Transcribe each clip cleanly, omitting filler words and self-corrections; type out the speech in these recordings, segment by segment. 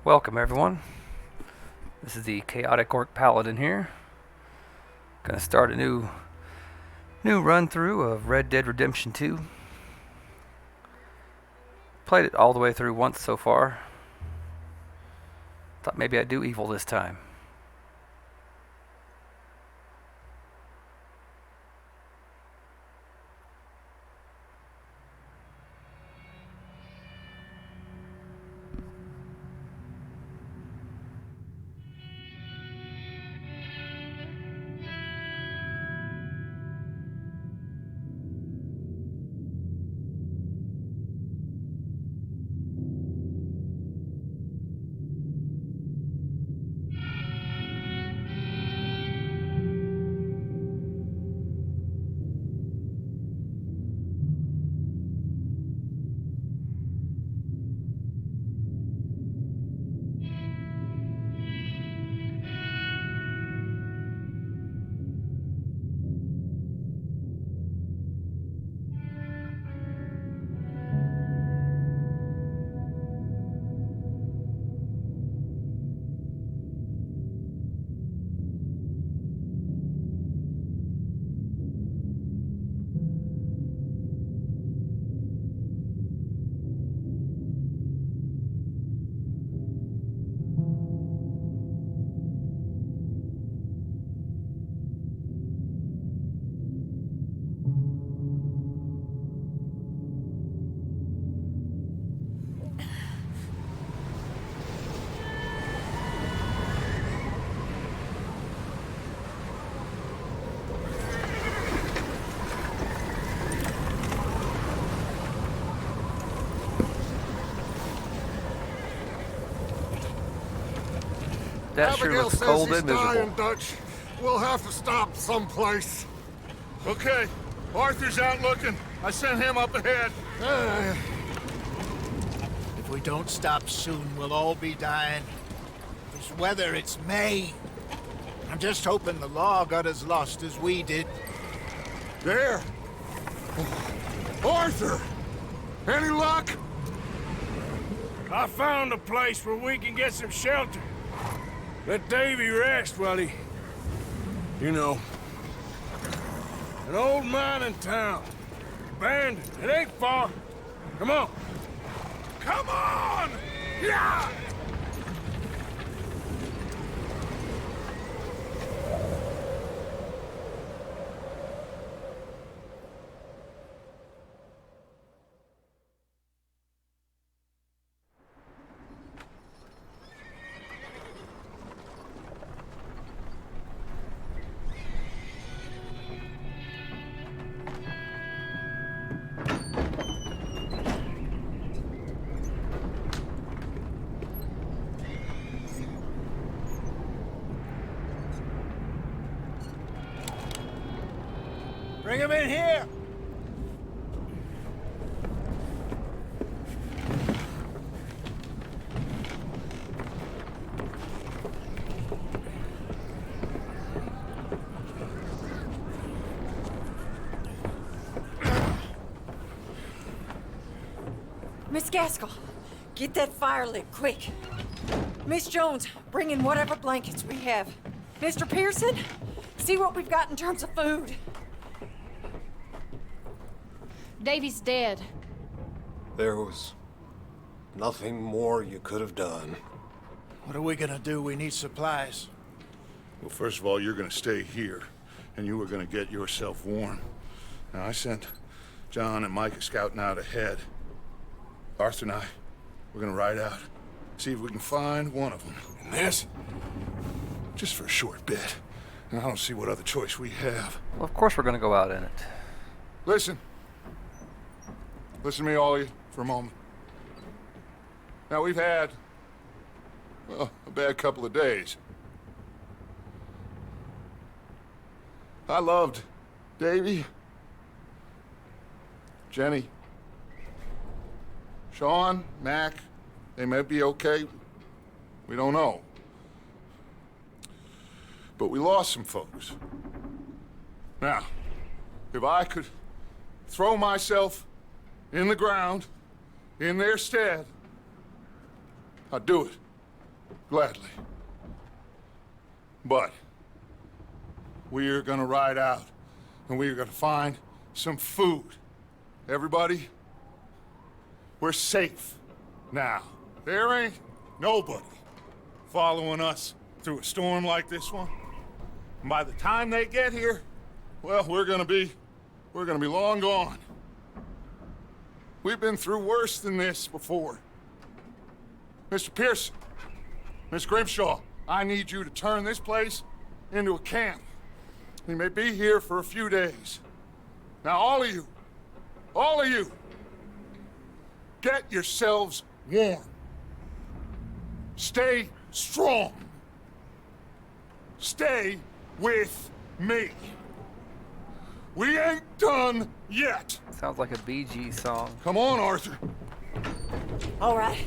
Welcome everyone. This is the Chaotic Orc Paladin here. Gonna start a new run through of Red Dead Redemption 2. Played it all the way through once so far. Thought maybe I'd do evil this time. That sure Abigail looks says cold he's and miserable. dying, Dutch. We'll have to stop someplace. Okay, Arthur's out looking. I sent him up ahead. If we don't stop soon, we'll all be dying. This weather, it's May. I'm just hoping the law got as lost as we did. There. Arthur! Any luck? I found a place where we can get some shelter. Let Davy rest while he... You know. An old mining town. Abandoned. It ain't far. Come on. Come on! Yeah! Bring him in here! Miss Gaskell, get that fire lit, quick. Miss Jones, bring in whatever blankets we have. Mr. Pearson, see what we've got in terms of food. Davy's dead. There was nothing more you could have done. What are we gonna do? We need supplies. Well, first of all, you're gonna stay here, and you are gonna get yourself warm. Now, I sent John and Micah scouting out ahead. Arthur and I, we're gonna ride out, see if we can find one of them. And this, just for a short bit. And I don't see what other choice we have. Well, of course we're gonna go out in it. Listen. Listen to me, all of you, for a moment. Now, we've had, well, a bad couple of days. I loved Davy, Jenny, Sean, Mac. They may be okay. We don't know. But we lost some folks. Now, if I could throw myself in the ground in their stead, I'd do it. Gladly. But we're gonna ride out, and we're gonna find some food. Everybody, we're safe now. There ain't nobody following us through a storm like this one. And by the time they get here, well, we're gonna be long gone. We've been through worse than this before. Mr. Pearson, Miss Grimshaw, I need you to turn this place into a camp. We may be here for a few days. Now, all of you, get yourselves warm. Stay strong. Stay with me. We ain't done yet. Sounds like a Bee Gees song. Come on, Arthur. All right.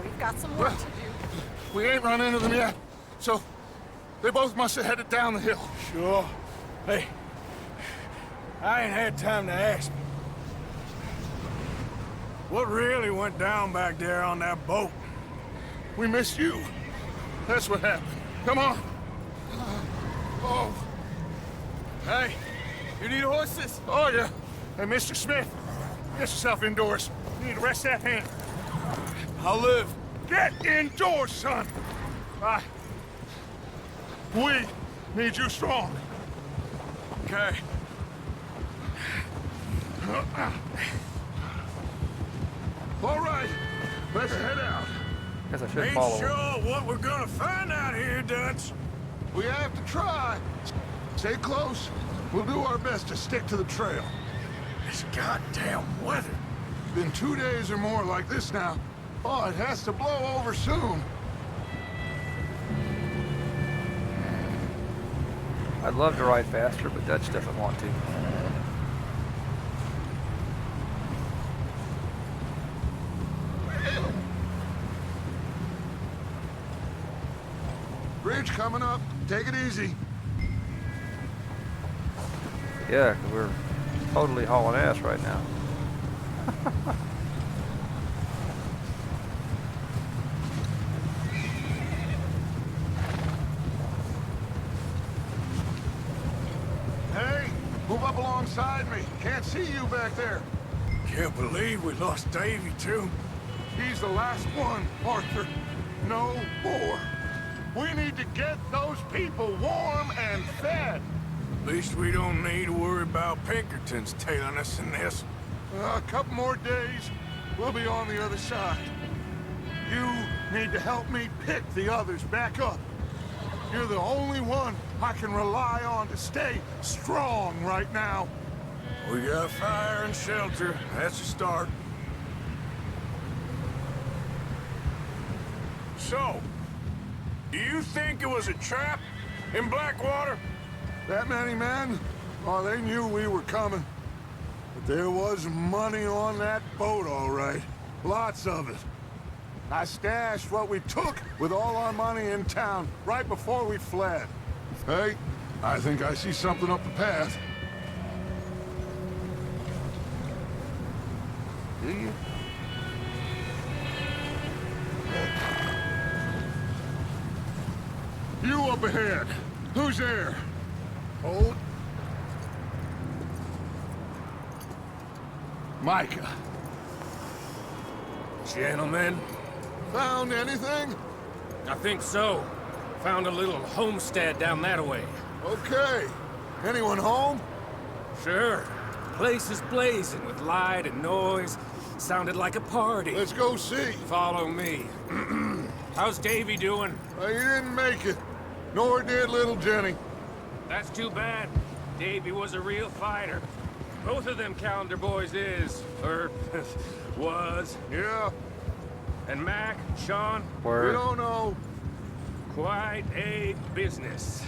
We've got some work to do. We ain't run into them yet, so they both must have headed down the hill. Sure. Hey, I ain't had time to ask. What really went down back there on that boat? We missed you. That's what happened. Come on. Oh. Hey, you need horses? Oh, yeah. Hey, Mr. Smith, get yourself indoors. You need to rest that hand. I'll live. Get indoors, son. We need you strong. Okay. All right, let's head out. Guess I should Ain't follow sure him. what we're gonna find out here, Dutch. We have to try. Stay close. We'll do our best to stick to the trail. This goddamn weather. Been 2 days or more like this now. Oh, it has to blow over soon. I'd love to ride faster, but Dutch doesn't want to. Bridge coming up. Take it easy. Yeah, 'cause we're totally hauling ass right now. Hey, move up alongside me. Can't see you back there. Can't believe we lost Davy, too. He's the last one, Arthur. No more. We need to get those people warm and fed. At least we don't need to worry about Pinkertons tailing us in this. A couple more days, we'll be on the other side. You need to help me pick the others back up. You're the only one I can rely on to stay strong right now. We got fire and shelter. That's a start. So, do you think it was a trap in Blackwater? That many men? Oh, they knew we were coming. But there was money on that boat, all right. Lots of it. I stashed what we took with all our money in town right before we fled. Hey, I think I see something up the path. Do you? You up ahead. Who's there? Hold. Micah. Gentlemen, Found anything? I think so. Found a little homestead down that way. Okay. Anyone home? Sure. Place is blazing with light and noise. Sounded like a party. Let's go see. Follow me. How's Davy doing? He didn't make it. Nor did little Jenny. That's too bad. Davy was a real fighter. Both of them calendar boys is, or was. Yeah, And Mac, Sean, we Word. don't know. quite a business.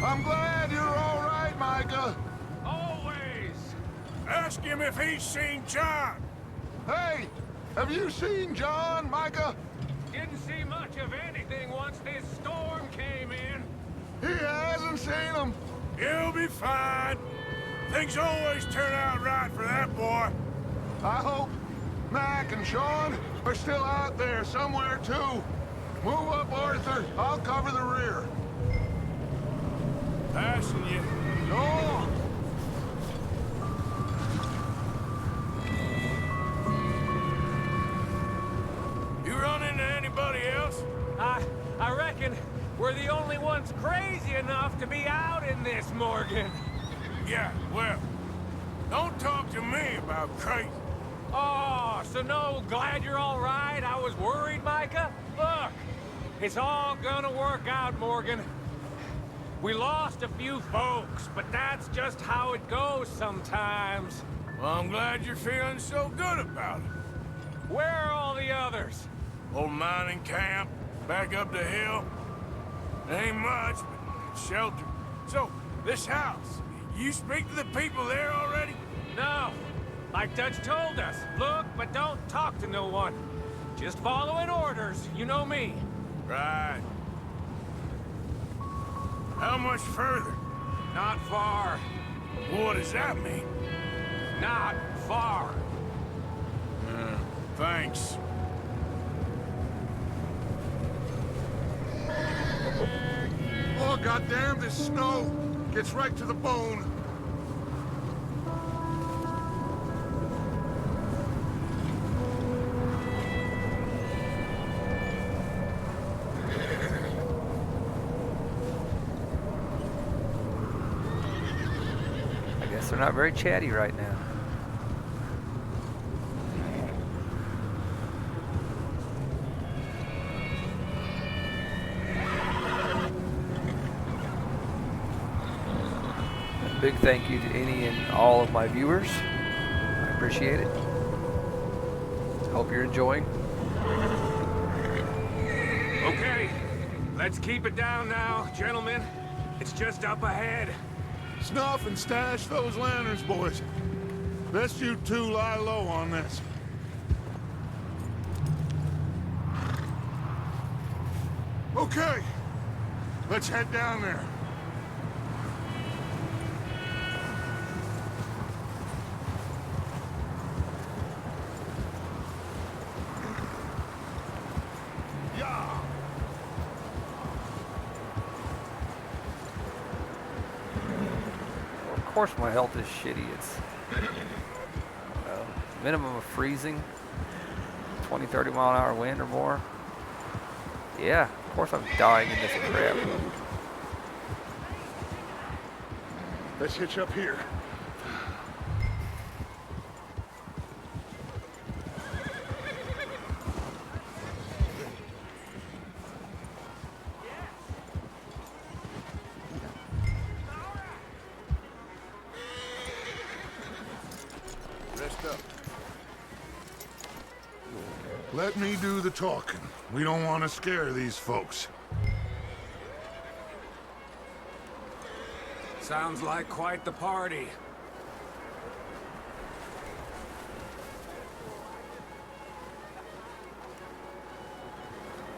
I'm glad you're all right, Micah. Always! Ask him if he's seen John. Hey, have you seen John, Micah? Didn't see much of anything once this storm came in. He hasn't seen him. He'll be fine. Things always turn out right for that boy. I hope. Mac and Sean are still out there somewhere, too. Move up, Arthur. I'll cover the rear. Passing you. Go on. You run into anybody else? I reckon we're the only ones crazy enough to be out in this, Morgan. Yeah, well, don't talk to me about crazy. Oh, so no, glad you're all right? I was worried, Micah. Look, it's all gonna work out, Morgan. We lost a few folks, but that's just how it goes sometimes. Well, I'm glad you're feeling so good about it. Where are all the others? Old mining camp, back up the hill. Ain't much, but shelter. So, this house, you speak to the people there already? No. Like Dutch told us, look, but don't talk to no one. Just following orders, you know me. Right. How much further? Not far. What does that mean? Not far. Thanks. Oh, goddamn, this snow gets right to the bone. I guess they're not very chatty right now. A big thank you to any and all of my viewers. I appreciate it. Hope you're enjoying. Okay, let's keep it down now, gentlemen. It's just up ahead. Snuff and stash those lanterns, boys. Best you two lie low on this. Okay, let's head down there. Yeah. Of course my health is shitty. It's minimum of freezing, 20, 30 mile an hour wind or more. Yeah, of course I'm dying in this crap. Let's hitch up here. Rest up. Let me do the talking. We don't want to scare these folks. Sounds like quite the party.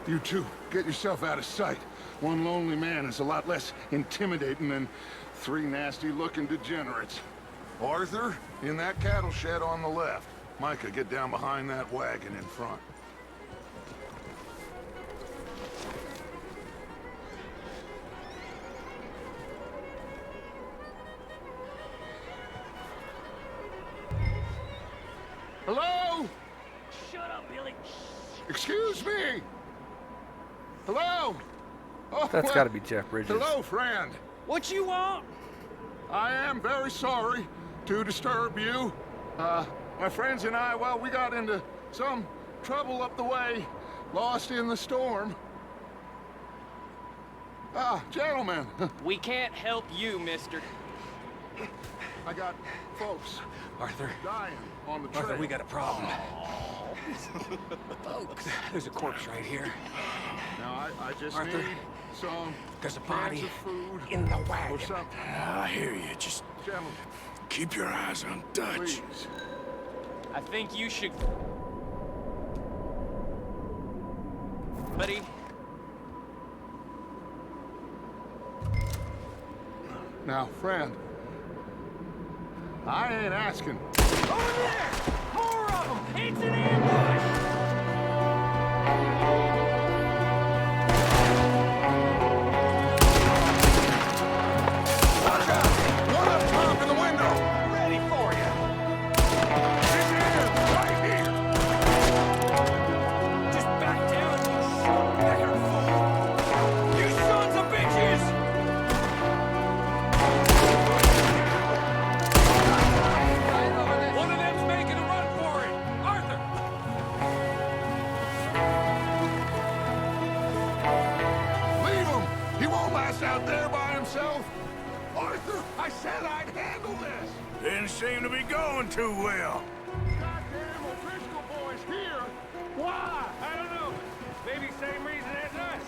You two, get yourself out of sight. One lonely man is a lot less intimidating than three nasty-looking degenerates. Arthur, in that cattle shed on the left. Micah, get down behind that wagon in front. Hello? Shut up, Billy. Excuse me? Hello? Oh, That's well, got to be Jeff Bridges. hello, friend. What you want? I am very sorry to disturb you. My friends and I, well, we got into some trouble up the way, lost in the storm. Gentlemen, We can't help you, mister. I got folks Arthur. dying on the trail. Arthur, we got a problem. Folks, there's a corpse right here. Now, I just Arthur, need some there's a cans body of food in the or wagon. something. I hear you. Just Gentlemen, keep your eyes on Dutch. please. I think you should... Buddy, Now, friend, I ain't asking. Over there! More of them! It's an ambush! Watch out! One up top in the window! Ready for you! He's here! Right here! Just back down, you sugar fool! You sons of bitches! One of them's making a run for it! Arthur! Leave him! He won't last out there by himself! Arthur, I said I'd handle this! Didn't seem to be going too well. Goddamn O'Driscoll boys here! Why? I don't know. Maybe same reason as us.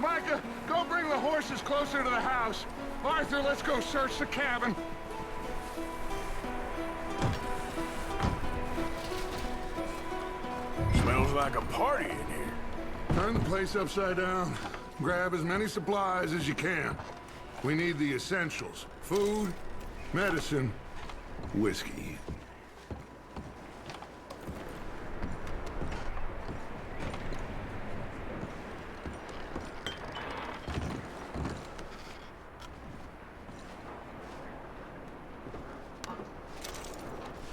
Micah, go bring the horses closer to the house. Arthur, let's go search the cabin. Smells like a party in here. Turn the place upside down. Grab as many supplies as you can. We need the essentials. Food, medicine, whiskey.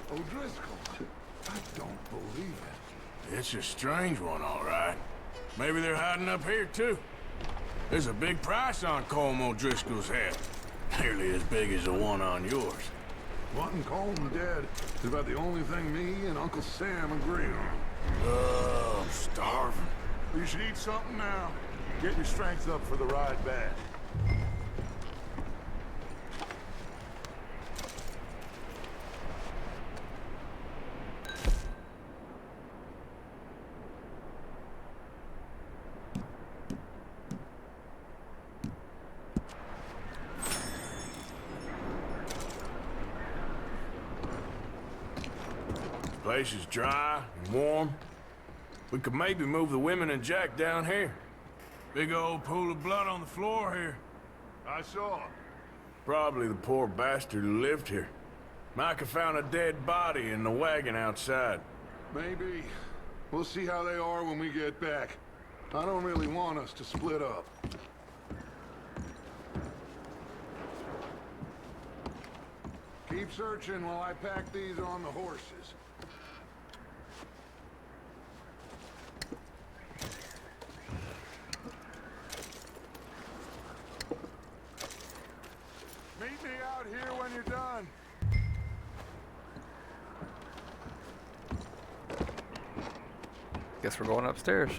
O'Driscoll, I don't believe it. It's a strange one, all right. Maybe they're hiding up here, too. There's a big price on Colm O'Driscoll's head. Nearly as big as the one on yours. Wanting Colm dead is about the only thing me and Uncle Sam agree on. Oh, I'm starving. You should eat something now. Get your strength up for the ride back. Place is dry and warm. We could maybe move the women and Jack down here. Big old pool of blood on the floor here. I saw. Probably the poor bastard who lived here. Micah found a dead body in the wagon outside. Maybe. We'll see how they are when we get back. I don't really want us to split up. Keep searching while I pack these on the horses. Meet me out here when you're done. Guess we're going upstairs.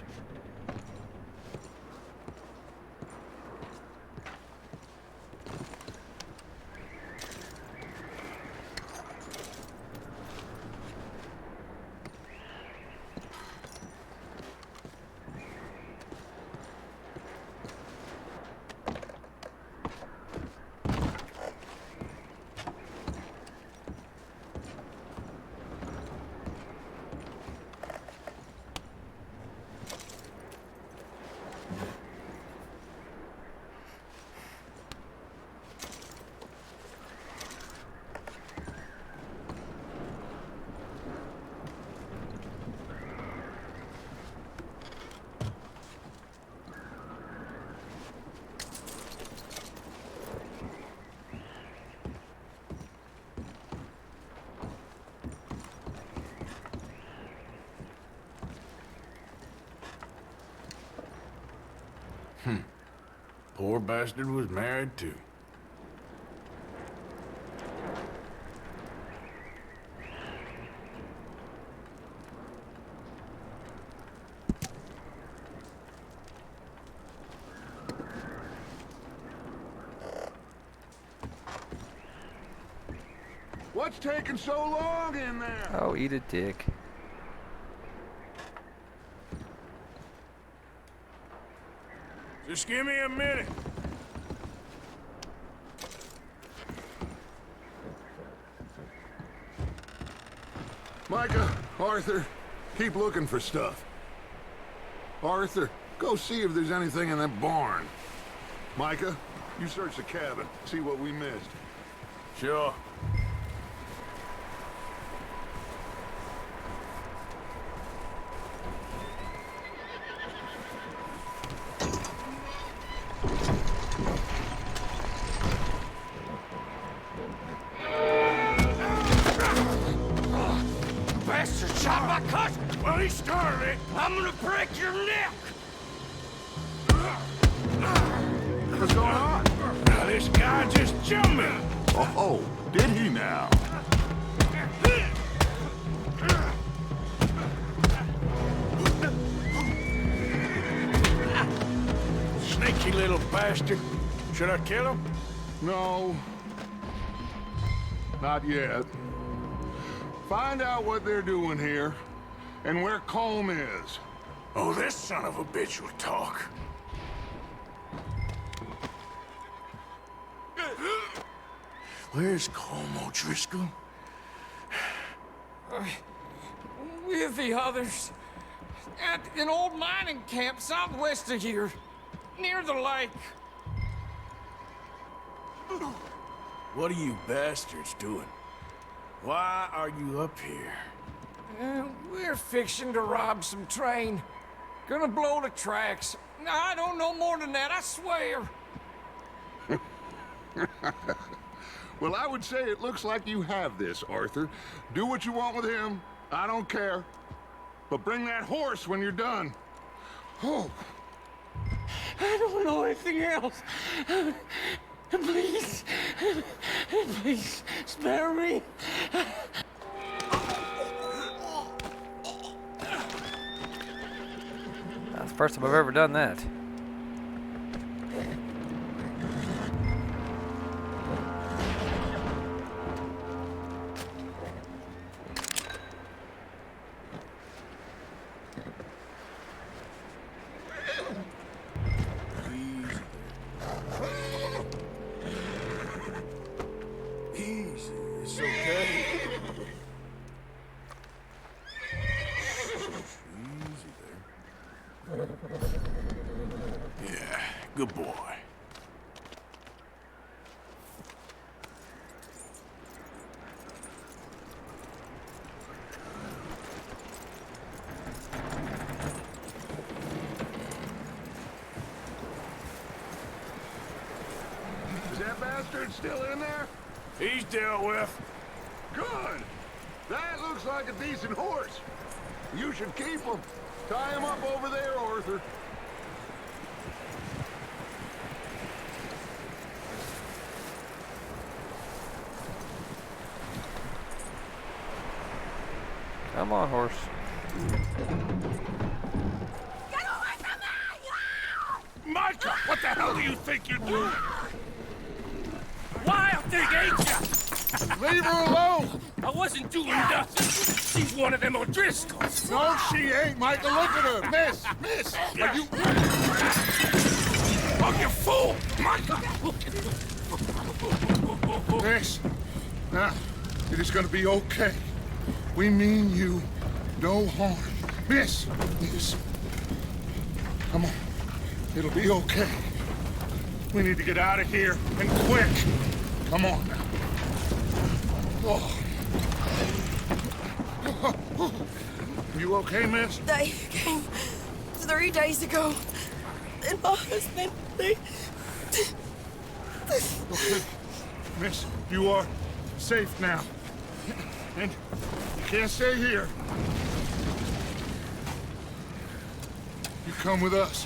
Poor bastard was married too. What's taking so long in there? Oh, eat a dick. Just give me a minute. Micah, Arthur, keep looking for stuff. Arthur, go see if there's anything in that barn. Micah, you search the cabin, see what we missed. Sure. Scarlet, I'm gonna break your neck! What's going on? Now, this guy just jumped me! Oh, did he now? Sneaky little bastard. Should I kill him? No. Not yet. Find out what they're doing here, and where Colm is. Oh, this son of a bitch will talk. Where's Colm O'Driscoll? With the others. At an old mining camp southwest of here. Near the lake. What are you bastards doing? Why are you up here? We're fixing to rob some train. Gonna blow the tracks. I don't know more than that, I swear. Well, I would say it looks like you have this, Arthur. Do what you want with him. I don't care. But bring that horse when you're done. Oh. I don't know anything else. Please. Please, spare me. That's the first time I've ever done that. Easy, it's okay. Easy there. Yeah, good boy. Is that bastard still in there? He's dealt with. Good. That looks like a decent horse. You should keep him. Tie him up over there, Arthur. Come on, horse. Get away from me! Micah, what the hell do you think you're doing? Wild thing, ain't ya? Leave her alone! I wasn't doing nothing. She's one of them O'Driscolls. No, she ain't, Michael. Look at her. Miss, are you... Oh, you fool! Micah! Miss, now, it is gonna be okay. We mean you no harm. Miss, come on. It'll be okay. We need to get out of here, and quick. Come on now. Oh. You okay, miss? They came 3 days ago. And my husband, they... Okay. Miss, you are safe now. And you can't stay here. You come with us.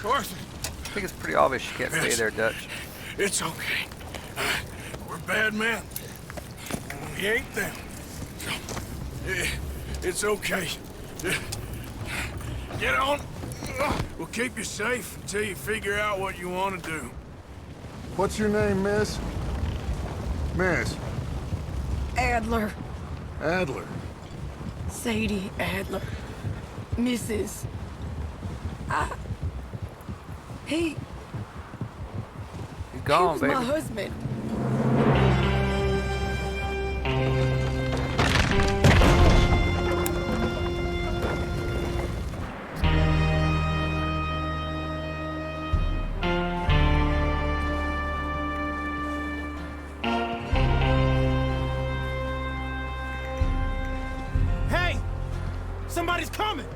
Arthur! I think it's pretty obvious you can't stay there, Dutch. It's okay. We're bad men. We ain't them. It's okay. Get on. We'll keep you safe until you figure out what you want to do. What's your name, miss? Miss? Adler. Adler. Sadie Adler. Mrs. He's gone, was baby. my husband. Hey! Somebody's coming!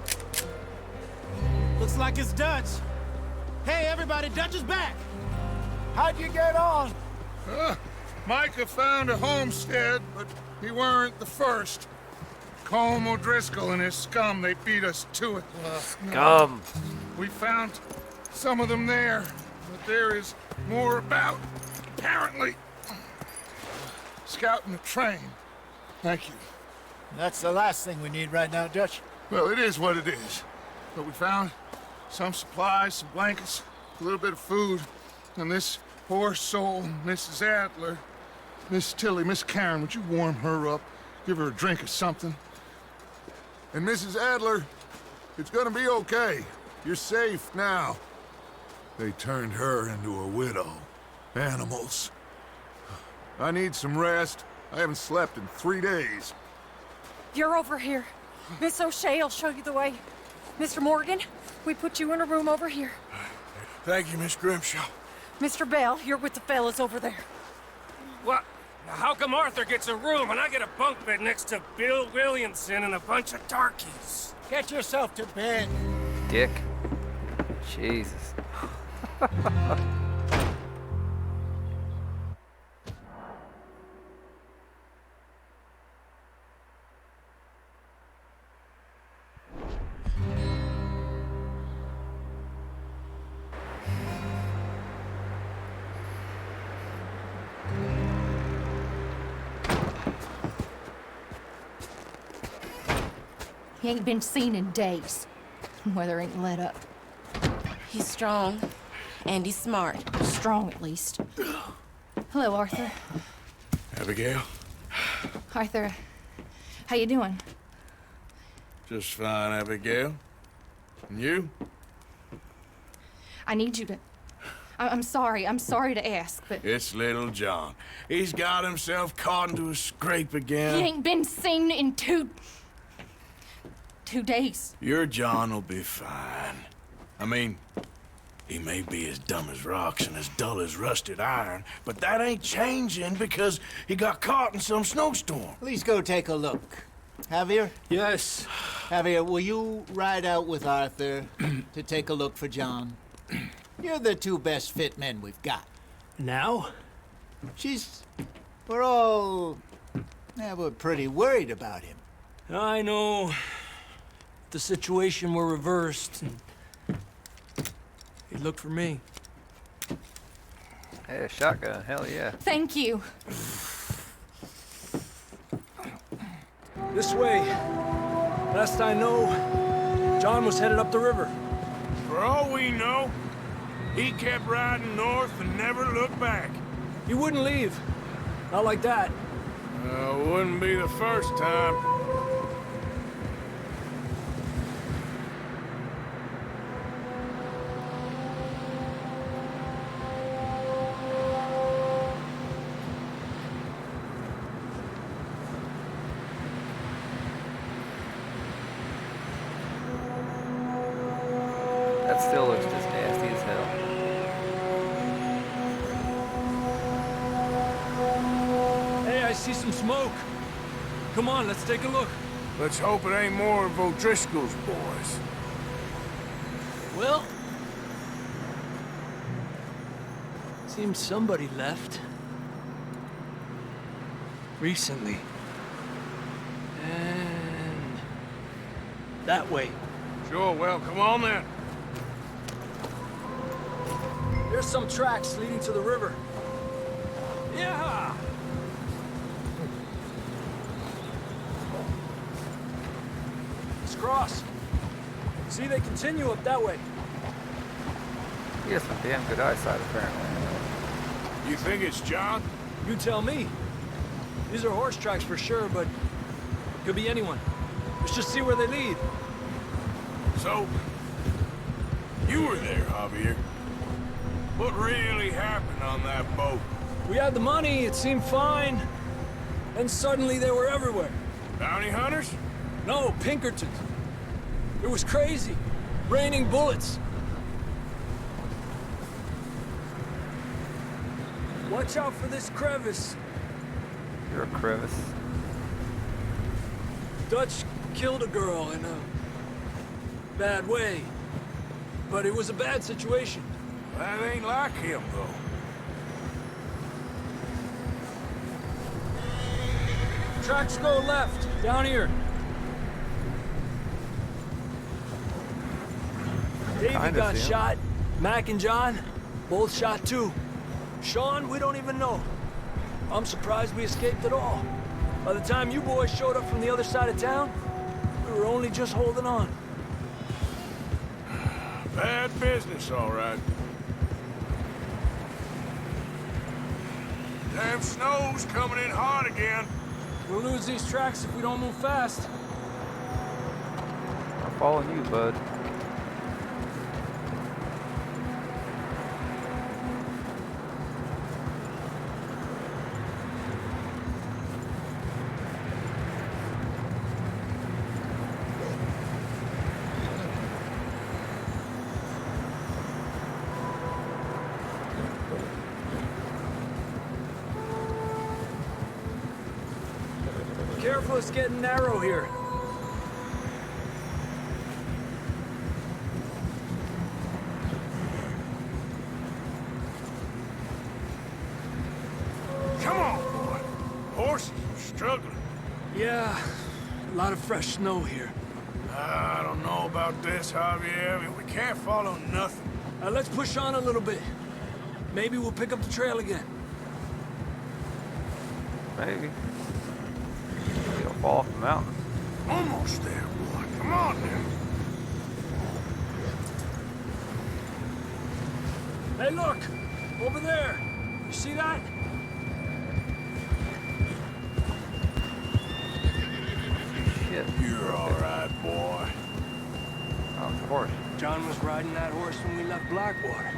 Looks like it's Dutch. Hey, everybody, Dutch is back! How'd you get on? Micah found a homestead, but he weren't the first. Colm O'Driscoll and his scum, they beat us to it. Scum. We found some of them there, but there is more about, apparently. Scouting the train. Thank you. That's the last thing we need right now, Dutch. Well, it is what it is. But we found some supplies, some blankets, a little bit of food, and this poor soul, Mrs. Adler, Miss Tilly, Miss Karen, would you warm her up? Give her a drink or something? And Mrs. Adler, it's gonna be okay. You're safe now. They turned her into a widow. Animals. I need some rest. I haven't slept in 3 days. You're over here. Miss O'Shea will show you the way. Mr. Morgan, we put you in a room over here. Thank you, Miss Grimshaw. Mr. Bell, you're with the fellas over there. What? How come Arthur gets a room and I get a bunk bed next to Bill Williamson and a bunch of darkies? Get yourself to bed. Dick. Jesus. He ain't been seen in days. Weather ain't let up. He's strong, and he's smart. Strong, at least. Hello, Arthur. Abigail? Arthur, how you doing? Just fine, Abigail. And you? I need you to... I'm sorry to ask, but... It's little John. He's got himself caught into a scrape again. He ain't been seen in 2 days. Your John will be fine. I mean, he may be as dumb as rocks and as dull as rusted iron, but that ain't changing because he got caught in some snowstorm. Please go take a look. Javier? Yes. Javier, will you ride out with Arthur to take a look for John? You're the 2 best fit men we've got. Now? We're all... Yeah, we're pretty worried about him. I know. If the situation were reversed, he'd look for me. Hey, a shotgun. Hell yeah. Thank you. This way. Last I know, John was headed up the river. For all we know, he kept riding north and never looked back. He wouldn't leave. Not like that. Wouldn't be the first time. That still looks just nasty as hell. Hey, I see some smoke. Come on, let's take a look. Let's hope it ain't more of O'Driscoll's boys. Well... seems somebody left. Recently. And... that way. Sure, well, come on then. There's some tracks leading to the river. Yeah! Let's cross. See, they continue up that way. He has some damn good eyesight, apparently. You think it's John? You tell me. These are horse tracks for sure, but could be anyone. Let's just see where they lead. So, you were there, Javier. What really happened on that boat? We had the money, it seemed fine. Then suddenly they were everywhere. Bounty hunters? No, Pinkertons. It was crazy. Raining bullets. Watch out for this crevice. You're a crevice. Dutch killed a girl in a bad way. But it was a bad situation. That ain't like him, though. Tracks go left, down here. Davey Kinda got see him. shot. Mac and John, both shot too. Sean, we don't even know. I'm surprised we escaped at all. By the time you boys showed up from the other side of town, we were only just holding on. Bad business, all right. Damn snow's coming in hard again. We'll lose these tracks if we don't move fast. I'm following you, bud. Careful, it's getting narrow here. Come on, boy. Horses are struggling. Yeah, a lot of fresh snow here. I don't know about this, Javier. I mean, we can't follow nothing. Let's push on a little bit. Maybe we'll pick up the trail again. Maybe. You'll fall off the mountain. Almost there, boy. Come on now. Hey, look! Over there! You see that? Shit. You're all right, boy. Oh, of course. John was riding that horse when we left Blackwater.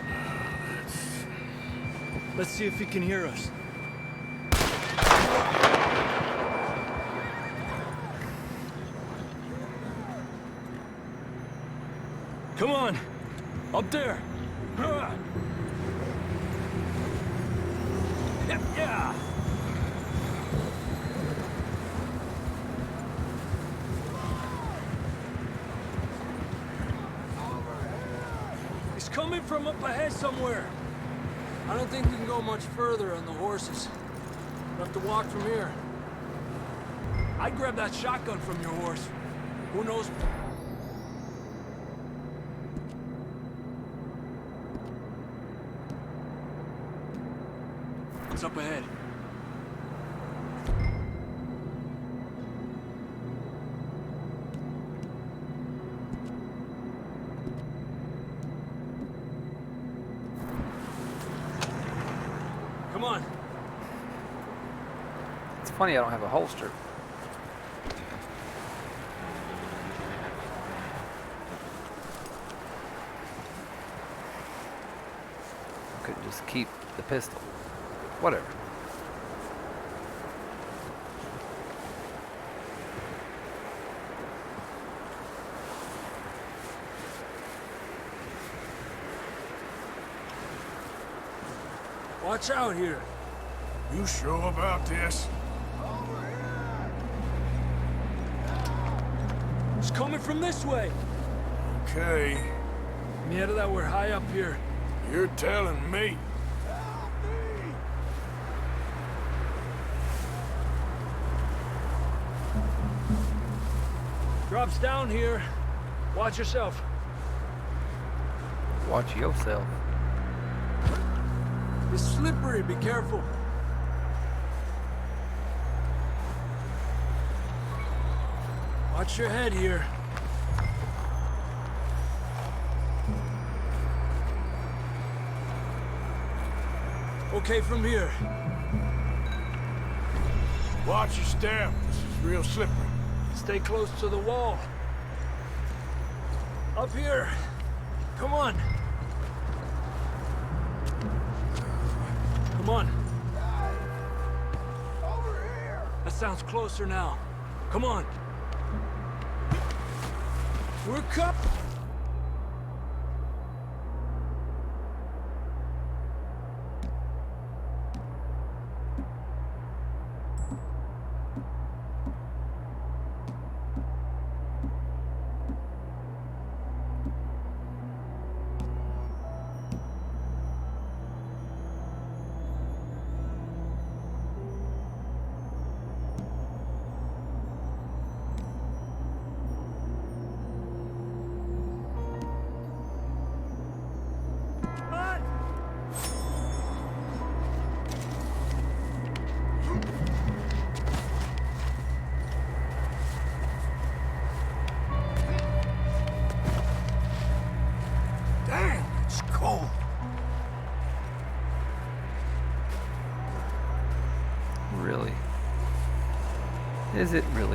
Let's see if he can hear us. Come on! Up there! Yeah! He's coming from up ahead somewhere. I don't think we can go much further on the horses. We'll have to walk from here. I'd grab that shotgun from your horse. Who knows? What's up ahead? Come on. It's funny I don't have a holster. I could just keep the pistol. Whatever. Watch out here. You sure about this? It's coming from this way. Okay. Mierda, that we're high up here. You're telling me. Drops down here. Watch yourself. Watch yourself. It's slippery, be careful. Watch your head here. Okay, from here. Watch your step. This is real slippery. Stay close to the wall. Up here. Come on. Come on. Over here. That sounds closer now. Come on. We're cut. really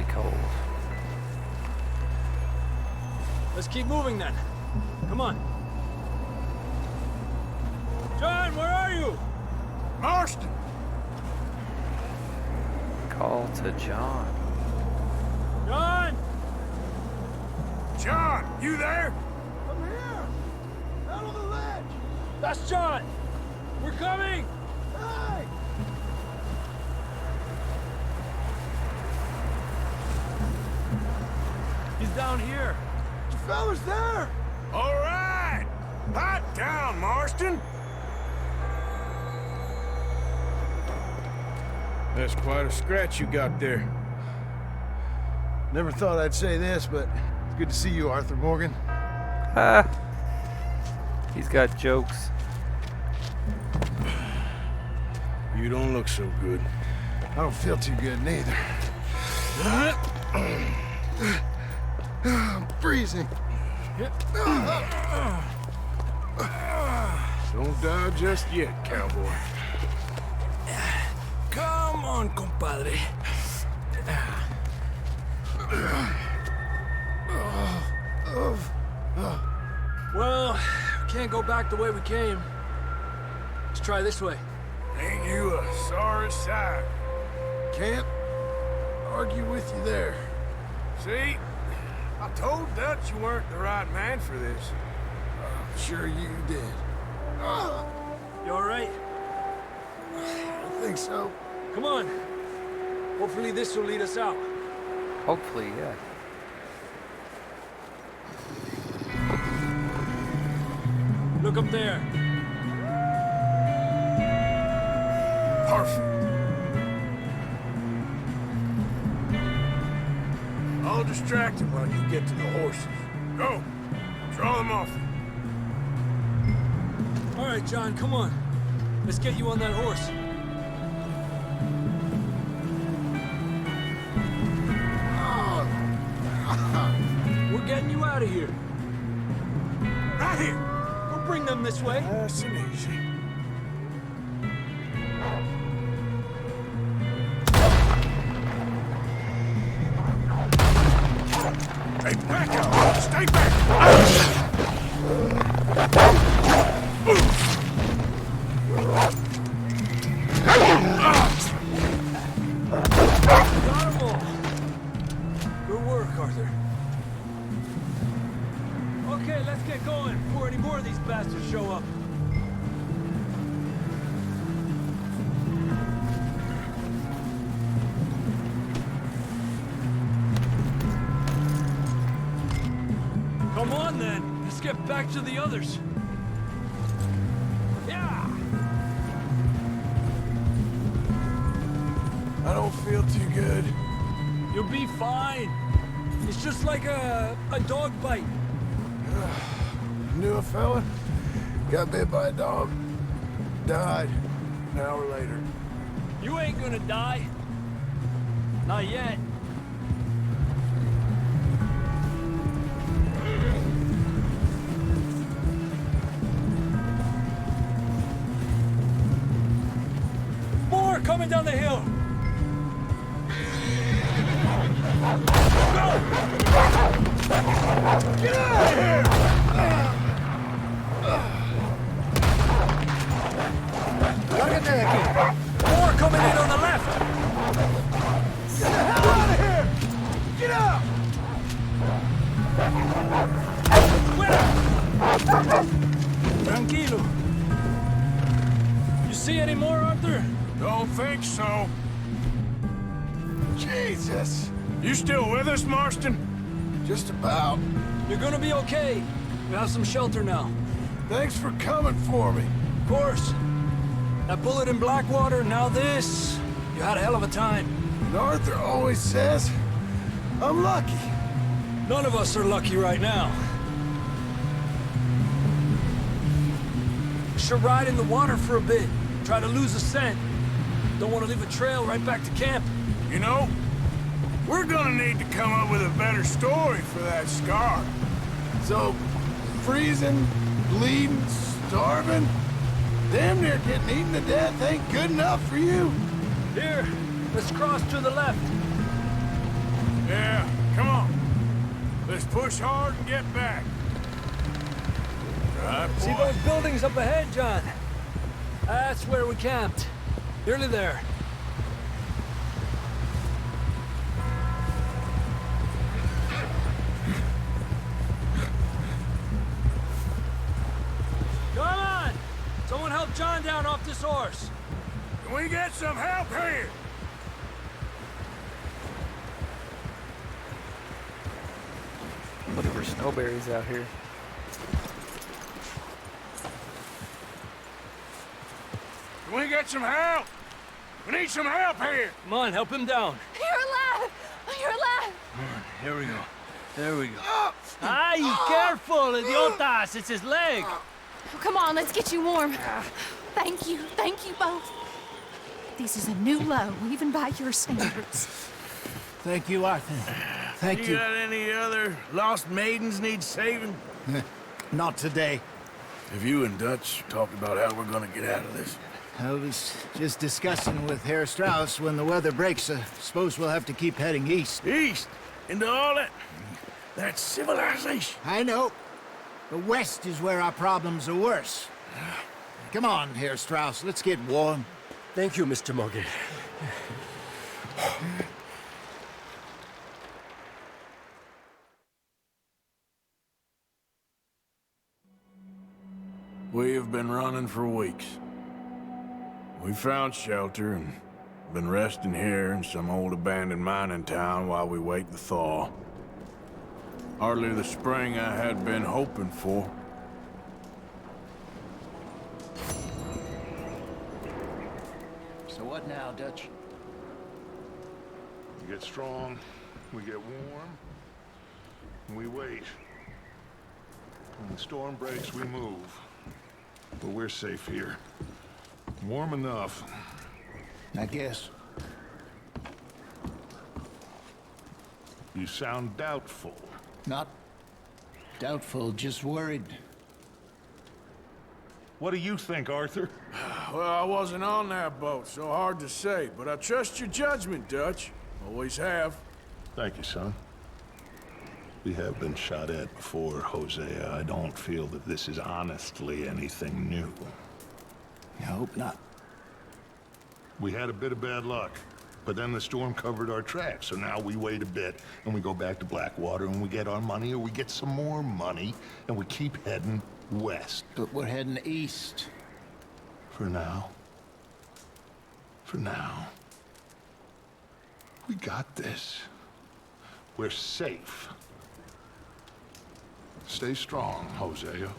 cold? Let's keep moving then. Come on. John, where are you? Marston! Call to John. John! John, you there? I'm here! Out on the ledge! That's John! We're coming! Hey! He's down here. The fella's there! All right! Pipe down, Marston! That's quite a scratch you got there. Never thought I'd say this, but it's good to see you, Arthur Morgan. Ah. He's got jokes. You don't look so good. I don't feel too good neither. I'm freezing. Don't die just yet, cowboy. Come on, compadre. Well, we can't go back the way we came. Let's try this way. Ain't you a sorry sight? Can't argue with you there. See? I told Dutch you weren't the right man for this. I'm sure you did. You all right? I think so. Come on. Hopefully this will lead us out. Hopefully, yeah. Look up there. Perfect. I'll distract him while you get to the horses. Go. Draw them off. All right, John, come on. Let's get you on that horse. We're getting you out of here. Right here. We'll bring them this way. Nice and easy. Hey, back up! Stay back! Got 'em all. Good work, Arthur. Okay, let's get going before any more of these bastards show up. Come on, then. Let's get back to the others. Yeah! I don't feel too good. You'll be fine. It's just like a dog bite. Knew a fella, got bit by a dog, died an hour later. You ain't gonna die. Not yet. More coming down the hill. Go! Get out of here! Look at that. More coming in on the left. Get the hell out of here! Get out! Tranquilo. You see any more, Arthur? Don't think so. Jesus! You still with us, Marston? Just about. You're gonna be okay. We have some shelter now. Thanks for coming for me. Of course. That bullet in Blackwater, now this. You had a hell of a time. And Arthur always says, I'm lucky. None of us are lucky right now. We should ride in the water for a bit. Try to lose a scent. Don't want to leave a trail right back to camp. You know, we're gonna need to come up with a better story for that scar. So, freezing, bleeding, starving, damn near getting eaten to death ain't good enough for you. Here, Let's cross to the left. Yeah, come on. Let's push hard and get back. Right, See boy. those buildings up ahead, John? That's where we camped. Nearly there. Come on! Someone help John down off this horse. Can we get some help here? Looking for snowberries out here. Can we get some help? We need some help here. Come on, help him down. You're alive! You're alive! Here we go. There we go. Ay, careful, idiotas! It's his leg. Oh, come on, let's get you warm. Thank you both. This is a new low, even by your standards. Thank you, Arthur. Thank you. got any other lost maidens need saving? Not today. Have you and Dutch talked about how we're gonna get out of this? I was just discussing with Herr Strauss when the weather breaks. I suppose we'll have to keep heading east. East? Into all that... That's civilization. I know. The west is where our problems are worse. Come on, Herr Strauss, let's get warm. Thank you, Mr. Morgan. We have been running for weeks. We found shelter and been resting here in some old abandoned mining town while we wait the thaw. Hardly the spring I had been hoping for. So what now, Dutch? We get strong, we get warm, and we wait. When the storm breaks, we move. But we're safe here. Warm enough. I guess. You sound doubtful. Not doubtful, just worried. What do you think, Arthur? Well, I wasn't on that boat, so hard to say, but I trust your judgment, Dutch. Always have. Thank you, son. We have been shot at before, Hosea. I don't feel that this is honestly anything new. I hope not. We had a bit of bad luck, but then the storm covered our tracks, so now we wait a bit, and we go back to Blackwater, and we get our money, or we get some more money, and we keep heading west. But we're heading east. For now. For now. We got this. We're safe. Stay strong, Hosea.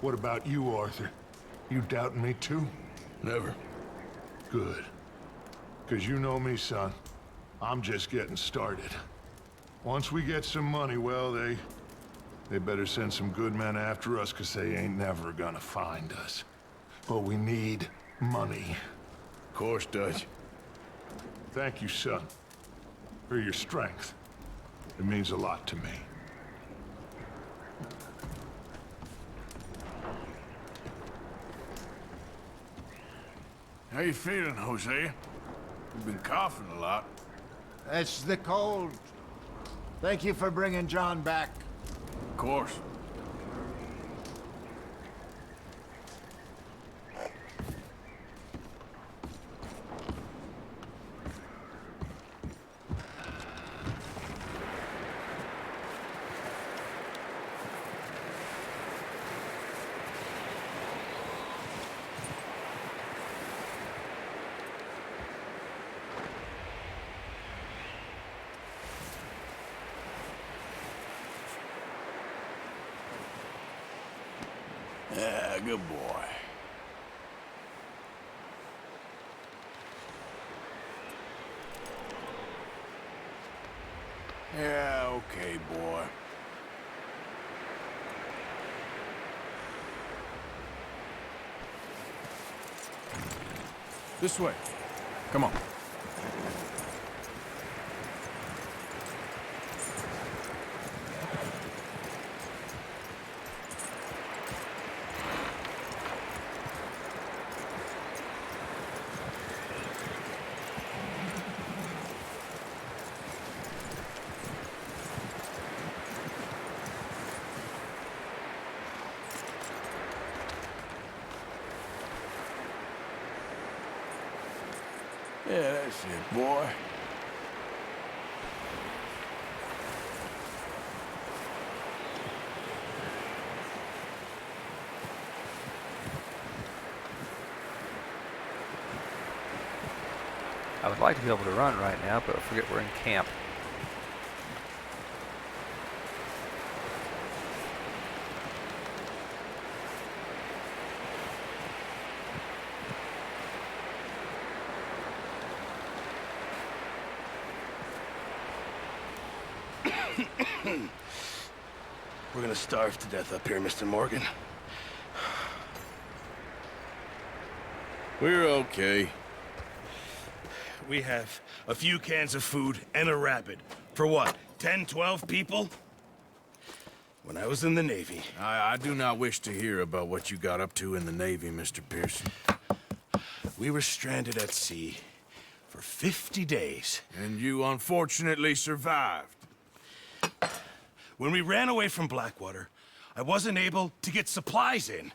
What about you, Arthur? You doubting me too? Never. Good. 'Cause you know me, son. I'm just getting started. Once we get some money, well, they better send some good men after us, 'cause they ain't never gonna find us. But we need money. Of course, Dutch. Thank you, son, for your strength. It means a lot to me. How you feeling, Hosea? You've been coughing a lot. That's the cold. Thank you for bringing John back. Of course. Yeah, good boy. Yeah, okay, boy. This way. Come on. Yeah, that's it, boy. I would like to be able to run right now, but I forget we're in camp. We're gonna starve to death up here, Mr. Morgan. We're okay. We have a few cans of food and a rabbit. For what, 10, 12 people? When I was in the Navy... I do not wish to hear about what you got up to in the Navy, Mr. Pearson. We were stranded at sea for 50 days. And you unfortunately survived. When we ran away from Blackwater, I wasn't able to get supplies in.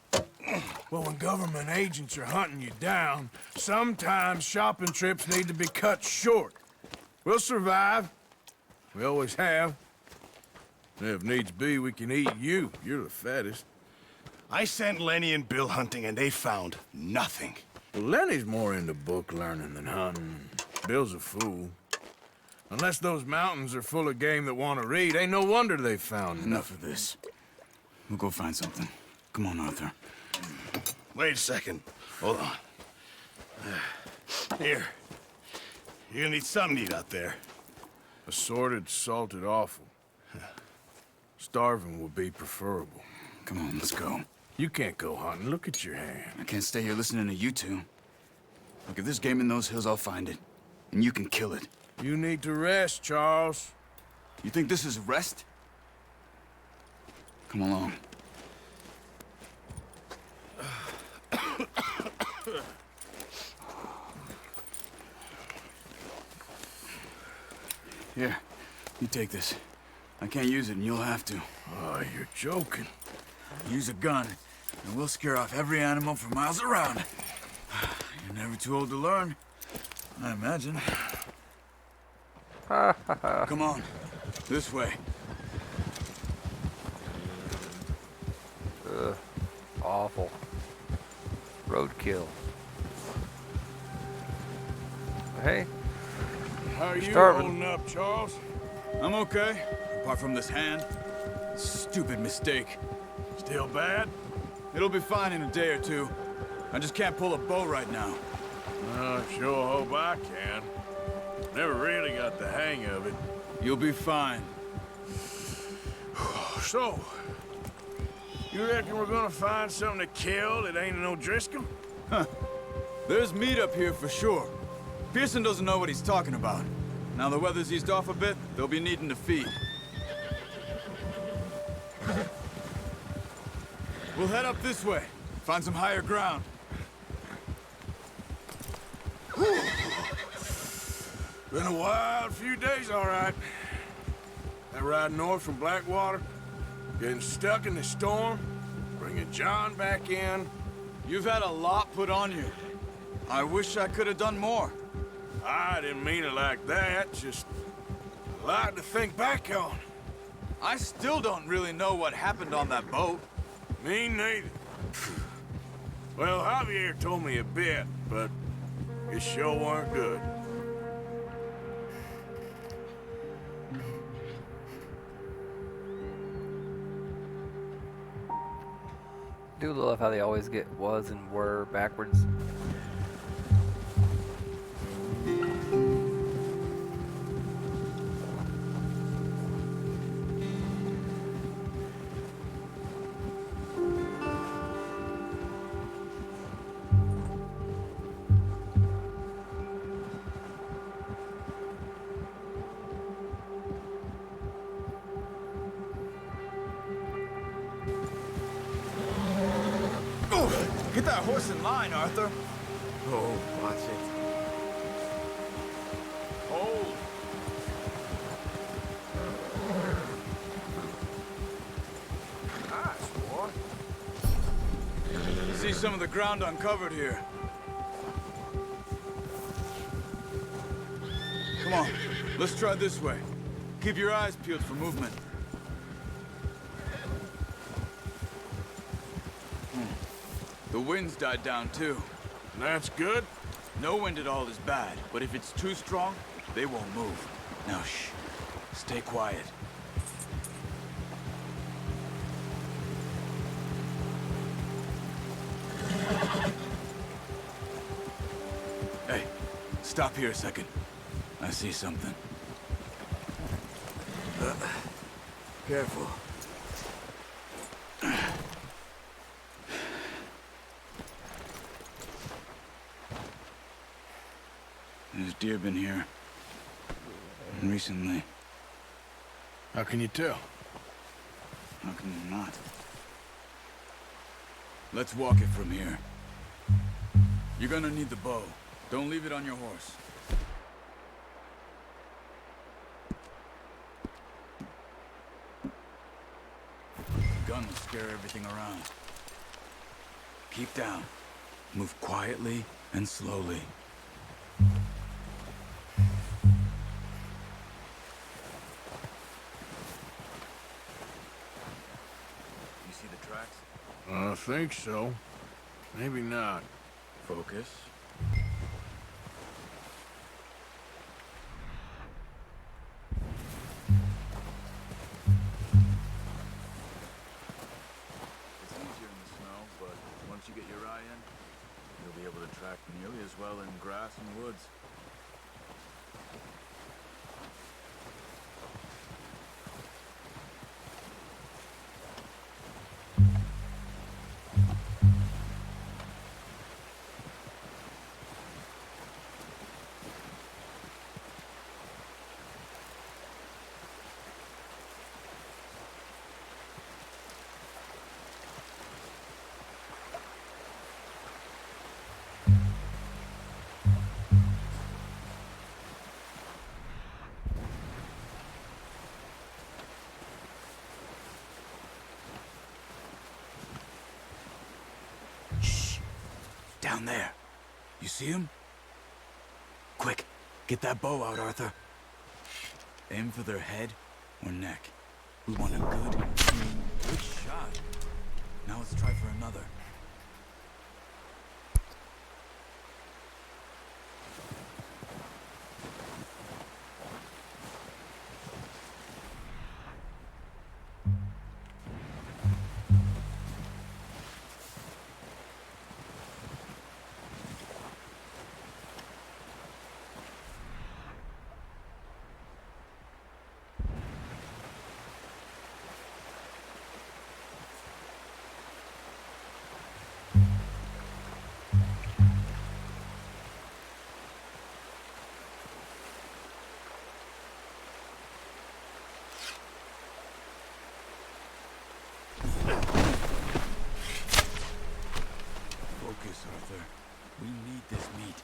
Well, when government agents are hunting you down, sometimes shopping trips need to be cut short. We'll survive. We always have. And if needs be, we can eat you. You're the fattest. I sent Lenny and Bill hunting, and they found nothing. Well, Lenny's more into book learning than hunting. Bill's a fool. Unless those mountains are full of game that want to read, ain't no wonder they found Enough of this. We'll go find something. Come on, Arthur. Wait a second. Hold on. Here. You're gonna need something to eat out there. Assorted, salted offal. Starving would be preferable. Come on, let's go. You can't go hunting. Look at your hand. I can't stay here listening to you two. Look, if there's game in those hills, I'll find it. And you can kill it. You need to rest, Charles. You think this is rest? Come along. Here, you take this. I can't use it, and you'll have to. Oh, you're joking. Use a gun, and we'll scare off every animal for miles around. You're never too old to learn, I imagine. Come on, this way. Awful. Roadkill. Hey, How are you starving. holding up, Charles? I'm okay, apart from this hand. Stupid mistake. Still bad? It'll be fine in a day or two. I just can't pull a bow right now. I sure hope I can. Never really got the hang of it. You'll be fine. So, you reckon we're gonna find something to kill that ain't no Driscoll? Huh. There's meat up here for sure. Pearson doesn't know what he's talking about. Now the weather's eased off a bit, they'll be needing to feed. We'll head up this way. Find some higher ground. Been a wild few days, all right. That ride north from Blackwater, getting stuck in the storm, bringing John back in. You've had a lot put on you. I wish I could have done more. I didn't mean it like that, just a lot to think back on. I still don't really know what happened on that boat. Me neither. Well, Javier told me a bit, but it sure weren't good. Do love how they always get was and were backwards. Get that horse in line, Arthur. Oh, watch it. Hold. Nice, boy. See some of the ground uncovered here. Come on, let's try this way. Keep your eyes peeled for movement. The wind's died down too. That's good. No wind at all is bad, but if it's too strong, they won't move. Now shh, stay quiet. Hey, stop here a second. I see something. Careful. There's deer been here. Recently. How can you tell? How can you not? Let's walk it from here. You're gonna need the bow. Don't leave it on your horse. The gun will scare everything around. Keep down. Move quietly and slowly. You see the tracks? I think so. Maybe not. Focus. It's easier in the snow, but once you get your eye in, you'll be able to track nearly as well in grass and woods. Down there. You see him? Quick, get that bow out, Arthur. Aim for their head or neck. We want a good shot. Now let's try for another. Focus, Arthur. We need this meat.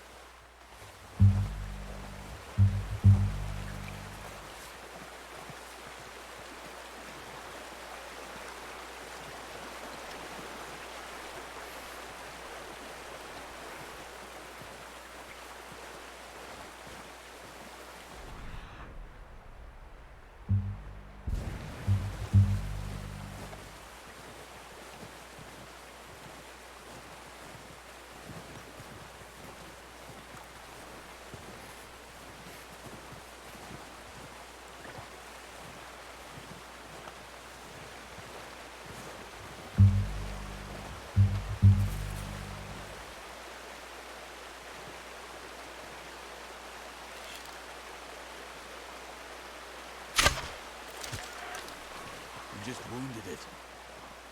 You just wounded it.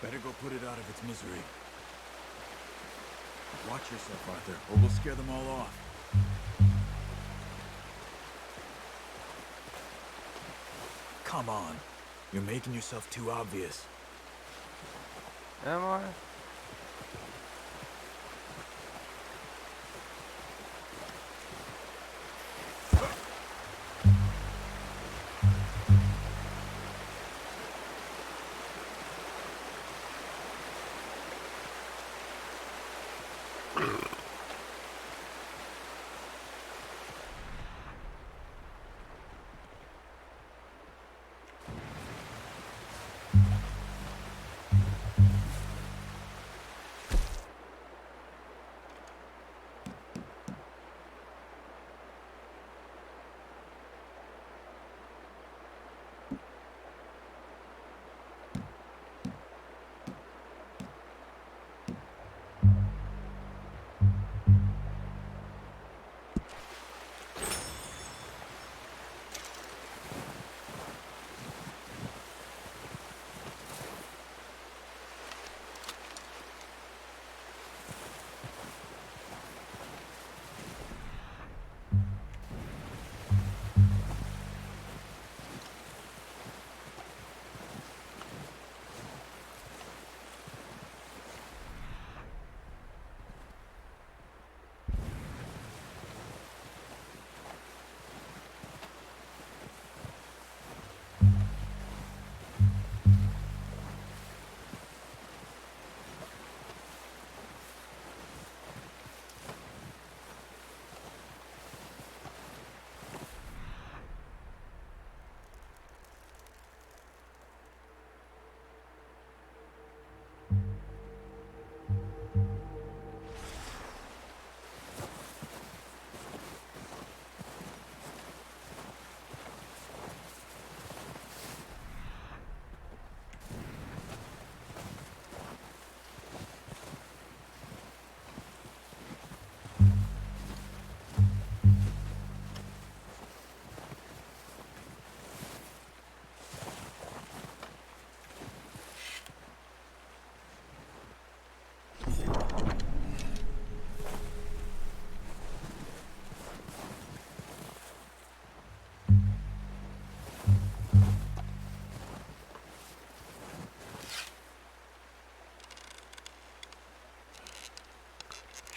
Better go put it out of its misery. Watch yourself, Arthur, or we'll scare them all off. Come on. You're making yourself too obvious. Am I?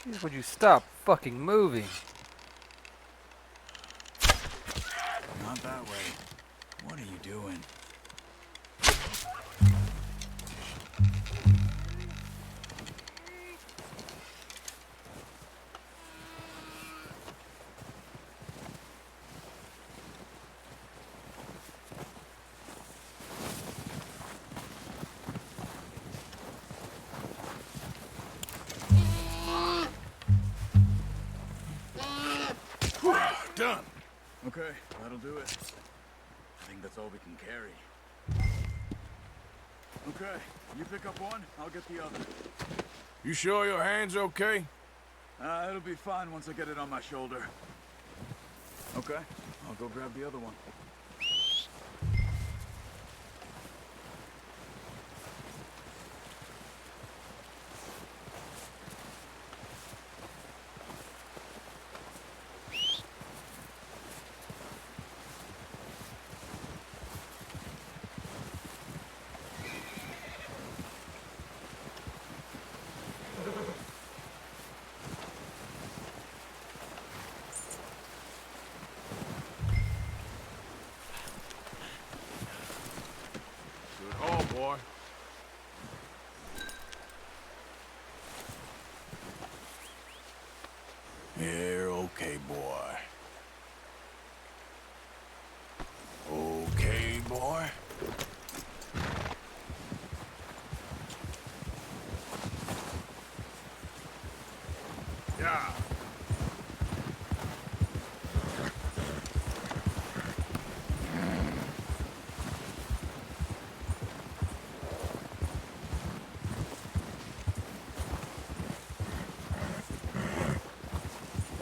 Jeez, would you stop fucking moving? Not that way. What are you doing? Done. Okay, that'll do it. I think that's all we can carry. Okay, you pick up one, I'll get the other. You sure your hand's okay? It'll be fine once I get it on my shoulder. Okay, I'll go grab the other one. Good haul, boy. You're okay, boy. Okay, boy. Yeah.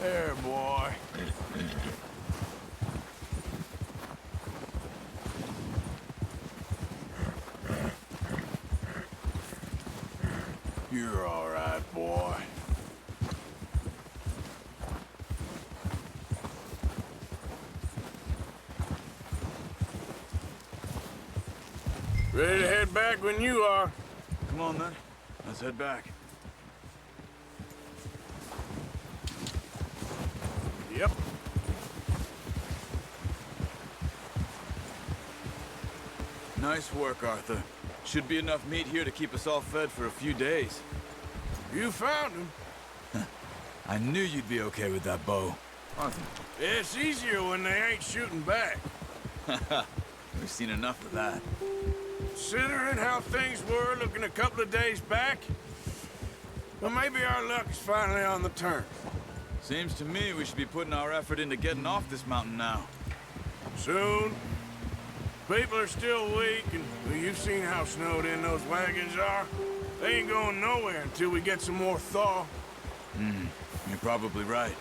There, boy. You're all right, boy. Ready to head back when you are. Come on, then. Let's head back. Yep. Nice work, Arthur. Should be enough meat here to keep us all fed for a few days. You found him. I knew you'd be okay with that bow. Arthur. It's easier when they ain't shooting back. We've seen enough of that. Considering how things were looking a couple of days back, well, maybe our luck is finally on the turn. Seems to me we should be putting our effort into getting off this mountain now. Soon. People are still weak, and well, you've seen how snowed in those wagons are. They ain't going nowhere until we get some more thaw. You're probably right.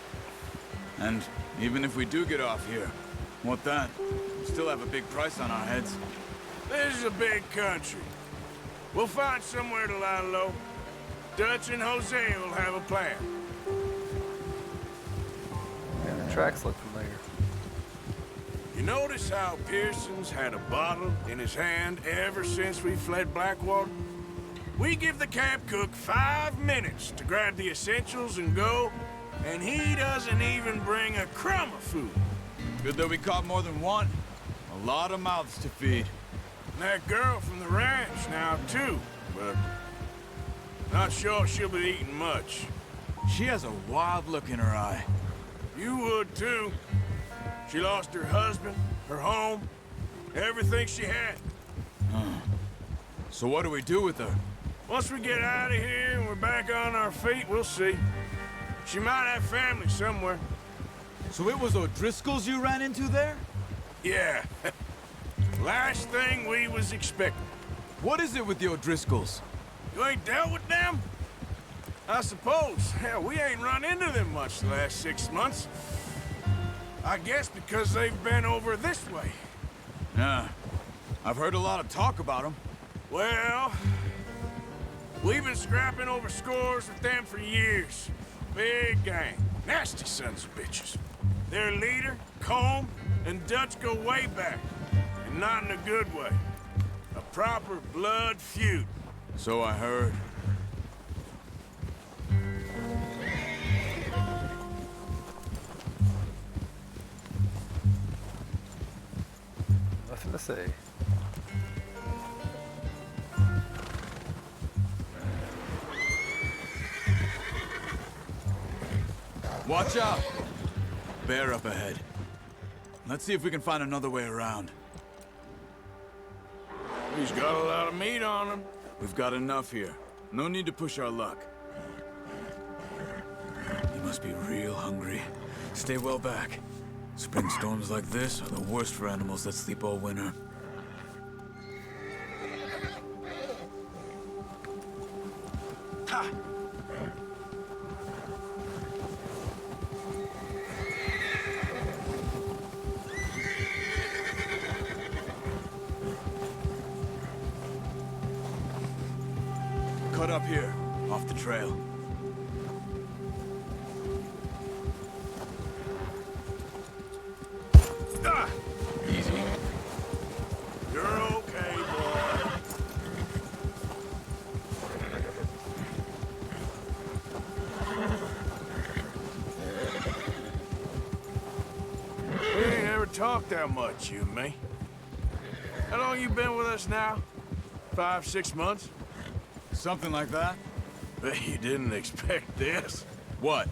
And even if we do get off here, what then? We still have a big price on our heads. This is a big country. We'll find somewhere to lie low. Dutch and Jose will have a plan. Yeah, the tracks look familiar. You notice how Pearson's had a bottle in his hand ever since we fled Blackwater? We give the camp cook 5 minutes to grab the essentials and go, and he doesn't even bring a crumb of food. Good that we caught more than one. A lot of mouths to feed. And that girl from the ranch now, too, but not sure she'll be eating much. She has a wild look in her eye. You would, too. She lost her husband, her home, everything she had. So what do we do with her? Once we get out of here and we're back on our feet, we'll see. She might have family somewhere. So it was O'Driscoll's you ran into there? Yeah. Last thing we was expecting. What is it with the O'Driscolls? You ain't dealt with them? I suppose. Hell, we ain't run into them much the last 6 months. I guess because they've been over this way. Yeah. I've heard a lot of talk about them. Well, we've been scrapping over scores with them for years. Big gang. Nasty sons of bitches. Their leader, Combe, and Dutch go way back. And not in a good way. A proper blood feud. So I heard. Let's see. Watch out! Bear up ahead. Let's see if we can find another way around. He's got a lot of meat on him. We've got enough here. No need to push our luck. You must be real hungry. Stay well back. Spring storms like this are the worst for animals that sleep all winter. Ha! Cut up here, off the trail. Ah! Easy. You're okay, boy. We ain't ever talked that much, you and me. How long you been with us now? 5, 6 months? Something like that? Bet you didn't expect this. What?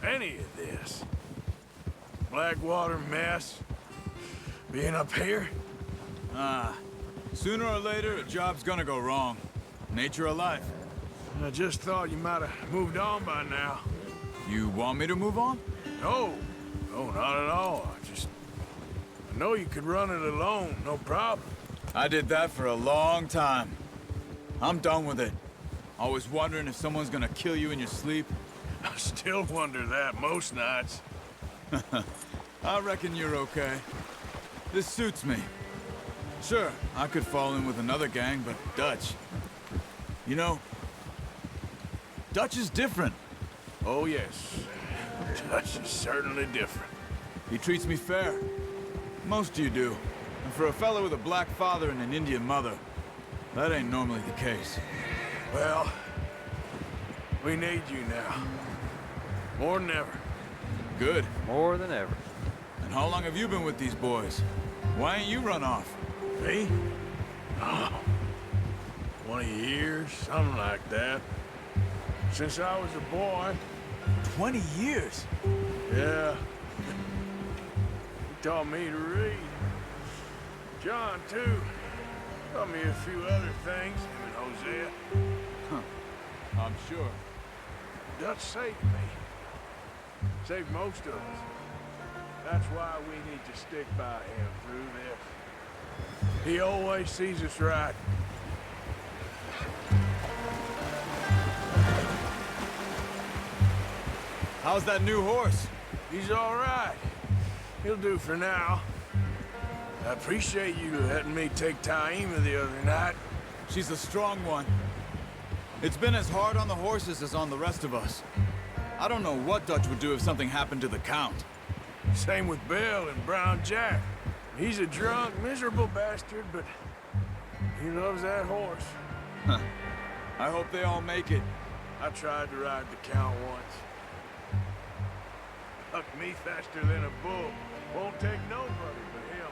Any of this. Blackwater mess. Being up here? Ah. Sooner or later, a job's gonna go wrong. Nature of life. I just thought you might have moved on by now. You want me to move on? No. No, not at all. I know you could run it alone, no problem. I did that for a long time. I'm done with it. Always wondering if someone's gonna kill you in your sleep. I still wonder that most nights. I reckon you're okay. This suits me. Sure, I could fall in with another gang, but Dutch... You know, Dutch is different. Oh, yes. Dutch is certainly different. He treats me fair. Most of you do. And for a fellow with a black father and an Indian mother, that ain't normally the case. Well, we need you now. More than ever. Good. More than ever. And how long have you been with these boys? Why ain't you run off? Me? Oh, 20 years, something like that. Since I was a boy. 20 years? Yeah. He taught me to read. John, too. Taught me a few other things, him and Hosea. Huh. I'm sure. Dutch saved me. Saved most of us. That's why we need to stick by him through this. He always sees us right. How's that new horse? He's all right. He'll do for now. I appreciate you letting me take Taima the other night. She's a strong one. It's been as hard on the horses as on the rest of us. I don't know what Dutch would do if something happened to the Count. Same with Bill and Brown Jack. He's a drunk, miserable bastard, but he loves that horse. Huh. I hope they all make it. I tried to ride the Count once. Hucked me faster than a bull. Won't take nobody but him.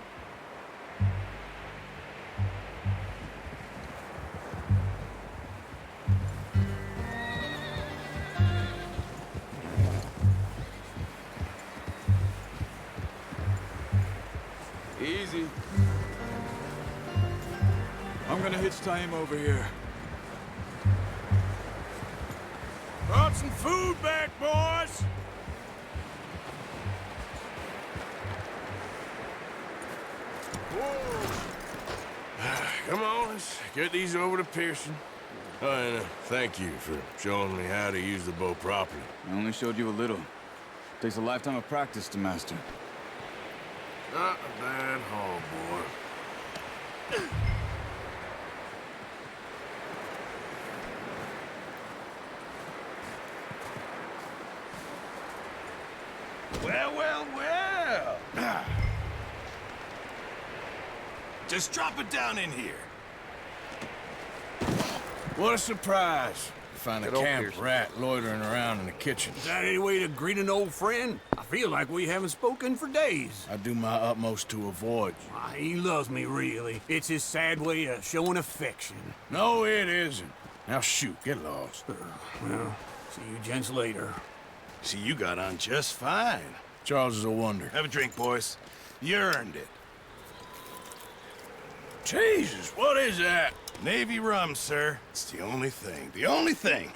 Easy. I'm gonna hitch Taima over here. Brought some food back, boys! Come on, let's get these over to Pearson. Oh, and thank you for showing me how to use the bow properly. I only showed you a little. Takes a lifetime of practice to master. Not a bad haul, boy. Well, well, well. Just drop it down in here. What a surprise. Find a Good old camp Pearson. rat loitering around in the kitchen. Is that any way to greet an old friend? I feel like we haven't spoken for days. I do my utmost to avoid you. He loves me, really. It's his sad way of showing affection. No, it isn't. Now shoot, get lost. Well, see you gents later. See, you got on just fine. Charles is a wonder. Have a drink, boys. You earned it. Jesus, what is that? Navy rum, sir. It's the only thing. The only thing.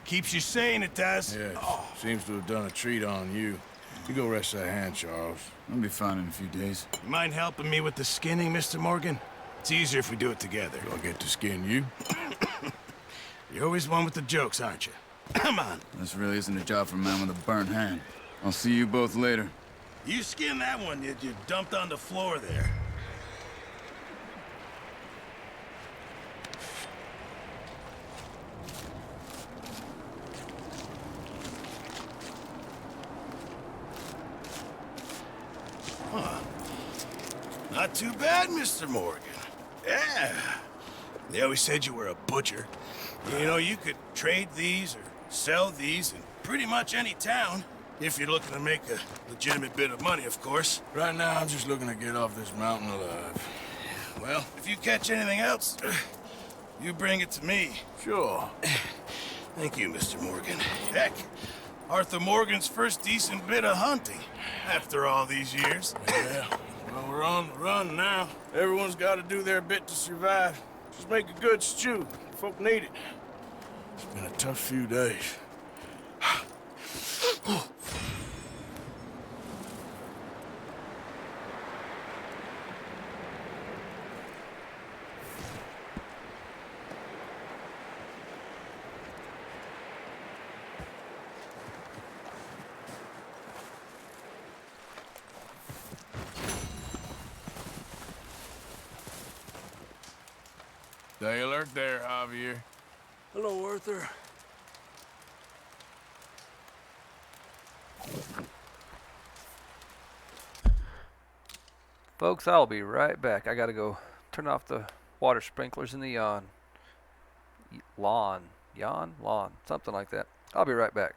Keeps you sane, it does. Yes, seems to have done a treat on you. You go rest that hand, Charles. I'll be fine in a few days. You mind helping me with the skinning, Mr. Morgan? It's easier if we do it together. Do I get to skin you? You're always one with the jokes, aren't you? Come on. This really isn't a job for a man with a burnt hand. I'll see you both later. You skinned that one you dumped on the floor there. Huh. Not too bad, Mr. Morgan. Yeah. They always said you were a butcher. You know, you could trade these or sell these in pretty much any town. If you're looking to make a legitimate bit of money, of course. Right now, I'm just looking to get off this mountain alive. Well, if you catch anything else, you bring it to me. Sure. Thank you, Mr. Morgan. Heck, Arthur Morgan's first decent bit of hunting after all these years. Yeah, well, we're on the run now. Everyone's got to do their bit to survive. Just make a good stew. Folk need it. It's been a tough few days. Stay alert there, Javier. Hello, Arthur. Folks, I'll be right back. I gotta go turn off the water sprinklers in the lawn, something like that. I'll be right back.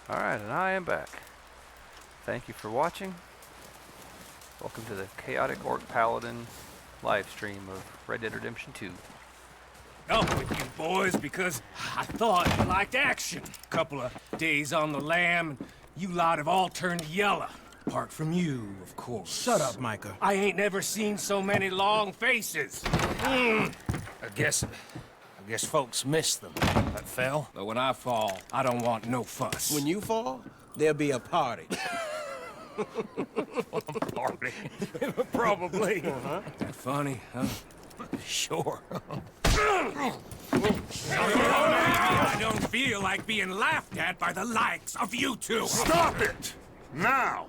Alright, and I am back. Thank you for watching. Welcome to the Chaotic Orc Paladin live stream of Red Dead Redemption 2. Up with you boys because I thought you liked action. Couple of days on the lam, and you lot have all turned yellow. Apart from you, of course. Shut up, Micah. I ain't never seen so many long faces. I guess folks miss them. That fell. But when I fall, I don't want no fuss. When you fall, there'll be a party. Party? Probably. That funny, huh? Sure. I don't feel like being laughed at by the likes of you two. Stop it! Now!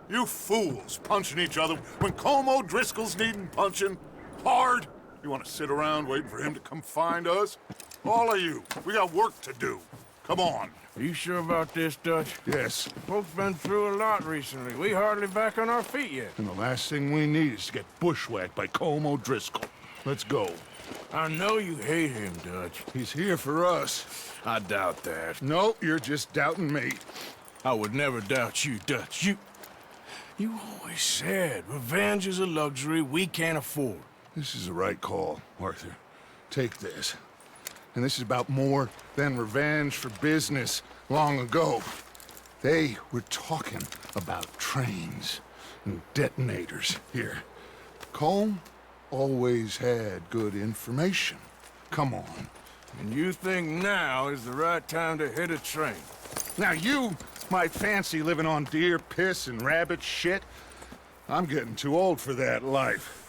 You fools punching each other when Colm O'Driscoll's needing punching hard. You want to sit around waiting for him to come find us? All of you, we got work to do. Come on. Are you sure about this, Dutch? Yes. Folks been through a lot recently. We hardly back on our feet yet. And the last thing we need is to get bushwhacked by Colm O'Driscoll. Let's go. I know you hate him, Dutch. He's here for us. I doubt that. No, you're just doubting me. I would never doubt you, Dutch. You always said revenge is a luxury we can't afford. This is the right call, Arthur. Take this. And this is about more than revenge for business long ago. They were talking about trains and detonators here. Colm always had good information. Come on. And you think now is the right time to hit a train? Now you might fancy living on deer piss and rabbit shit. I'm getting too old for that life.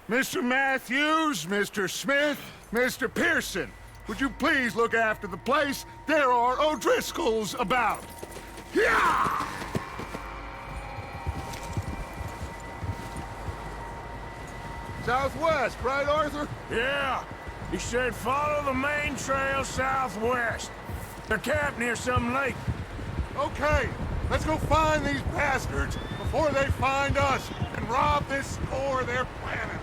Mr. Matthews, Mr. Smith, Mr. Pearson, would you please look after the place? There are O'Driscolls about. Yeah! Southwest, right, Arthur? Yeah. He said follow the main trail southwest. They're camped near some lake. Okay, let's go find these bastards before they find us and rob this store they're planning.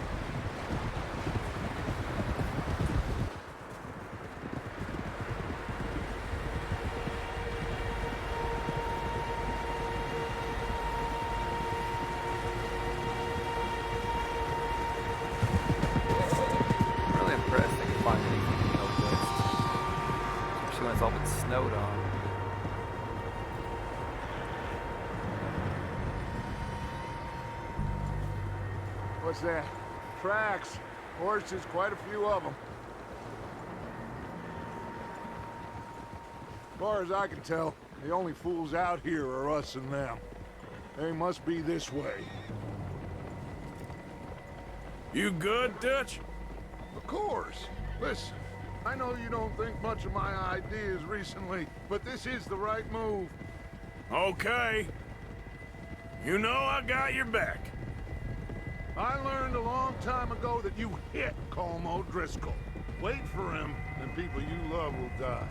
Really impressed they can find anything in the Old West. Especially when it's all been snowed on. What's that? Tracks. Horses, quite a few of them. As far as I can tell, the only fools out here are us and them. They must be this way. You good, Dutch? Of course. Listen, I know you don't think much of my ideas recently, but this is the right move. Okay. You know I got your back. I learned a long time ago that you hit Colm O'Driscoll. Wait for him, and people you love will die.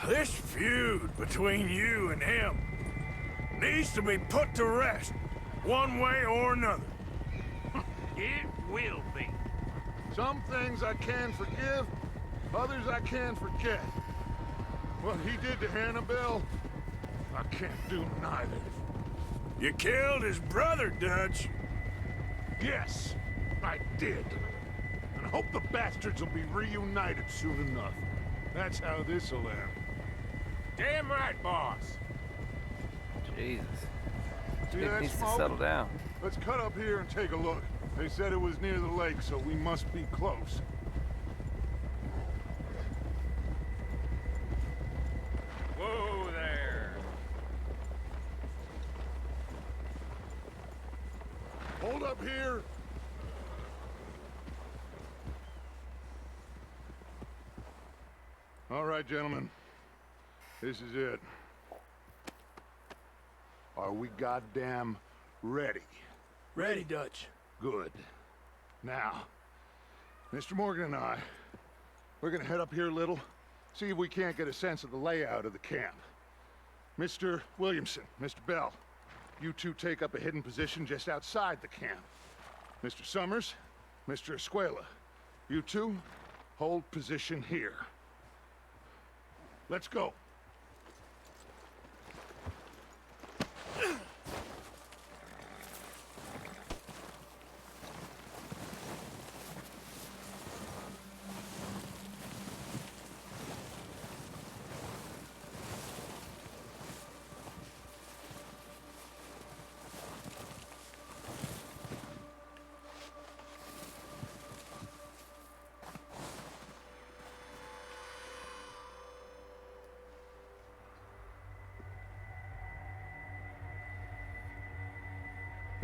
This feud between you and him needs to be put to rest, one way or another. It will be. Some things I can forgive, others I can forget. What he did to Annabelle, I can't do neither. You killed his brother, Dutch. Yes, I did. And I hope the bastards will be reunited soon enough. That's how this'll end. Damn right, boss. Jesus. See Dude that needs to smoke? settle down. Let's cut up here and take a look. They said it was near the lake, so we must be close. Whoa there. Hold up here. All right, gentlemen. This is it. Are we goddamn ready? Ready, Dutch. Good. Now, Mr. Morgan and I, we're gonna head up here a little, see if we can't get a sense of the layout of the camp. Mr. Williamson, Mr. Bell, you two take up a hidden position just outside the camp. Mr. Summers, Mr. Escuela, you two, hold position here. Let's go.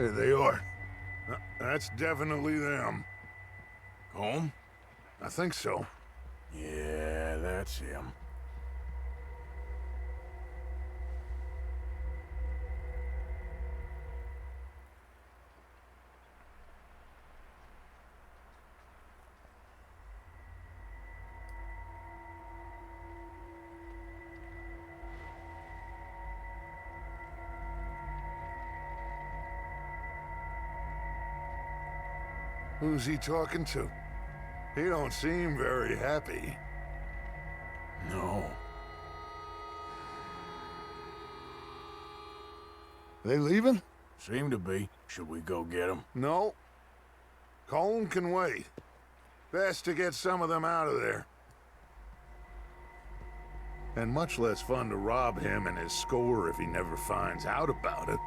There they are. That's definitely them. Home? I think so. Yeah, that's him. Who's he talking to? He don't seem very happy. No. They leaving? Seem to be. Should we go get them? No. Colm can wait. Best to get some of them out of there. And much less fun to rob him and his score if he never finds out about it.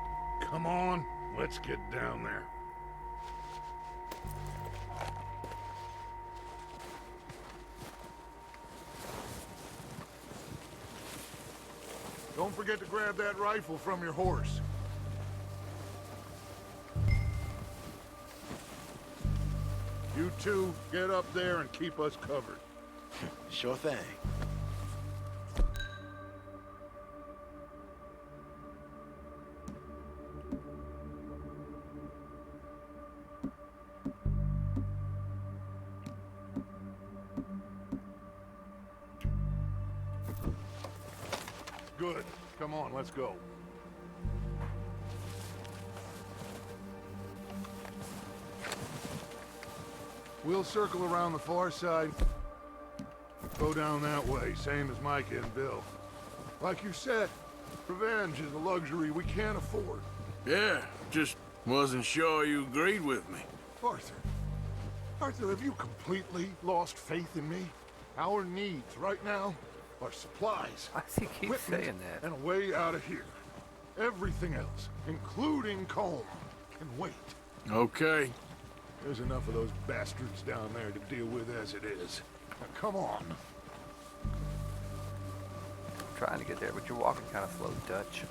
Come on, let's get down there. Don't forget to grab that rifle from your horse. You two, get up there and keep us covered. Sure thing. Good. Come on, let's go. We'll circle around the far side. Go down that way, same as Micah and Bill. Like you said, revenge is a luxury we can't afford. Yeah, just wasn't sure you agreed with me. Arthur. Arthur, have you completely lost faith in me? Our needs right now are supplies, Why does he keep equipment, saying that? and a way out of here. Everything else, including Colm, can wait. Okay. There's enough of those bastards down there to deal with as it is. Now, come on. I'm trying to get there, but you're walking kind of slow, Dutch.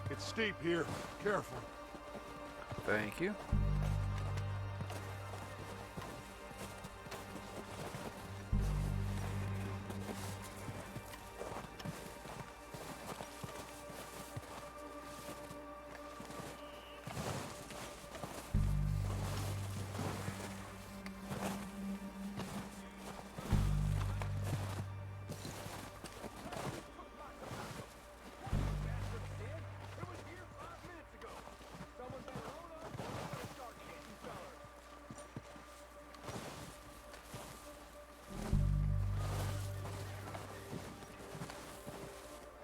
It's steep here. Careful. Thank you.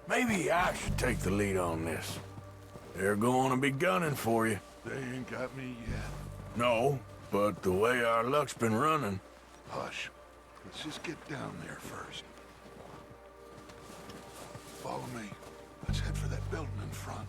Maybe I should take the lead on this. They're going to be gunning for you. They ain't got me yet. No, but the way our luck's been running... Hush. Let's just get down there first. Follow me. Let's head for that building in front.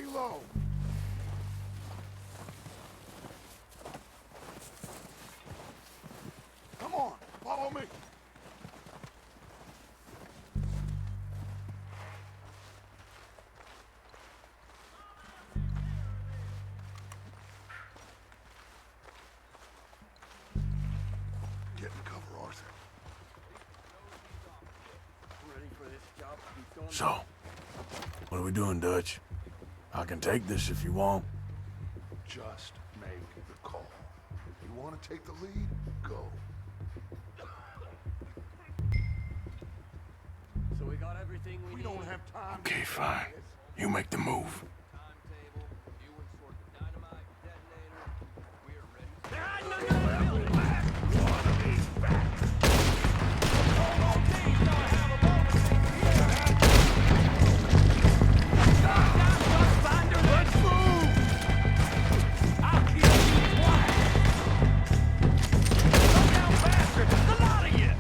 Stay low. Come on, follow me. Get in cover, Arthur. So, what are we doing, Dutch? I can take this if you want. Just make the call. You want to take the lead? Go. So we got everything we need. We don't have time. Okay, fine. You make the move. Timetable, you insert the dynamite detonator. We're ready. One of these bastards. Let's move! I'll kill you twice! Come down faster! A lot of you!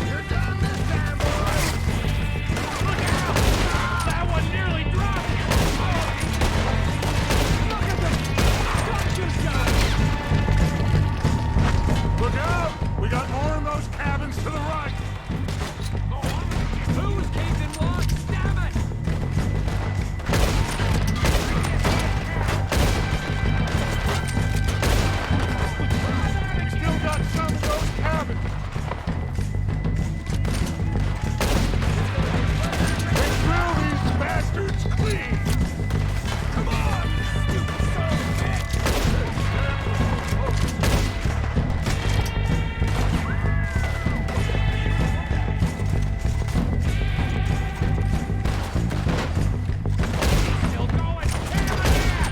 You're done this time, boys! Look out! That one nearly dropped you! Look at the structures, guys! Look out! We got more in those cabins to the right! Who was keeping watch? Damn it! We still got some of those cabins! We drill these bastards clean! Come on, you stupid son of a bitch! Still going! Hammer that!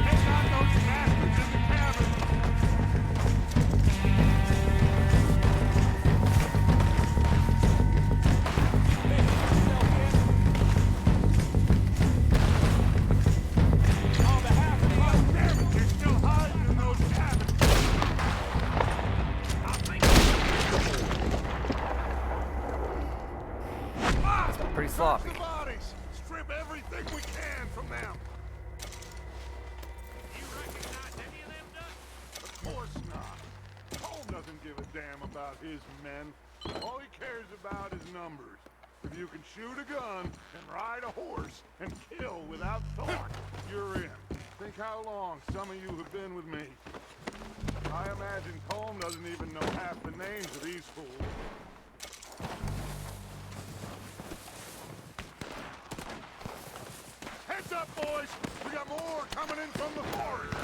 Take out those bastards in the cabin! Oh, damn it! You're still hiding in those cabins! Pretty Search sloppy. the bodies! Strip everything we can from them! You recognize any of them, Dutch? Of course not. Cole doesn't give a damn about his men. All he cares about is numbers. If you can shoot a gun and ride a horse and kill without thought, you're in. Think how long some of you have been with me. I imagine Colm doesn't even know half the names of these fools. Heads up, boys! We got more coming in from the forest!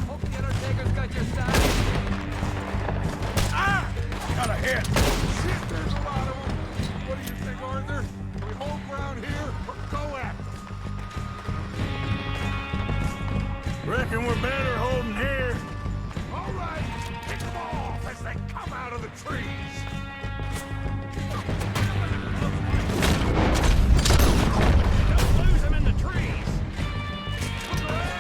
Hope the Undertaker's got your side. Got a hit! Shit, there's a lot of them! What do you think, Arthur? Do we hold ground here or go after them? Reckon we're better holding here. All right, pick them off as they come out of the trees! Don't lose them in the trees. Look around!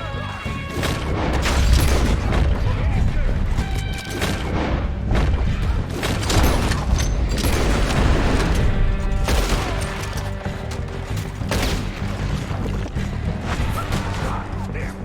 Damn it!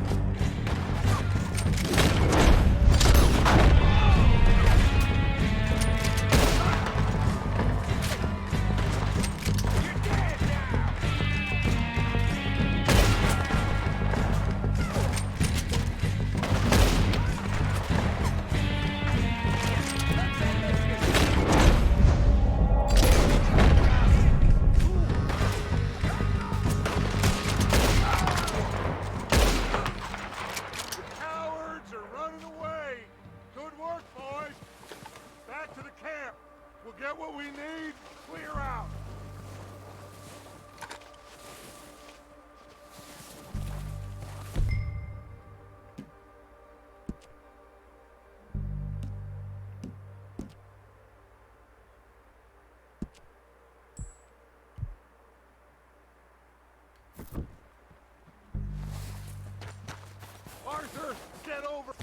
Arthur, get over.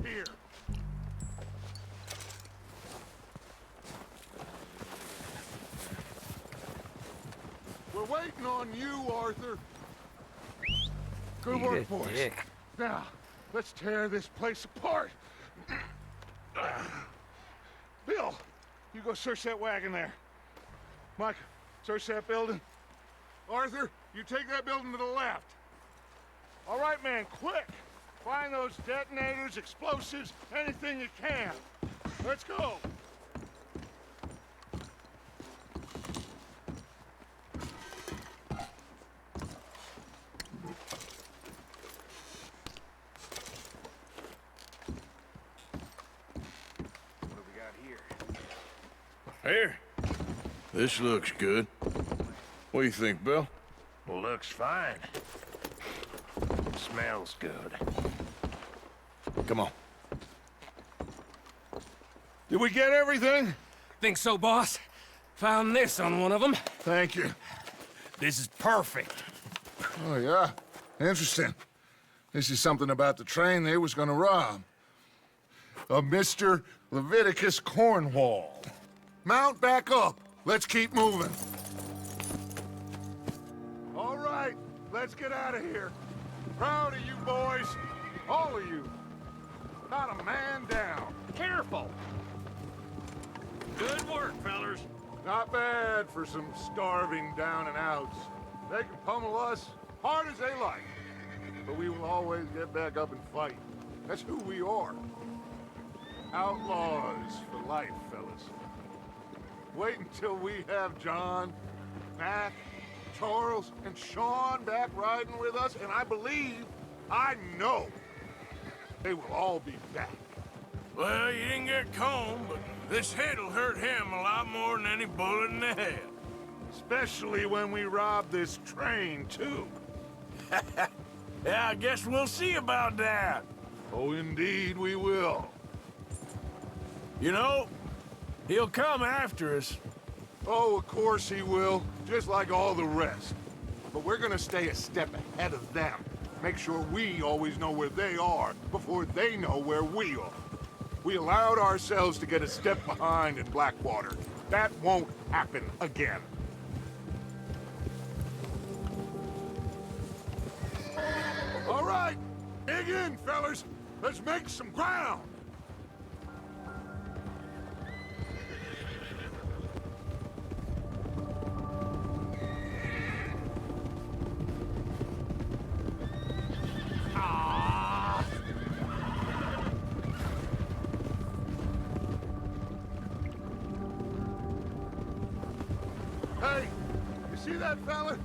Here. We're waiting on you, Arthur. Good You work, boys. dick. Now, let's tear this place apart. Bill, you go search that wagon there. Mike, search that building. Arthur, you take that building to the left. All right, man, quick. Find those detonators, explosives, anything you can. Let's go. Here. This looks good. What do you think, Bill? Looks fine. Smells good. Come on. Did we get everything? Think so, boss? Found this on one of them. Thank you. This is perfect. Oh, yeah? Interesting. This is something about the train they was gonna rob. A Mr. Leviticus Cornwall. Mount back up. Let's keep moving. All right, let's get out of here. Proud of you boys. All of you. Not a man down. Careful. Good work, fellers. Not bad for some starving down and outs. They can pummel us hard as they like. But we will always get back up and fight. That's who we are. Outlaws for life, fellas. Wait until we have John, Mac, Charles, and Sean back riding with us, and I know, they will all be back. Well, you didn't get Combe, but this hit'll hurt him a lot more than any bullet in the head. Especially when we rob this train, too. Yeah, I guess we'll see about that. Oh, indeed we will. You know, he'll come after us. Oh, of course he will, just like all the rest. But we're gonna stay a step ahead of them. Make sure we always know where they are before they know where we are. We allowed ourselves to get a step behind in Blackwater. That won't happen again. All right, dig in, fellas. Let's make some ground. Hey, you see that fella?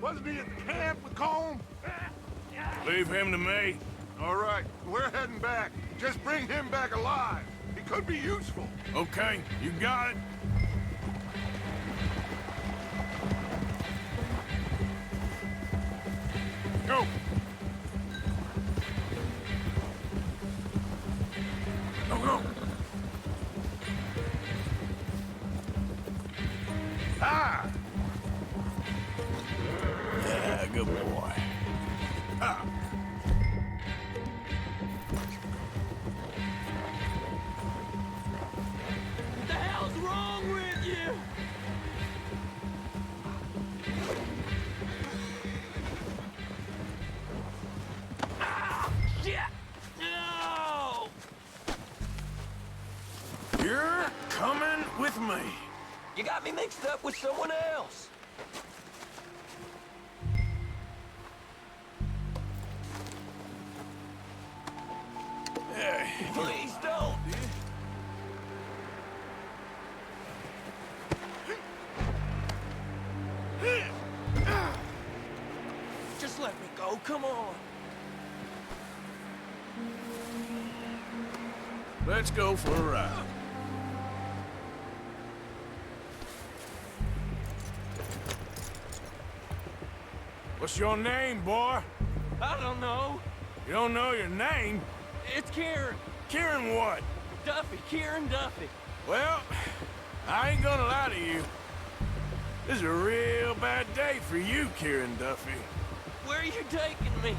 Wasn't he at the camp with Combe? Leave him to me. All right, we're heading back. Just bring him back alive. He could be useful. Okay, you got it. Go. Go, go. Ah! Yeah, good boy. Ah! What the hell's wrong with you? Ah! Shit! No! You're coming with me. You got me mixed up with someone else. Please don't. Just let me go, come on. Let's go for a ride. What's your name, boy? I don't know. You don't know your name? It's Kieran. Kieran what? Duffy, Kieran Duffy. Well, I ain't gonna lie to you. This is a real bad day for you, Kieran Duffy. Where are you taking me?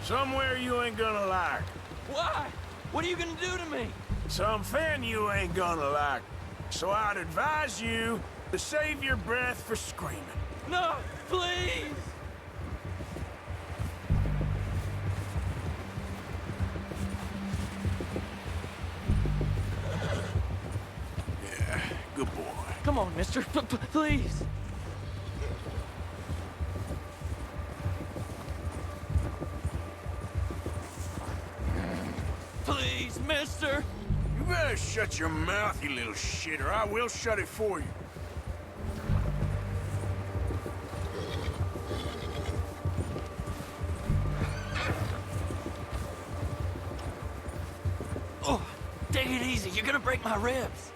Somewhere you ain't gonna like. Why? What are you gonna do to me? Something you ain't gonna like. So I'd advise you to save your breath for screaming. No, please! Yeah, good boy. Come on, mister. Please. Please, mister. You better shut your mouth, you little shit, or I will shut it for you. Oh, take it easy. You're gonna break my ribs.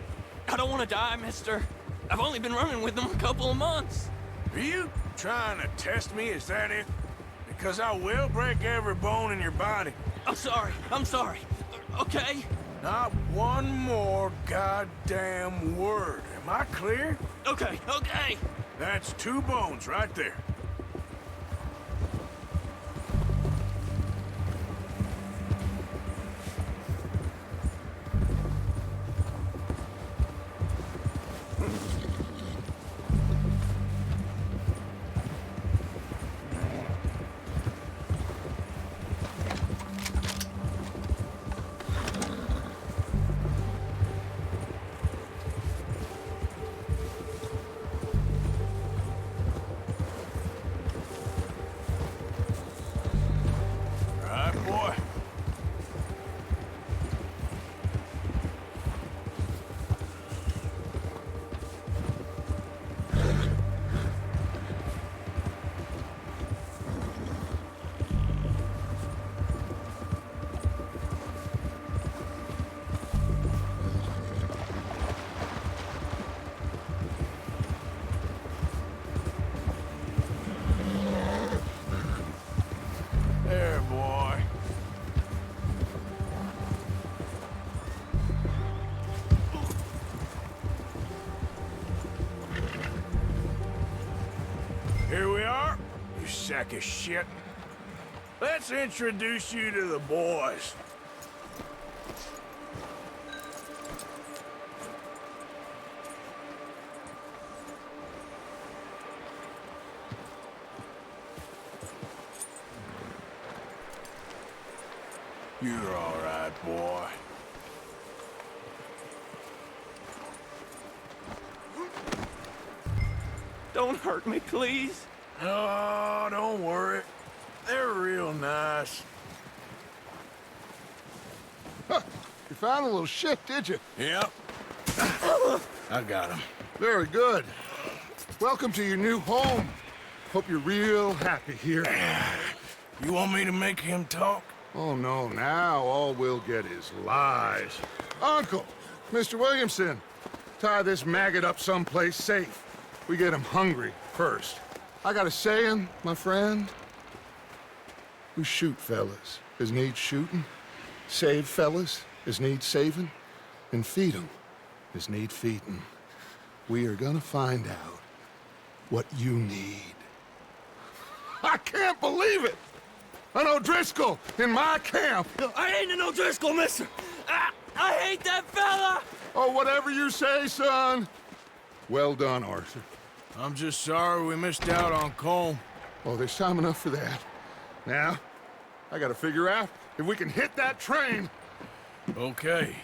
I don't want to die, mister. I've only been running with them a couple of months. Are you trying to test me? Is that it? Because I will break every bone in your body. I'm sorry. I'm sorry. Okay? Not one more goddamn word. Am I clear? Okay, okay. That's 2 bones right there. Boy. There, boy. Here we are, you sack of shit. Let's introduce you to the boys. You're all right, boy. Don't hurt me, please. Oh, don't worry. They're real nice. Huh. You found a little shit, did you? Yep. I got him. Very good. Welcome to your new home. Hope you're real happy here. You want me to make him talk? Oh, no, now all we'll get is lies. Uncle, Mr. Williamson, tie this maggot up someplace safe. We get him hungry first. I got a saying, my friend. We shoot fellas as need shooting, save fellas as need saving, and feed 'em as need feeding. We are gonna find out what you need. I can't believe it! An O'Driscoll in my camp! I ain't an O'Driscoll, mister! I hate that fella! Oh, whatever you say, son. Well done, Arthur. I'm just sorry we missed out on Cole. Oh, there's time enough for that. Now, I gotta figure out if we can hit that train. Okay.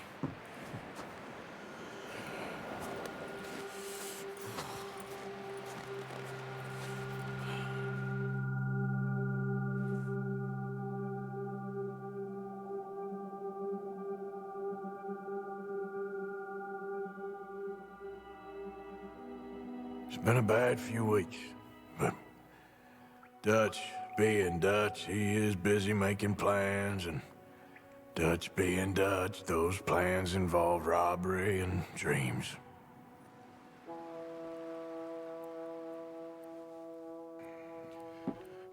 It's been a bad few weeks, but Dutch being Dutch, he is busy making plans, and Dutch being Dutch, those plans involve robbery and dreams.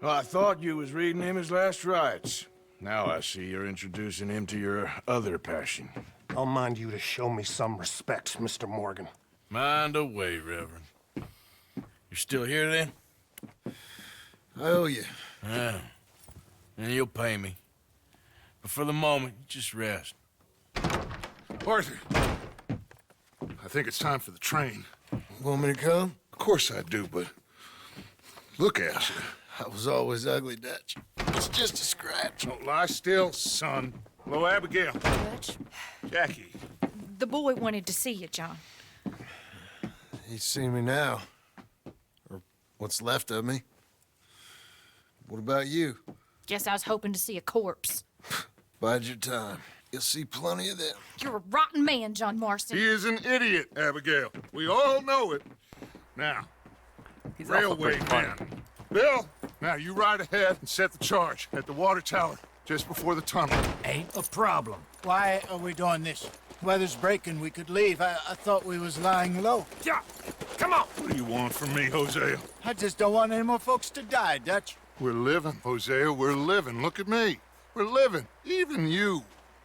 Well, I thought you was reading him his last rites. Now I see you're introducing him to your other passion. I'll mind you to show me some respect, Mr. Morgan. Mind away, Reverend. You You still here then? I owe you. Yeah. And you'll pay me. But for the moment, just rest. Arthur, I think it's time for the train. Want me to come? Of course I do, but look at you. I was always ugly, Dutch. It's just a scratch. Don't lie still, son. Hello, Abigail. Dutch, Jackie. the boy wanted to see you, John. He's seen me now. Or what's left of me. What about you? Guess I was hoping to see a corpse. Bide your time. You'll see plenty of them. You're a rotten man, John Marston. He is an idiot, Abigail. We all know it. Now, He's also railway pretty funny. man. Bill, now you ride ahead and set the charge at the water tower just before the tunnel. Ain't a problem. Why are we doing this? Weather's breaking. We could leave. I thought we was lying low. Yeah, come on. What do you want from me, Hosea? I just don't want any more folks to die, Dutch. We're living, Hosea. We're living. Look at me. We're living. Even you.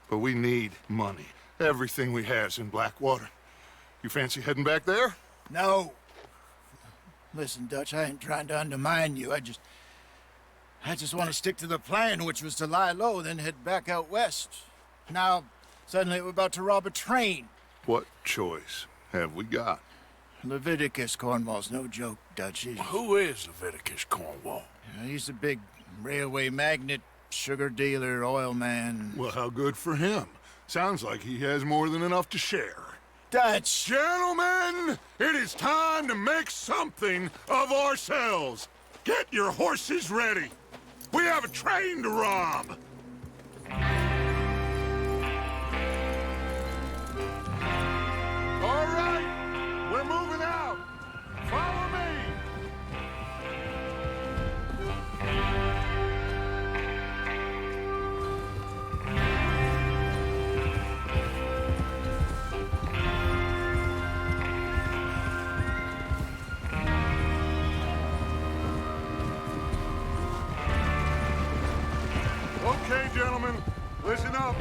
But we need money. Everything we has in Blackwater. You fancy heading back there? No. Listen, Dutch, I ain't trying to undermine you. I just want to stick to the plan, which was to lie low, then head back out west. Now, suddenly we're about to rob a train. What choice have we got? Leviticus Cornwall's no joke, Dutch. Who is Leviticus Cornwall? He's a big railway magnate, sugar dealer, oil man. Well, how good for him. Sounds like he has more than enough to share. Dutch! Gentlemen, it is time to make something of ourselves. Get your horses ready. We have a train to rob. All right, we're moving out. Follow me. Okay, gentlemen, listen up,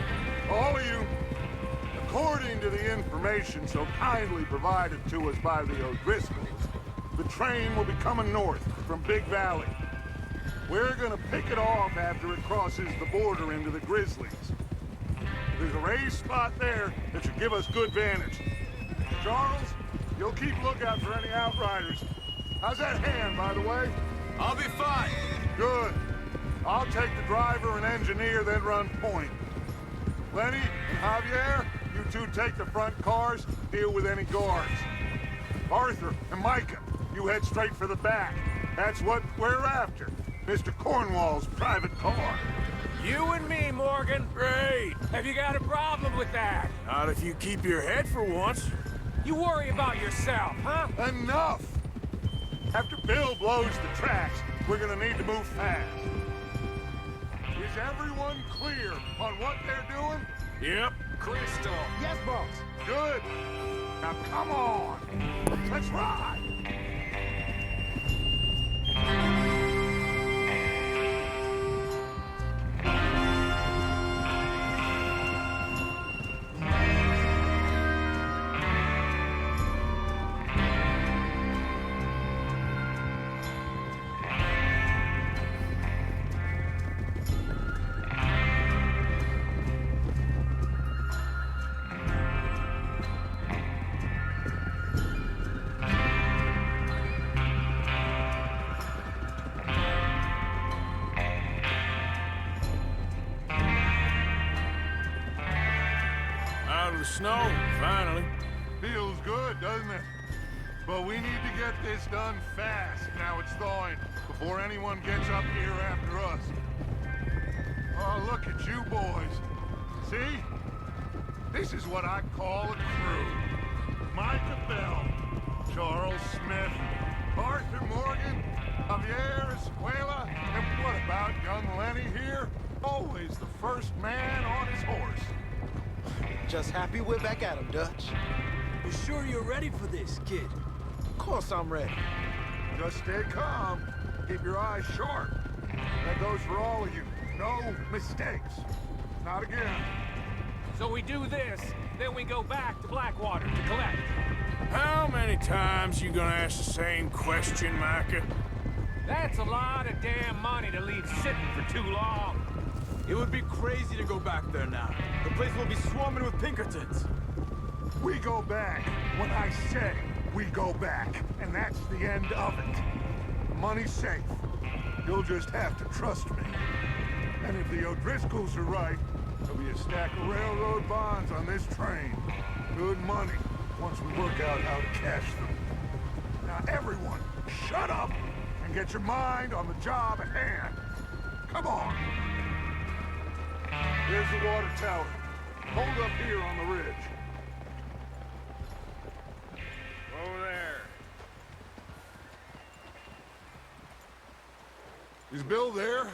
all of you. According to the information so kindly provided to us by the O'Driscolls, the train will be coming north from Big Valley. We're gonna pick it off after it crosses the border into the Grizzlies. There's a raised spot there that should give us good vantage. Charles, you'll keep lookout for any outriders. How's that hand, by the way? I'll be fine. Good. I'll take the driver and engineer, then run point. Lenny and Javier, you two take the front cars, deal with any guards. Arthur and Micah, you head straight for the back. That's what we're after. Mr. Cornwall's private car. You and me, Morgan. Great. Have you got a problem with that? Not if you keep your head for once. You worry about yourself, huh? Enough! After Bill blows the tracks, we're gonna need to move fast. Is everyone clear on what they're doing? Yep. Crystal. Yes, boss. Good. Now come on. Let's ride. Out of the snow, finally. Feels good, doesn't it? But we need to get this done fast now it's thawing, before anyone gets up here after us. Oh, look at you boys. See? This is what I call a crew. Micah Bell, Charles Smith, Arthur Morgan, Javier Escuela, and what about young Lenny here? Always the first man on his horse. Just happy we're back at him, Dutch. You sure you're ready for this, kid? Of course I'm ready. Just stay calm. Keep your eyes sharp. That goes for all of you. No mistakes. Not again. So we do this, then we go back to Blackwater to collect. How many times you gonna ask the same question, Micah? That's a lot of damn money to leave sitting for too long. It would be crazy to go back there now. The place will be swarming with Pinkertons. We go back when I say we go back, and that's the end of it. Money's safe. You'll just have to trust me. And if the O'Driscolls are right, there'll be a stack of railroad bonds on this train. Good money, once we work out how to cash them. Now everyone, shut up and get your mind on the job at hand. Come on. There's the water tower. Hold up here on the ridge. Over there. Is Bill there?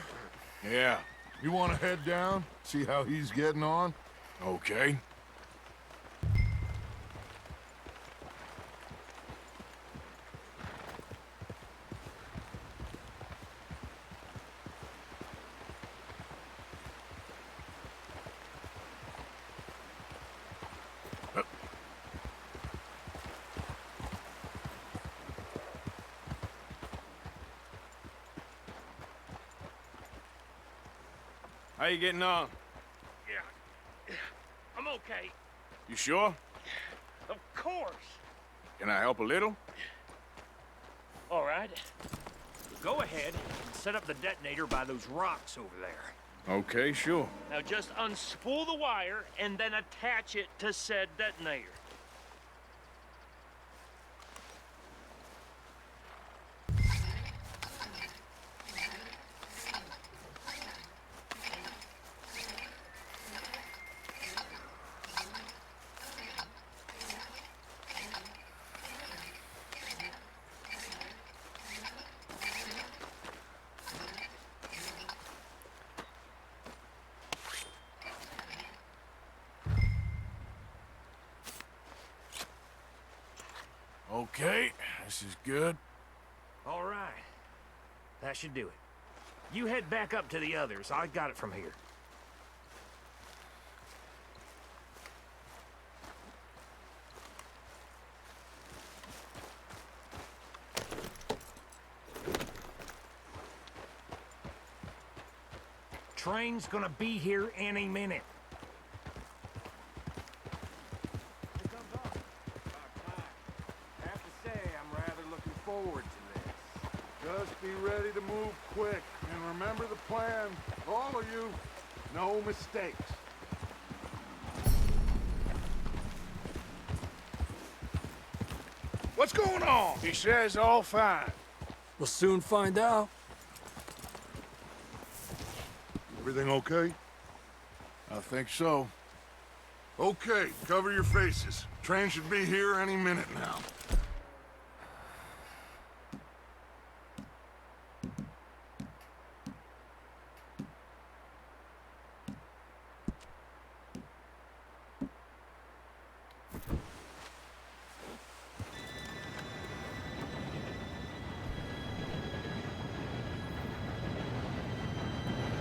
Yeah. You want to head down, see how he's getting on? Okay. How you getting on? Yeah. I'm okay. You sure? Of course. Can I help a little? All right. Go ahead and set up the detonator by those rocks over there. Okay, sure. Now just unspool the wire and then attach it to said detonator. Okay, this is good. All right. That should do it. You head back up to the others. I got it from here. Train's gonna be here any minute. Forward to this. Just be ready to move quick, and remember the plan. All of you, no mistakes. What's going on? He says all fine. We'll soon find out. Everything okay? I think so. Okay, cover your faces. Train should be here any minute now.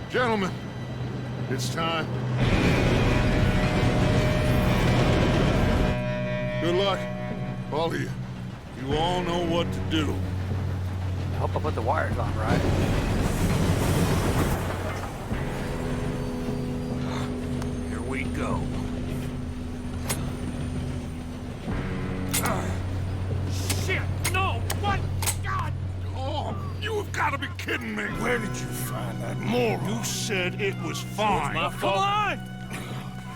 Gentlemen, it's time. Good luck, all of you. You all know what to do. I hope I put the wires on right. Here we go. Shit! No! What? God! Oh, you have got to be kidding me. Where did you find that moron? You said it was fine. My fault. Come on!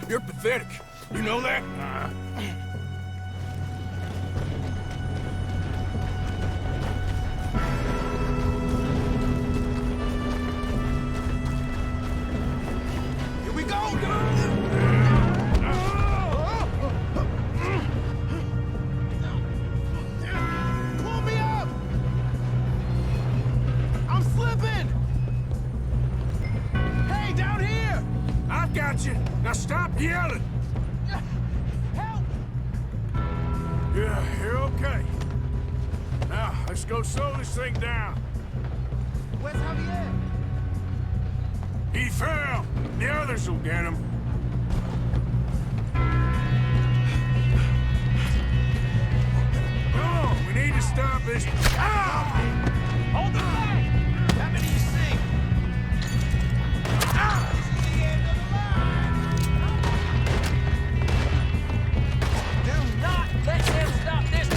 You're pathetic. You know that? Here we go! Pull me up! I'm slipping! Hey, down here! I've got you. Now stop yelling. Help! Yeah, you're okay. Now, let's go slow this thing down. Where's Javier? He fell. The others will get him. to stop this. Ow! Hold the line! How many you see? Ah! This is the end of the line! Do not let them stop this.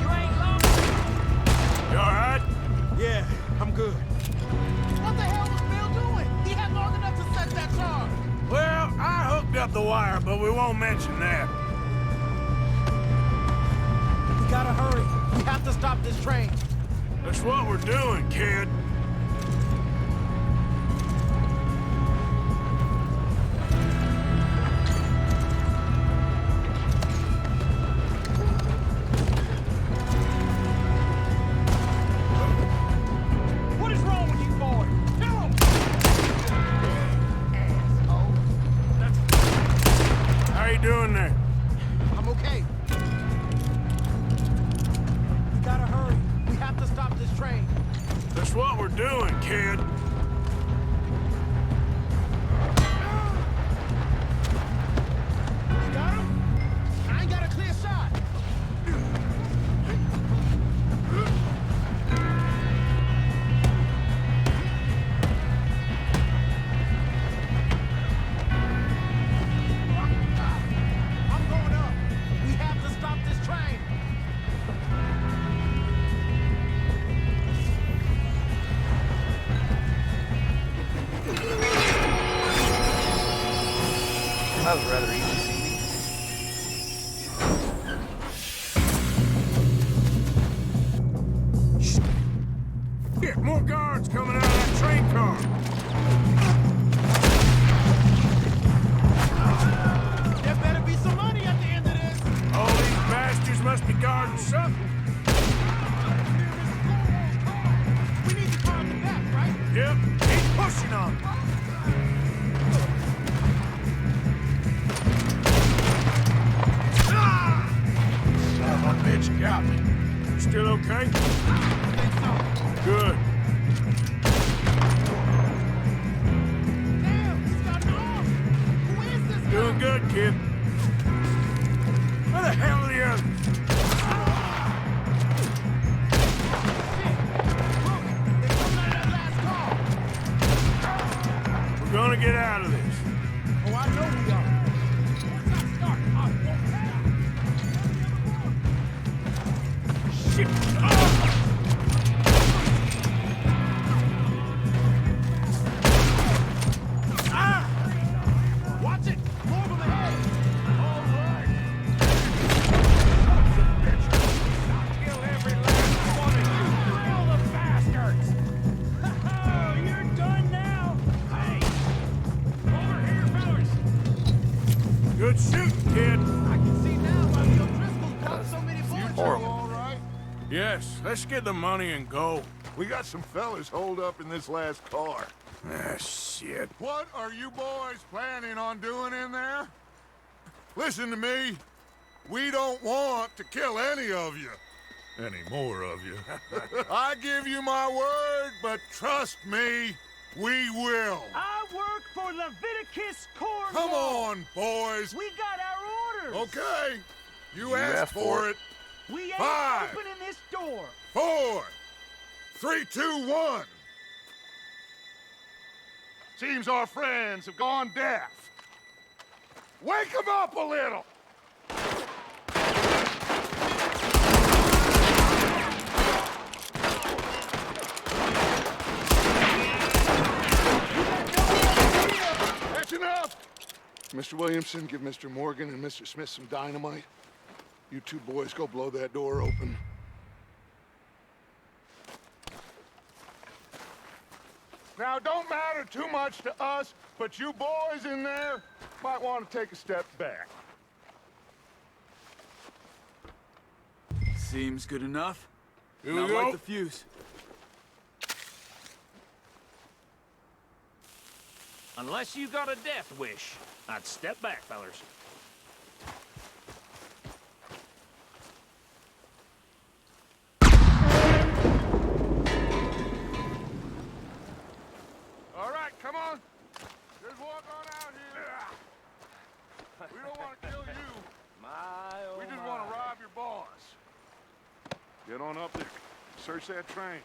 You ain't long. You all right? Yeah, I'm good. What the hell was Bill doing? He had long enough to set that charge. Well, I hooked up the wire, but we won't mention that. We gotta hurry. We have to stop this train. That's what we're doing, kid. What is wrong with you boys? Kill him! How you doing there? I'm okay. We gotta hurry. We have to stop this train. That's what we're doing, kid. You got him? I ain't got a clear shot. I'm going up. We have to stop this train. That was rather easy. Get more guards coming out of that train car. There better be some money at the end of this. All these bastards must be guarding something. We need to car in the back, right? Yep, keep pushing on. Ah! Son of a bitch got me. You still okay? I think so. Good. Damn, he's got an arm. Who is this guy? Doing good, kid. Where the hell are the others? Look, they're coming out of that last car. We're gonna get out of this. Oh, I know we are. Once I start, I won't stop. Shit! Ah! Ah! Watch it! More of them ahead! All right. Kill every last one of you. Kill the bastards. Oh, you're done now! Hey, over here, fellas. Good shooting, kid. I can see now why Bill Driscoll blocked so many bullets. horrible. All right. Yes, let's get the money and go. We got some fellas holed up in this last car. Ah, shit. What are you boys planning on doing in there? Listen to me. We don't want to kill any of you. Any more of you. I give you my word, but trust me, we will. I work for Leviticus Corps. Come on, boys. We got our orders. Okay. You You asked asked for for it. We ain't 5, opening this door. 4, 3, 2, 1. Seems our friends have gone deaf. Wake them up a little. That's enough. Mr. Williamson, give Mr. Morgan and Mr. Smith some dynamite. You two boys go blow that door open. Now, it don't matter too much to us, but you boys in there might want to take a step back. Seems good enough. Here Now we go. light the fuse. Unless you got a death wish, I'd step back, fellers. All right, come on. Just walk on out here. We don't want to kill you. We just want to rob your boss. Get on up there. Search that train.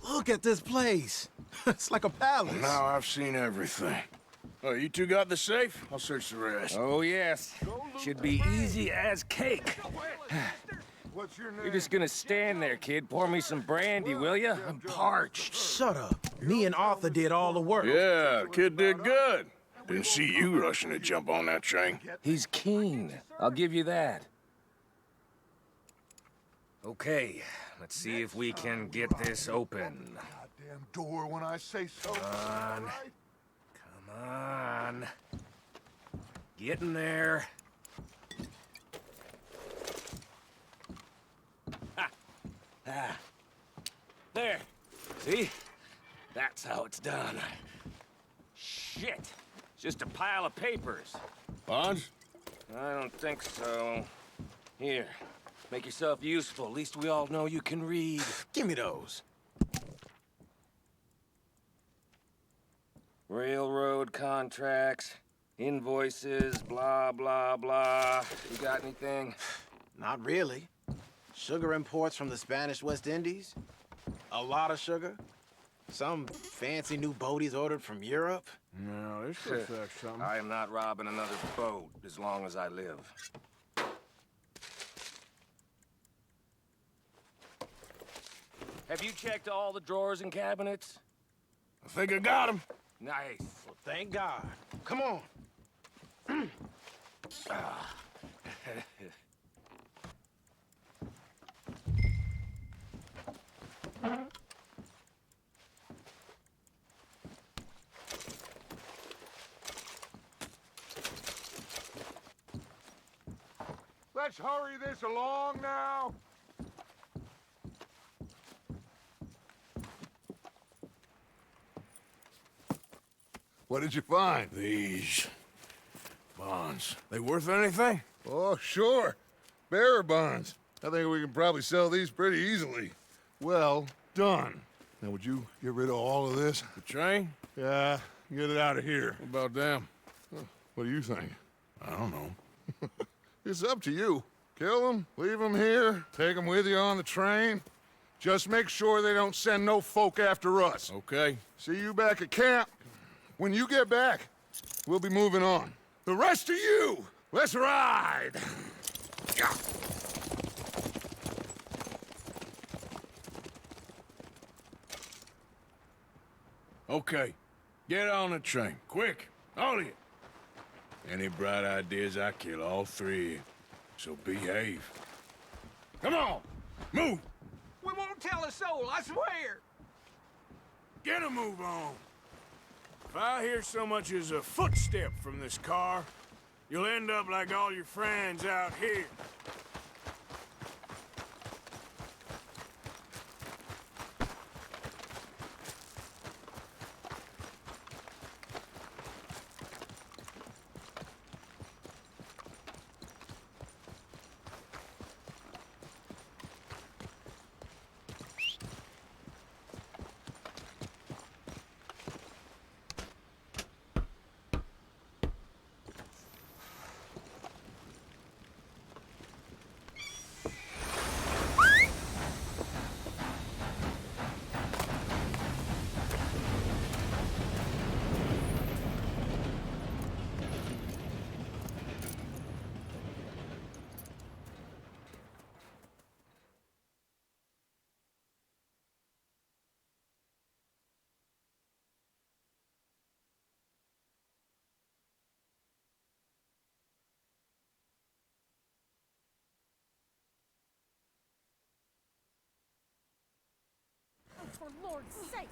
Look at this place. It's like a palace. Now I've seen everything. Oh, you two got the safe? I'll search the rest. Oh, yes. Should be easy as cake. What's your name? You're just gonna stand there, kid. Pour me some brandy, will ya? I'm parched. Shut up. Me and Arthur did all the work. Yeah, the kid did good. Didn't see you rushing to jump on that train. He's keen. I'll give you that. Okay, let's see if we can get this open. Goddamn door when I say so. Come on. Get in there. Ha! Ah. There. See? That's how it's done. Shit. It's just a pile of papers. Bonds? I don't think so. Here. Make yourself useful. At least we all know you can read. Give me those. Railroad contracts, invoices, blah, blah, blah. You got anything? Not really. Sugar imports from the Spanish West Indies. A lot of sugar. Some fancy new boat he's ordered from Europe. No, this looks like something. I am not robbing another boat as long as I live. Have you checked all the drawers and cabinets? I think I got him. Nice. Well, thank God. Come on. Let's hurry this along now. What did you find? These bonds. They worth anything? Oh, sure. Bearer bonds. I think we can probably sell these pretty easily. Well done. Now, would you get rid of all of this? The train? Yeah, get it out of here. What about them? What do you think? I don't know. It's up to you. Kill them, leave them here, take them with you on the train. Just make sure they don't send no folk after us. Okay. See you back at camp. When you get back, we'll be moving on. The rest of you, let's ride! Okay. Get on the train. Quick. All of you. Any bright ideas, I kill all three of you. So behave. Come on! Move! We won't tell a soul, I swear. Get a move on. If I hear so much as a footstep from this car, you'll end up like all your friends out here. For Lord's sake!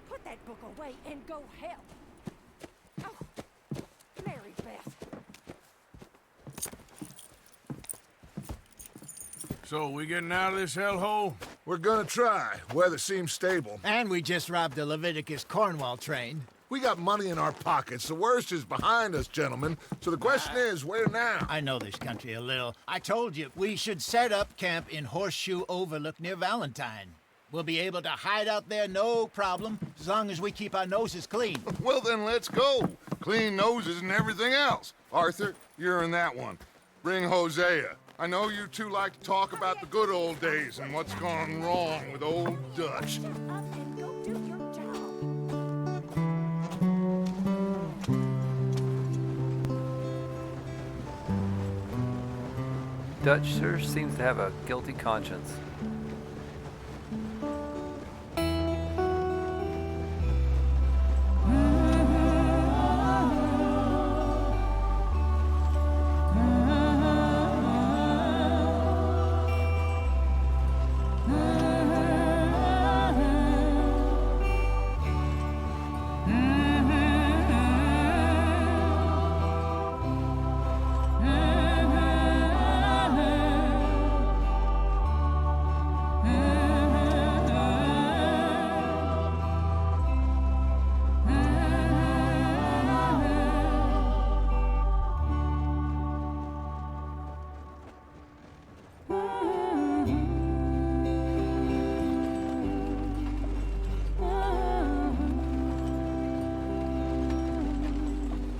Put that book away and go help. Oh, Mary Beth. So, we getting out of this hellhole? We're gonna try. Weather seems stable. And we just robbed the Leviticus Cornwall train. We got money in our pockets. The worst is behind us, gentlemen. So the question is, where now? I know this country a little. I told you, we should set up camp in Horseshoe Overlook near Valentine. We'll be able to hide out there, no problem, as long as we keep our noses clean. Well, then let's go. Clean noses and everything else. Arthur, you're in that one. Bring Hosea. I know you two like to talk about the good old days and what's gone wrong with old Dutch. Dutch sure seems to have a guilty conscience.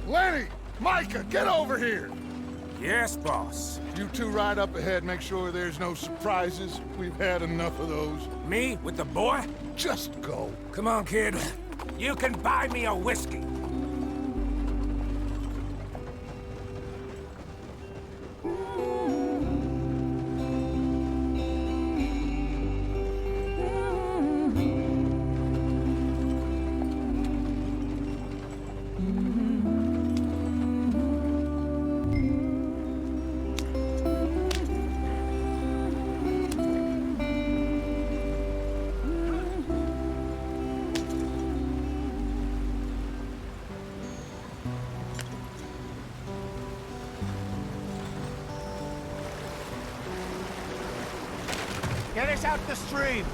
Lenny! Micah, get over here! Yes, boss. You two ride up ahead, make sure there's no surprises. We've had enough of those. Me with the boy? Just go. Come on, kid. You can buy me a whiskey. Get us out the stream.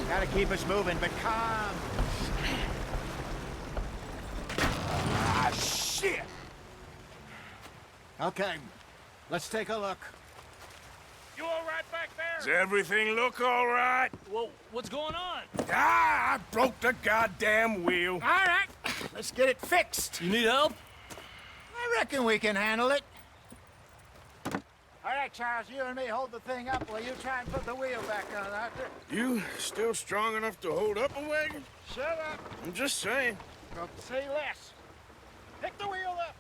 Gotta keep us moving, but calm. Ah, shit! Okay, let's take a look. You all right back there? Does everything look all right? Well, what's going on? Ah, I broke the goddamn wheel. All right, let's get it fixed. You need help? I reckon we can handle it. All right, Charles, you and me hold the thing up while you try and put the wheel back on, Arthur. You still strong enough to hold up a wagon? Shut up. I'm just saying. Don't say less. Pick the wheel up.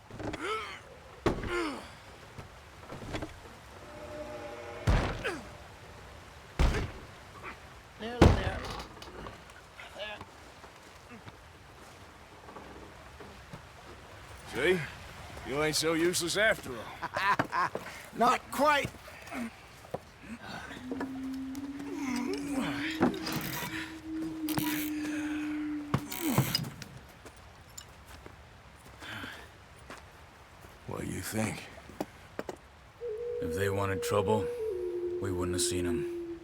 Nearly there. See? You ain't so useless after all. Not quite. What do you think? If they wanted trouble, we wouldn't have seen them.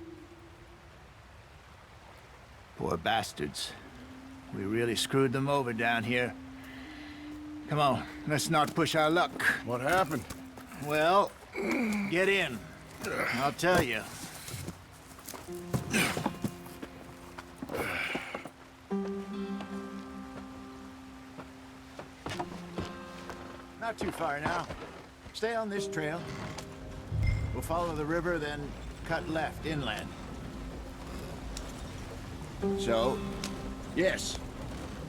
Poor bastards. We really screwed them over down here. Come on, let's not push our luck. What happened? Well, get in. I'll tell you. Not too far now. Stay on this trail. We'll follow the river, then cut left inland. So, yes,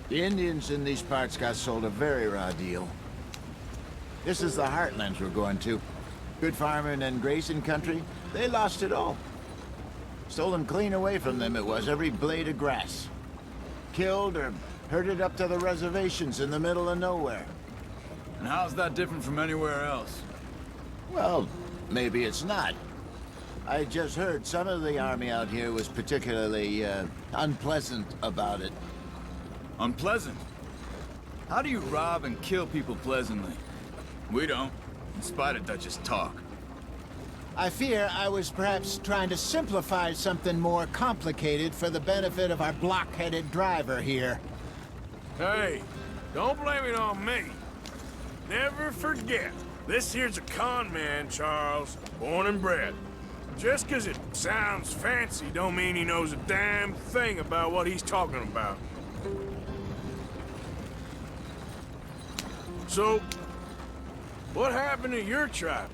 the Indians in these parts got sold a very raw deal. This is the heartlands we're going to. Good farming and grazing country, they lost it all. Stolen clean away from them it was, every blade of grass. Killed or herded up to the reservations in the middle of nowhere. And how's that different from anywhere else? Well, maybe it's not. I just heard some of the army out here was particularly unpleasant about it. Unpleasant? How do you rob and kill people pleasantly? We don't, in spite of Dutch's talk. I fear I was perhaps trying to simplify something more complicated for the benefit of our block-headed driver here. Hey, don't blame it on me. Never forget, this here's a con man, Charles, born and bred. Just 'cause it sounds fancy don't mean he knows a damn thing about what he's talking about. So, what happened to your tribe?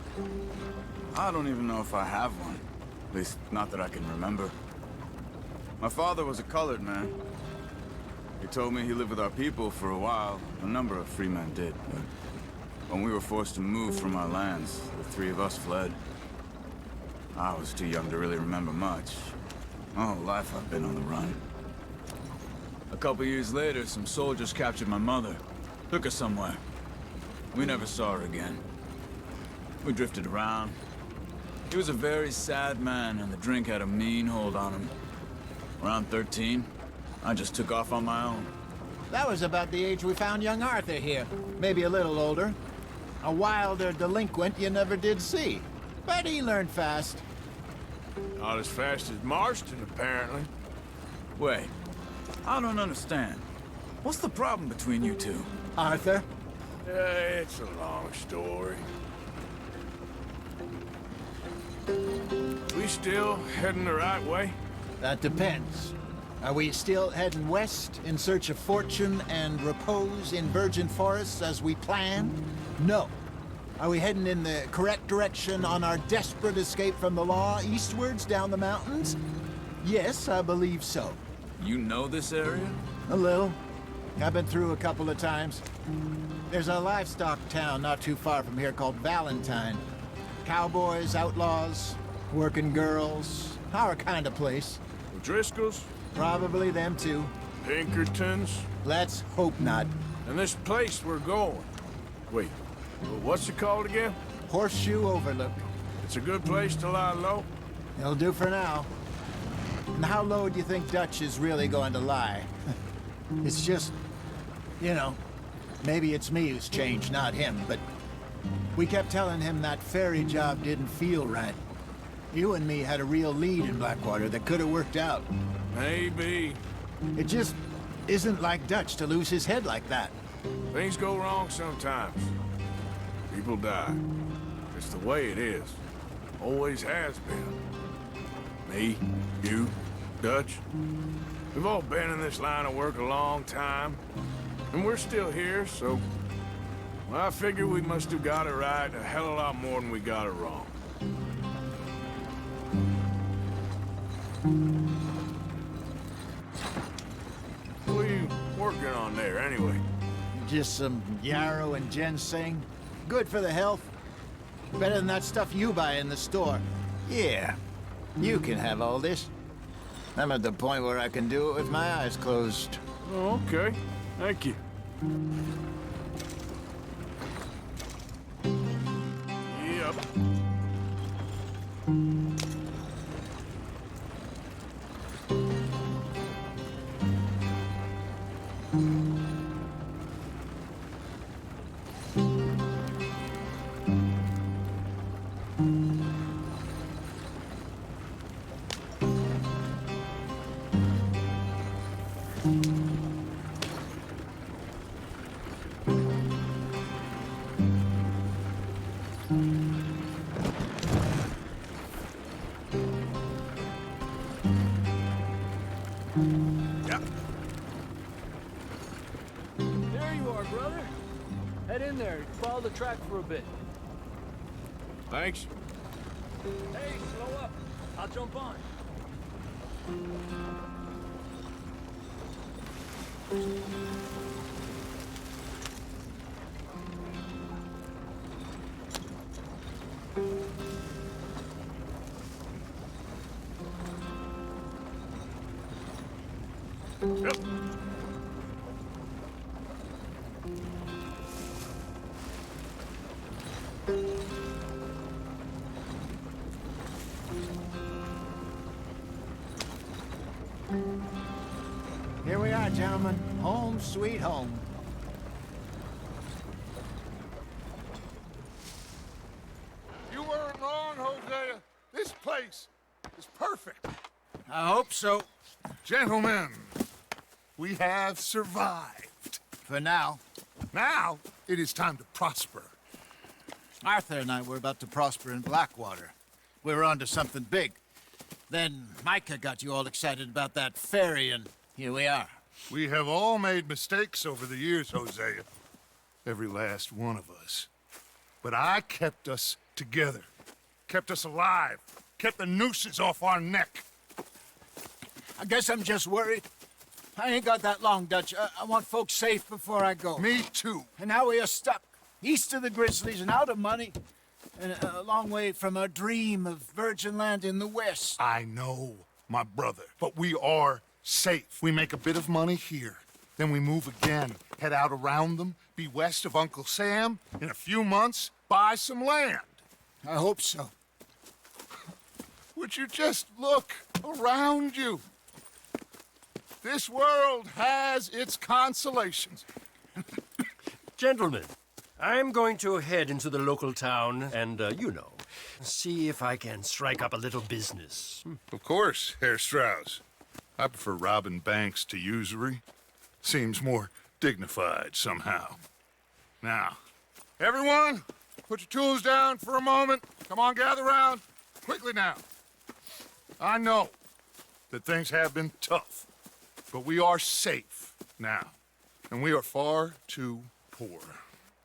I don't even know if I have one. At least, not that I can remember. My father was a colored man. He told me he lived with our people for a while. A number of free men did, but when we were forced to move from our lands, the three of us fled. I was too young to really remember much. My whole life I've been on the run. A couple years later, some soldiers captured my mother. Took her somewhere. We never saw her again. We drifted around. He was a very sad man, and the drink had a mean hold on him. Around 13, I just took off on my own. That was about the age we found young Arthur here. Maybe a little older. A wilder delinquent you never did see. But he learned fast. Not as fast as Marston, apparently. Wait, I don't understand. What's the problem between you two? Arthur? It's a long story. We still heading the right way? That depends. Are we still heading west in search of fortune and repose in virgin forests as we planned? No. Are we heading in the correct direction on our desperate escape from the law eastwards down the mountains? Yes, I believe so. You know this area? A little. I've been through a couple of times. There's a livestock town not too far from here called Valentine. Cowboys, outlaws, working girls, our kind of place. Driscoll's? Probably them too. Pinkertons? Let's hope not. And this place we're going. Wait, what's it called again? Horseshoe Overlook. It's a good place to lie low? It'll do for now. And how low do you think Dutch is really going to lie? It's just, you know, maybe it's me who's changed, not him, but we kept telling him that ferry job didn't feel right. You and me had a real lead in Blackwater that could have worked out. Maybe. It just isn't like Dutch to lose his head like that. Things go wrong sometimes. People die. It's the way it is. Always has been. Me, you, Dutch. We've all been in this line of work a long time. And we're still here, so... well, I figure we must have got it right a hell of a lot more than we got it wrong. What are you working on there, anyway? Just some yarrow and ginseng. Good for the health. Better than that stuff you buy in the store. Yeah, you can have all this. I'm at the point where I can do it with my eyes closed. Oh, okay. Thank you. Yep. There you are, brother. Head in there. Follow the track for a bit. Thanks. Hey, slow up. I'll jump on. Yep. gentlemen. Home sweet home. You weren't wrong, Hosea. This place is perfect. I hope so. Gentlemen, we have survived. For now. Now, it is time to prosper. Arthur and I were about to prosper in Blackwater. We were onto something big. Then Micah got you all excited about that ferry, and here we are. We have all made mistakes over the years, Hosea. Every last one of us. But I kept us together. Kept us alive. Kept the nooses off our neck. I guess I'm just worried. I ain't got that long, Dutch. I want folks safe before I go. Me too. And now we are stuck. East of the Grizzlies and out of money. And a long way from our dream of virgin land in the west. I know, my brother. But we are safe. We make a bit of money here. Then we move again. Head out around them. Be west of Uncle Sam. In a few months, buy some land. I hope so. Would you just look around you? This world has its consolations. Gentlemen, I'm going to head into the local town and, see if I can strike up a little business. Of course, Herr Strauss. I prefer robbing banks to usury. Seems more dignified somehow. Now, everyone, put your tools down for a moment. Come on, gather round. Quickly now. I know that things have been tough, but we are safe now, and we are far too poor.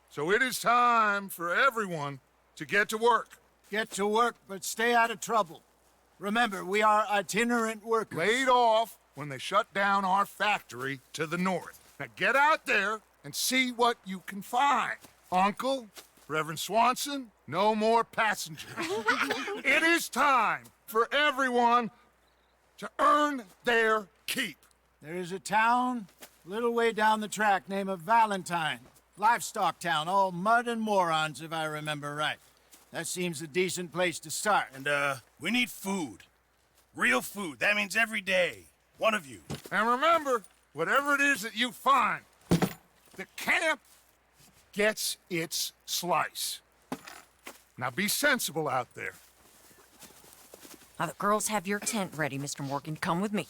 So it is time for everyone to get to work. Get to work, but stay out of trouble. Remember, we are itinerant workers. Laid off when they shut down our factory to the north. Now get out there and see what you can find. Uncle, Reverend Swanson, no more passengers. It is time for everyone to earn their keep. There is a town a little way down the track named Valentine. Livestock town, all mud and morons, if I remember right. That seems a decent place to start. And, we need food. Real food. That means every day. One of you. And remember, whatever it is that you find, the camp gets its slice. Now be sensible out there. Now, the girls have your tent ready, Mr. Morgan. Come with me.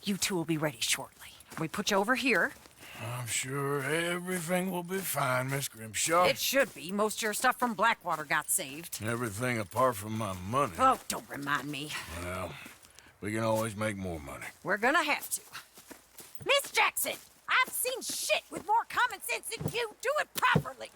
You two will be ready shortly. We put you over here. I'm sure everything will be fine, Miss Grimshaw. It should be. Most of your stuff from Blackwater got saved. Everything apart from my money. Oh, don't remind me. Well, we can always make more money. We're gonna have to. Miss Jackson, I've seen shit with more common sense than you. Do it properly.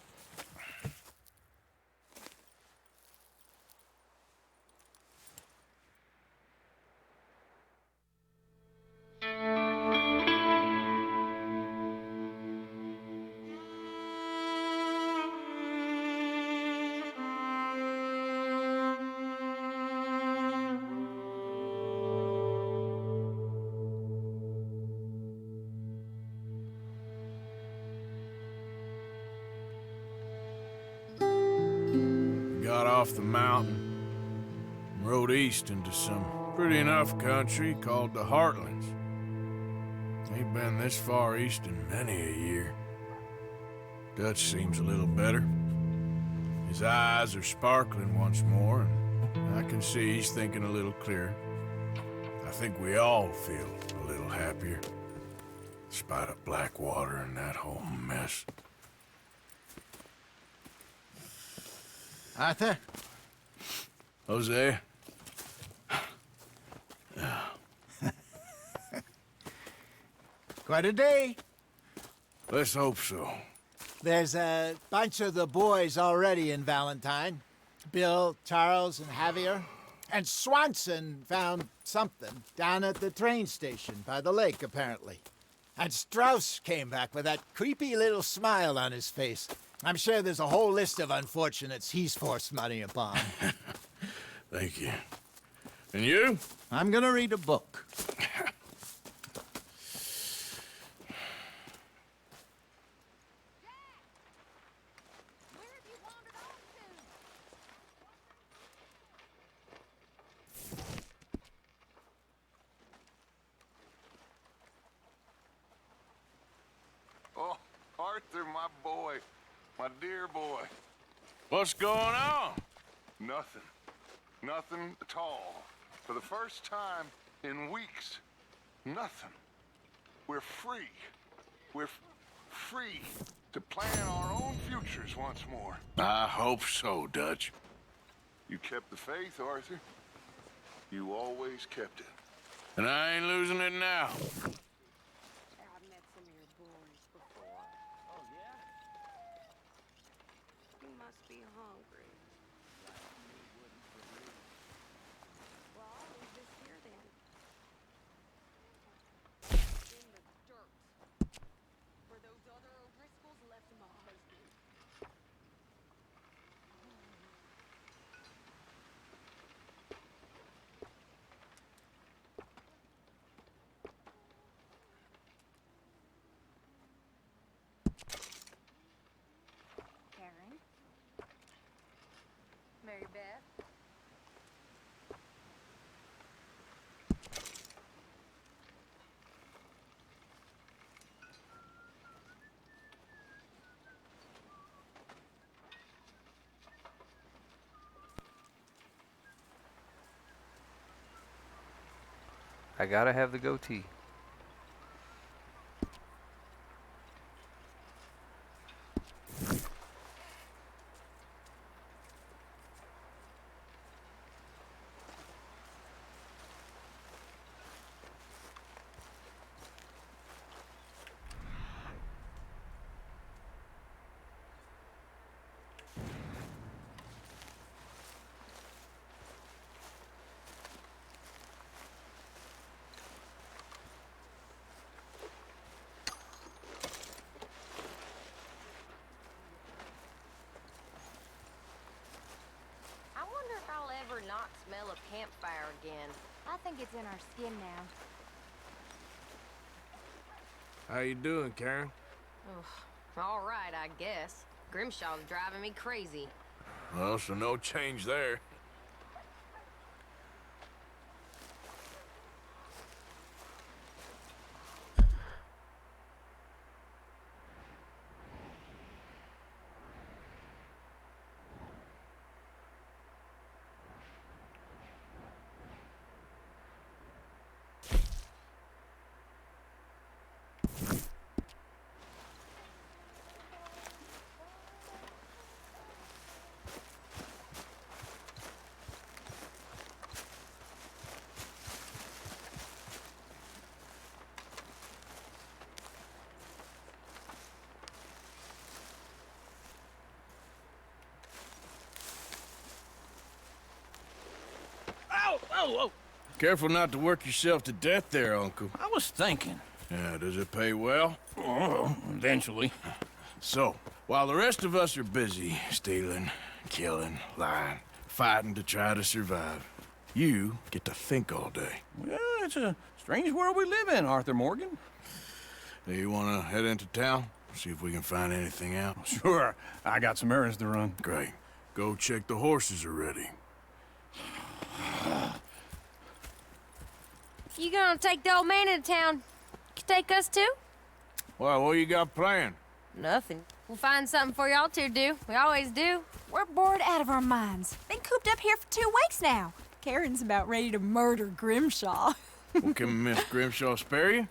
Got off the mountain and rode east into some pretty enough country called the Heartlands. Ain't been this far east in many a year. Dutch seems a little better. His eyes are sparkling once more, and I can see he's thinking a little clearer. I think we all feel a little happier, in spite of Blackwater and that whole mess. Arthur? Jose? Quite a day. Let's hope so. There's a bunch of the boys already in Valentine. Bill, Charles, and Javier. And Swanson found something down at the train station by the lake, apparently. And Strauss came back with that creepy little smile on his face. I'm sure there's a whole list of unfortunates he's forced money upon. Thank you. And you? I'm gonna read a book. Arthur, my boy. My dear boy. What's going on? Nothing. Nothing at all. For the first time in weeks. Nothing. We're free. We're free to plan our own futures once more. I hope so, Dutch. You kept the faith, Arthur. You always kept it. And I ain't losing it now. I've met some of your boys before. Oh, yeah? You must be hungry. Well, I'll leave this here then. In the dirt. Where those other O'Driscolls left my husband. Karen? Mary Beth? I gotta have the goatee. I wonder if I'll ever not smell a campfire again. I think it's in our skin now. How you doing, Karen? All right, I guess. Grimshaw's driving me crazy. Well, so no change there. Whoa! Careful not to work yourself to death there, Uncle. I was thinking. Yeah, does it pay well? Oh, eventually. So, while the rest of us are busy stealing, killing, lying, fighting to try to survive, you get to think all day. Well, it's a strange world we live in, Arthur Morgan. Do you want to head into town? See if we can find anything out? Sure. I got some errands to run. Great. Go check the horses are ready. You gonna take the old man into town? You take us too? Well, what you got planned? Nothing. We'll find something for y'all to do. We always do. We're bored out of our minds. Been cooped up here for 2 weeks now. Karen's about ready to murder Grimshaw. Well, can Miss Grimshaw spare you?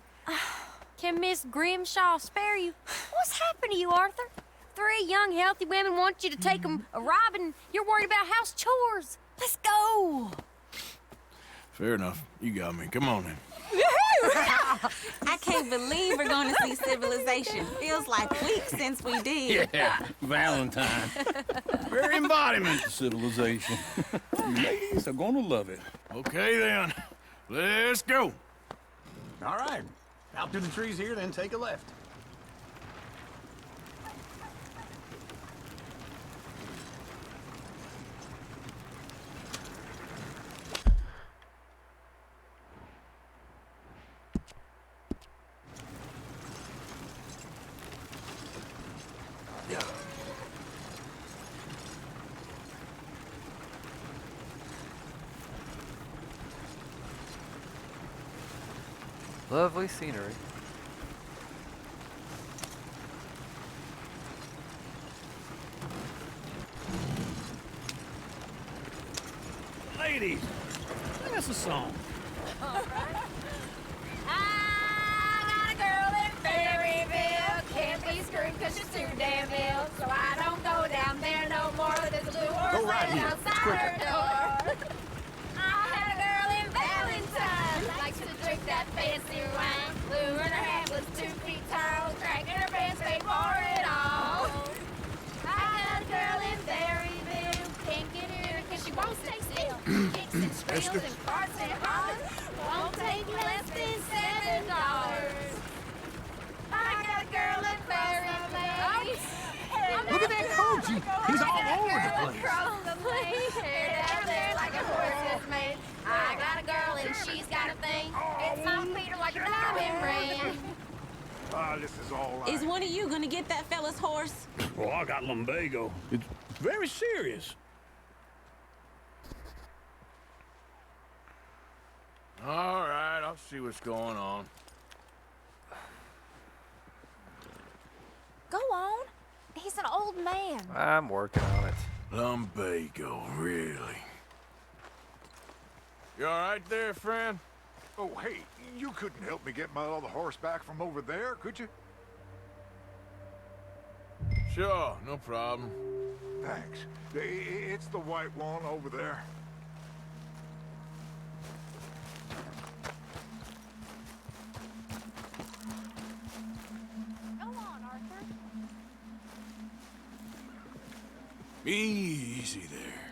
Can Miss Grimshaw spare you? What's happened to you, Arthur? 3 young, healthy women want you to take them a robbing. You're worried about house chores. Let's go. Fair enough. You got me. Come on then. I can't believe we're going to see civilization. Feels like weeks since we did. Yeah, Valentine. Very embodiment of civilization. You ladies are gonna love it. Okay then. Let's go. All right. Out through the trees here, then take a left. Lovely scenery. ladies, sing us a song. I got a girl in Berryville, can't be screwed 'cause she's too damn ill. So I don't go down there no more. There's a blue horse right laying here. outside It's quicker. her door. I had a girl in Valentine, likes to drink that fancy wine. Blue in her hat was 2 feet tall, cracking her pants, paid for it all. I got a girl in Berryville, can't get her 'cause she won't stay still. Kicks and squeals and farts and hollers, won't take less than $7. I got a girl in Berryville. Look at that coach. He's all over the place. Across the lane, hair down there like a horse is made. I got a girl and she's got a thing. It's on Peter like a diamond ring. This is all right. Is one of you gonna get that fella's horse? Well, I got lumbago. It's very serious. All right, I'll see what's going on. Go on. He's an old man. I'm working on it. Lumbago, really? You all right there, friend? Oh, hey, you couldn't help me get my other horse back from over there, could you? Sure, no problem. Thanks. It's the white one over there. Go on, Arthur. Easy there.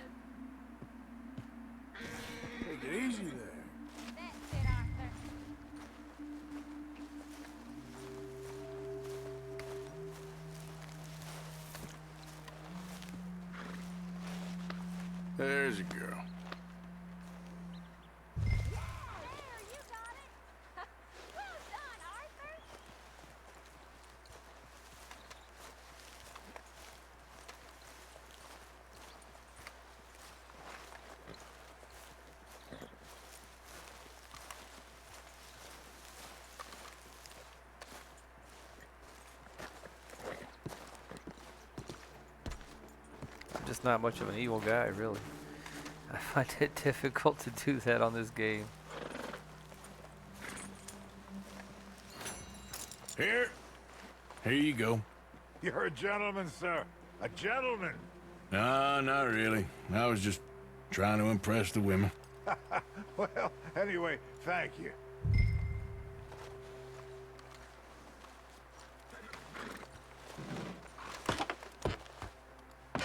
Take it easy there. That's it, Arthur. There's a girl. There, you got it. Well done, Arthur. I'm just not much of an evil guy, really. I find it difficult to do that on this game. Here you go. You're a gentleman, sir. A gentleman. No, not really. I was just trying to impress the women. Well, anyway, thank you.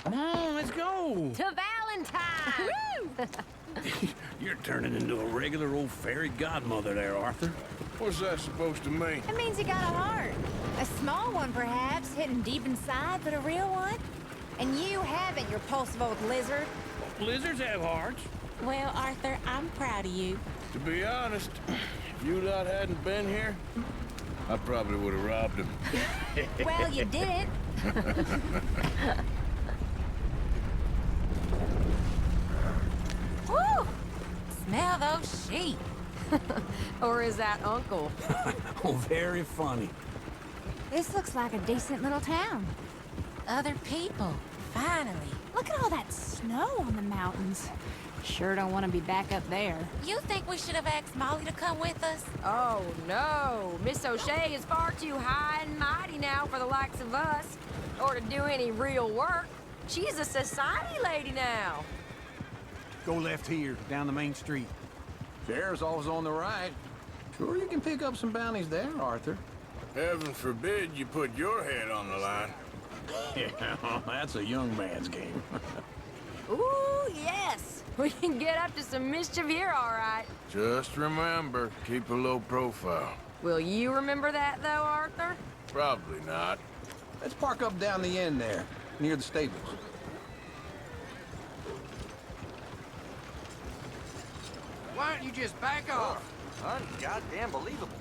Come on, let's go. To Valentine. You're turning into a regular old fairy godmother there, Arthur. What's that supposed to mean? It means you got a heart. A small one, perhaps, hidden deep inside, but a real one. And you haven't, you repulsive old lizard. Lizards have hearts. Well, Arthur, I'm proud of you. To be honest, if you lot hadn't been here, I probably would have robbed him. Well, you didn't. Woo! Smell those sheep. Or is that Uncle? Oh, very funny. This looks like a decent little town. Other people. Finally. Look at all that snow on the mountains. Sure don't want to be back up there. You think we should have asked Molly to come with us? Oh, no. Miss O'Shea is far too high and mighty now for the likes of us. Or to do any real work. She's a society lady now. Go left here, down the main street. Sheriff's always on the right. Sure you can pick up some bounties there, Arthur. Heaven forbid you put your head on the line. Yeah, that's a young man's game. Ooh, yes. We can get up to some mischief here, all right. Just remember, keep a low profile. Will you remember that, though, Arthur? Probably not. Let's park up down the end there, near the stables. Why don't you just back off? Goddamn believable.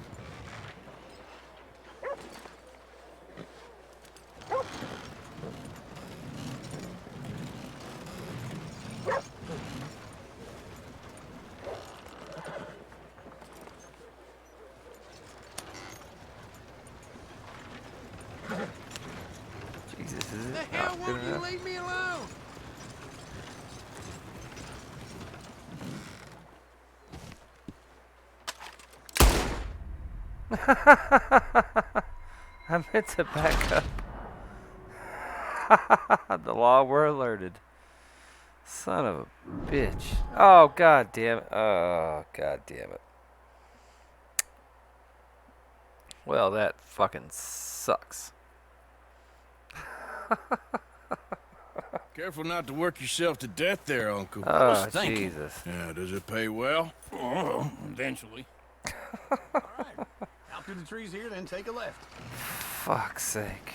Jesus, is The it hell not good won't you enough? leave me alone? I meant to back up. The law were alerted. Son of a bitch. Oh, god damn it. Oh, god damn it. Well, that fucking sucks. Careful not to work yourself to death there, Uncle. Oh, Jesus. Yeah, does it pay well? Oh, eventually. All right. Out through the trees here, then take a left. Fuck's sake.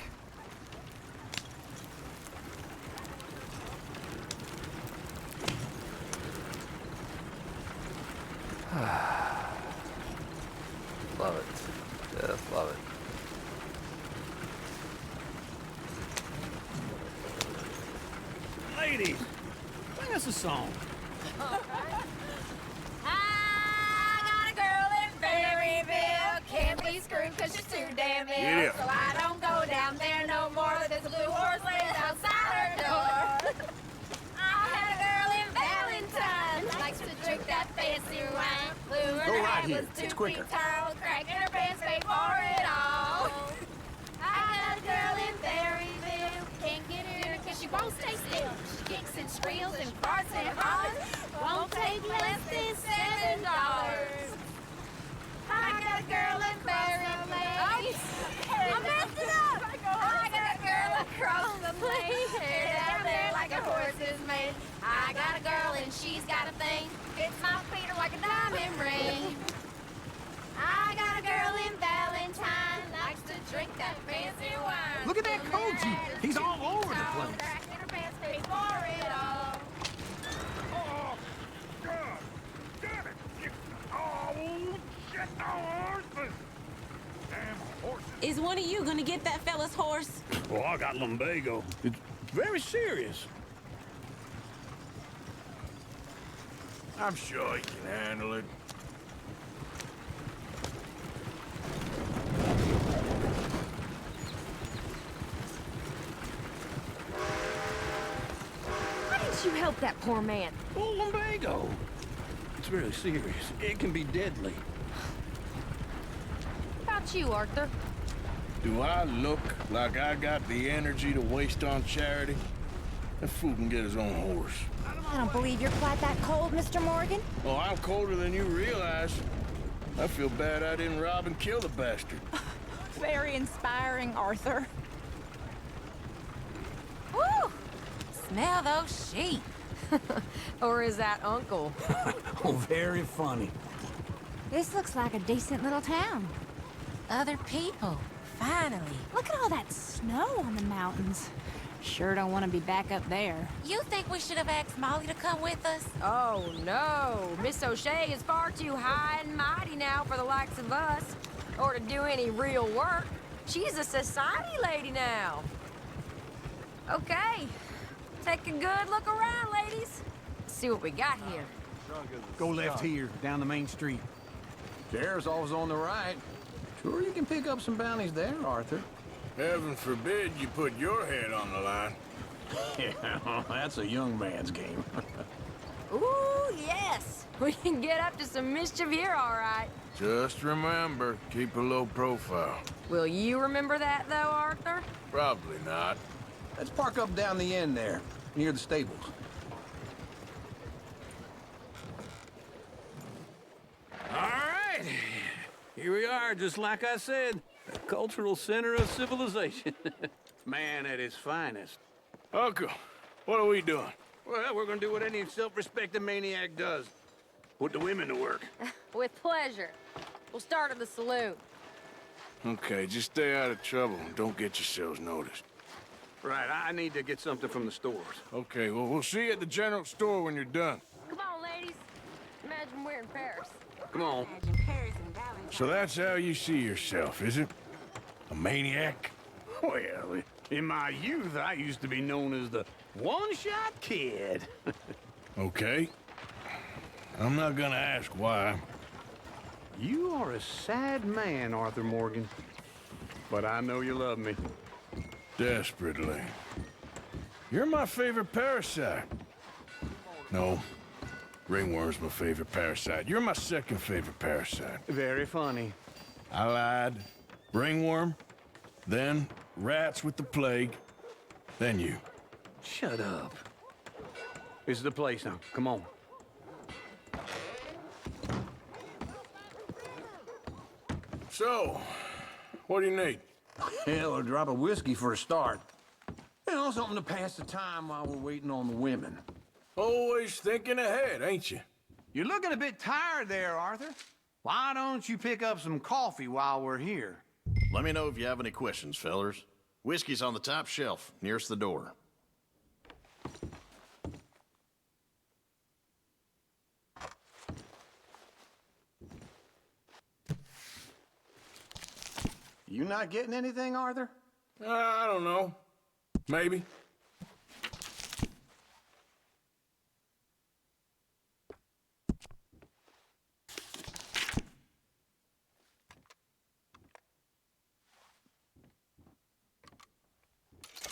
Love it. Just love it. Ladies, sing us a song. I got a girl in Berryville. Can't be screwed cause she's too damn ill. Yeah. So I don't go down there no more. There's a blue horse laying outside her door. I had a girl in Valentine. Likes to drink that fancy wine. Blue and Go her right hair here. was 2 It's feet quicker. tall. Cracking her pants, paid for it all. I got a girl in Berryville. Can't get her cause she won't stay still. She kicks and squeals and farts and hollers. Won't take less than $7. I got a girl in Berryville. I messed it up. I got a girl across the lane. Hair down there like a horse's mane. I got a girl and she's got a thing. Fits my feet are like a diamond ring. I got a girl in Valentine. Likes to drink that fancy wine. Look at that Koji. He's all over the place. Cracking her pants, paid for it all. Oh, God! Damn it! Oh, shit! Oh, damn horses! Is one of you gonna get that fella's horse? Well, I got lumbago. It's very serious. I'm sure he can handle it. Why didn't you help that poor man? Oh, lumbago. It's really serious. It can be deadly. How about you, Arthur? Do I look like I got the energy to waste on charity? That fool can get his own horse. I don't believe you're quite that cold, Mr. Morgan. Oh, I'm colder than you realize. I feel bad I didn't rob and kill the bastard. Very inspiring, Arthur. Woo! Smell those sheep. Or is that Uncle? Oh, very funny. This looks like a decent little town. Other people, finally. Look at all that snow on the mountains. Sure don't want to be back up there. You think we should have asked Molly to come with us? Oh, no. Miss O'Shea is far too high and mighty now for the likes of us. Or to do any real work. She's a society lady now. Okay. Take a good look around, ladies. See what we got here. Go left here, down the main street. Sheriff's always on the right. Sure you can pick up some bounties there, Arthur. Heaven forbid you put your head on the line. Yeah, that's a young man's game. Ooh, yes. We can get up to some mischief here, all right. Just remember, keep a low profile. Will you remember that, though, Arthur? Probably not. Let's park up down the end there, near the stables. All right. Here we are, just like I said. The cultural center of civilization. Man at his finest. Uncle, what are we doing? Well, we're gonna do what any self-respecting maniac does. Put the women to work. With pleasure. We'll start at the saloon. Okay, just stay out of trouble and don't get yourselves noticed. Right, I need to get something from the stores. Okay, well, we'll see you at the general store when you're done. Come on, ladies. Imagine we're in Paris. Come on. So that's how you see yourself, is it? A maniac? Well, in my youth, I used to be known as the one-shot kid. Okay. I'm not gonna ask why. You are a sad man, Arthur Morgan. But I know you love me. Desperately. You're my favorite parasite. No. Ringworm's my favorite parasite. You're my second favorite parasite. Very funny. I lied. Ringworm, then rats with the plague, then you. Shut up. This is the place now. Come on. So, what do you need? Hell, a drop of whiskey for a start. You know, something to pass the time while we're waiting on the women. Always thinking ahead, ain't you? You're looking a bit tired there, Arthur. Why don't you pick up some coffee while we're here? Let me know if you have any questions, fellers. Whiskey's on the top shelf, nearest the door. You not getting anything, Arthur? I don't know. Maybe.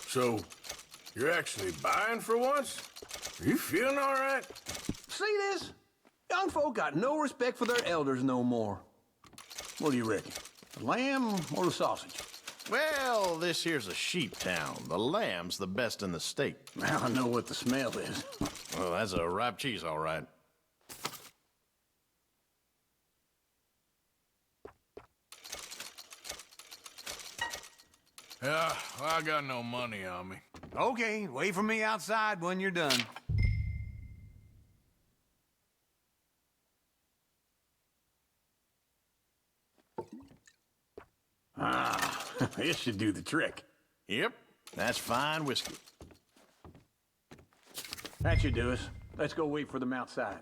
So, you're actually buying for once? Are you feeling all right? See this? Young folk got no respect for their elders no more. What do you reckon? The lamb or the sausage? Well, this here's a sheep town. The lamb's the best in the state. Now I know what the smell is. Well, that's a ripe cheese, all right. Yeah, I got no money on me. Okay, wait for me outside when you're done. Ah, this should do the trick. Yep, that's fine whiskey. That should do us. Let's go wait for them outside.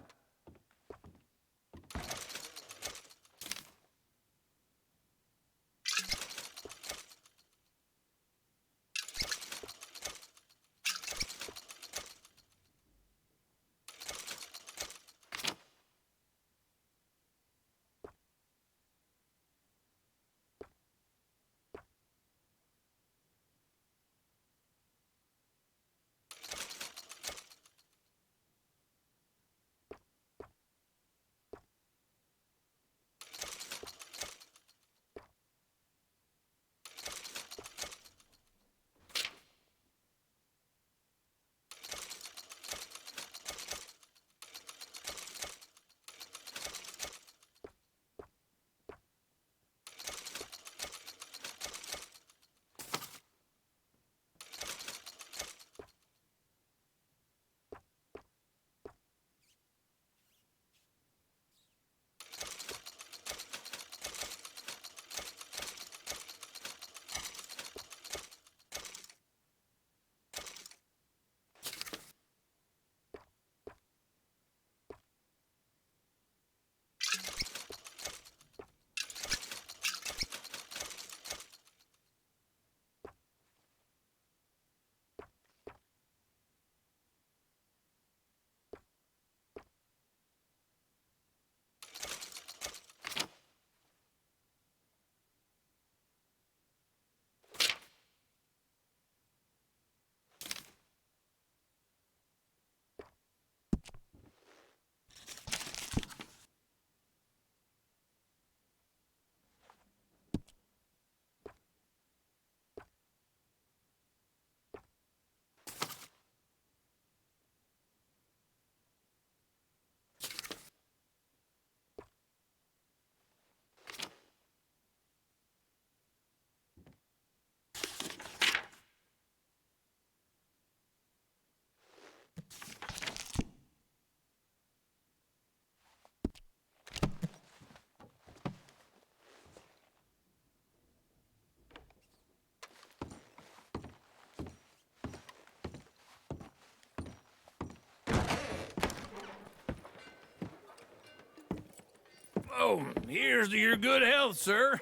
Oh, here's to your good health, sir.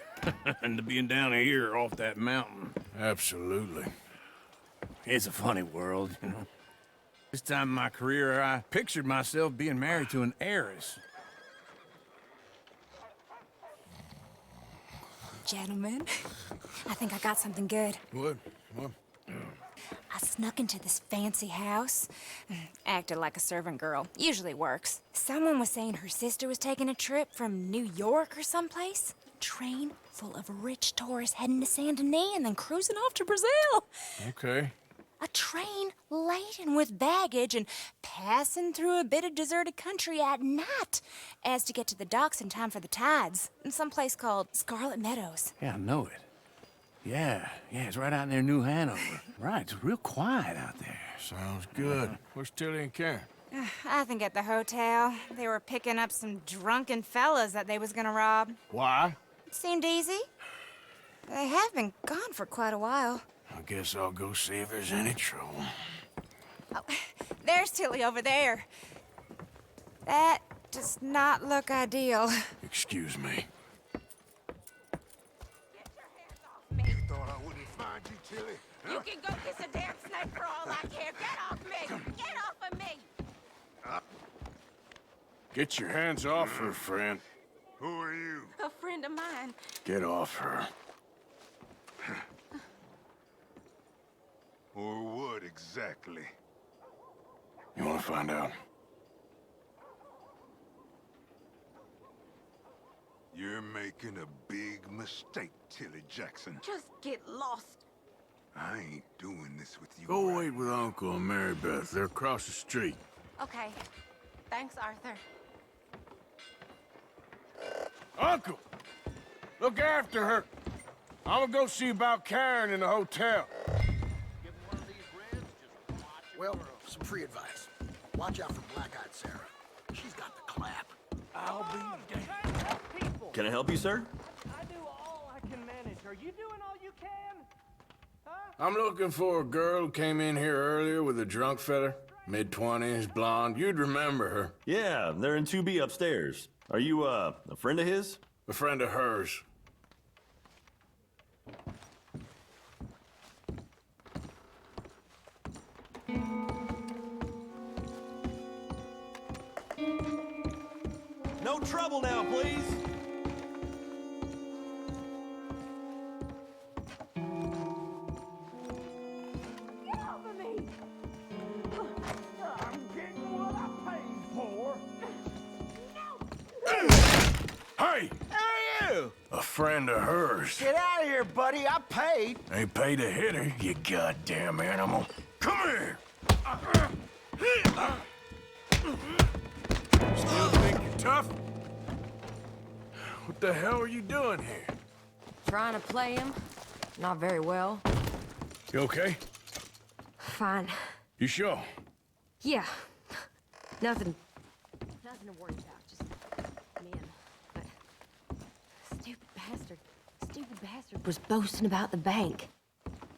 And to being down here off that mountain. Absolutely. It's a funny world, you know. This time in my career, I pictured myself being married to an heiress. Gentlemen, I think I got something good. What? What? I snuck into this fancy house, acted like a servant girl. Usually works. Someone was saying her sister was taking a trip from New York or someplace. train full of rich tourists heading to Saint Denis and then cruising off to Brazil. Okay. A train laden with baggage and passing through a bit of deserted country at night as to get to the docks in time for the tides in some place called Scarlet Meadows. Yeah, I know it. Yeah, it's right out near New Hanover. Right, it's real quiet out there. Sounds good. Where's Tilly and Karen? I think at the hotel. They were picking up some drunken fellas that they was gonna rob. Why? It seemed easy. They have been gone for quite a while. I guess I'll go see if there's any trouble. Oh, there's Tilly over there. That does not look ideal. Excuse me. You thought I wouldn't find you, Tilly? You can go kiss a damn snake for all I care. Get off me! Get off of me! Get your hands off her, friend. Who are you? A friend of mine. Get off her. Or what exactly? You want to find out? You're making a big mistake, Tilly Jackson. Just get lost. I ain't doing this with you. Go wait with Uncle and Mary Beth. They're across the street. Okay. Thanks, Arthur. Uncle! Look after her. I'm gonna go see about Karen in the hotel. Well, some free advice. Watch out for Black-Eyed Sarah. She's got the clap. I'll be damned. Can I help you, sir? I do all I can manage. Are you doing all you can? I'm looking for a girl who came in here earlier with a drunk fella. Mid-20s, blonde. You'd remember her. Yeah, they're in 2B upstairs. Are you, a friend of his? A friend of hers. No trouble now, please. Get off of me! I'm getting what I paid for. Hey! Who are you? A friend of hers. Get out of here, buddy. I paid. Ain't paid to hit her, you goddamn animal. Come here! Still think you're tough? What the hell are you doing here? Trying to play him. Not very well. You okay? Fine. You sure? Yeah. Nothing to worry about. Just men. But stupid bastard was boasting about the bank.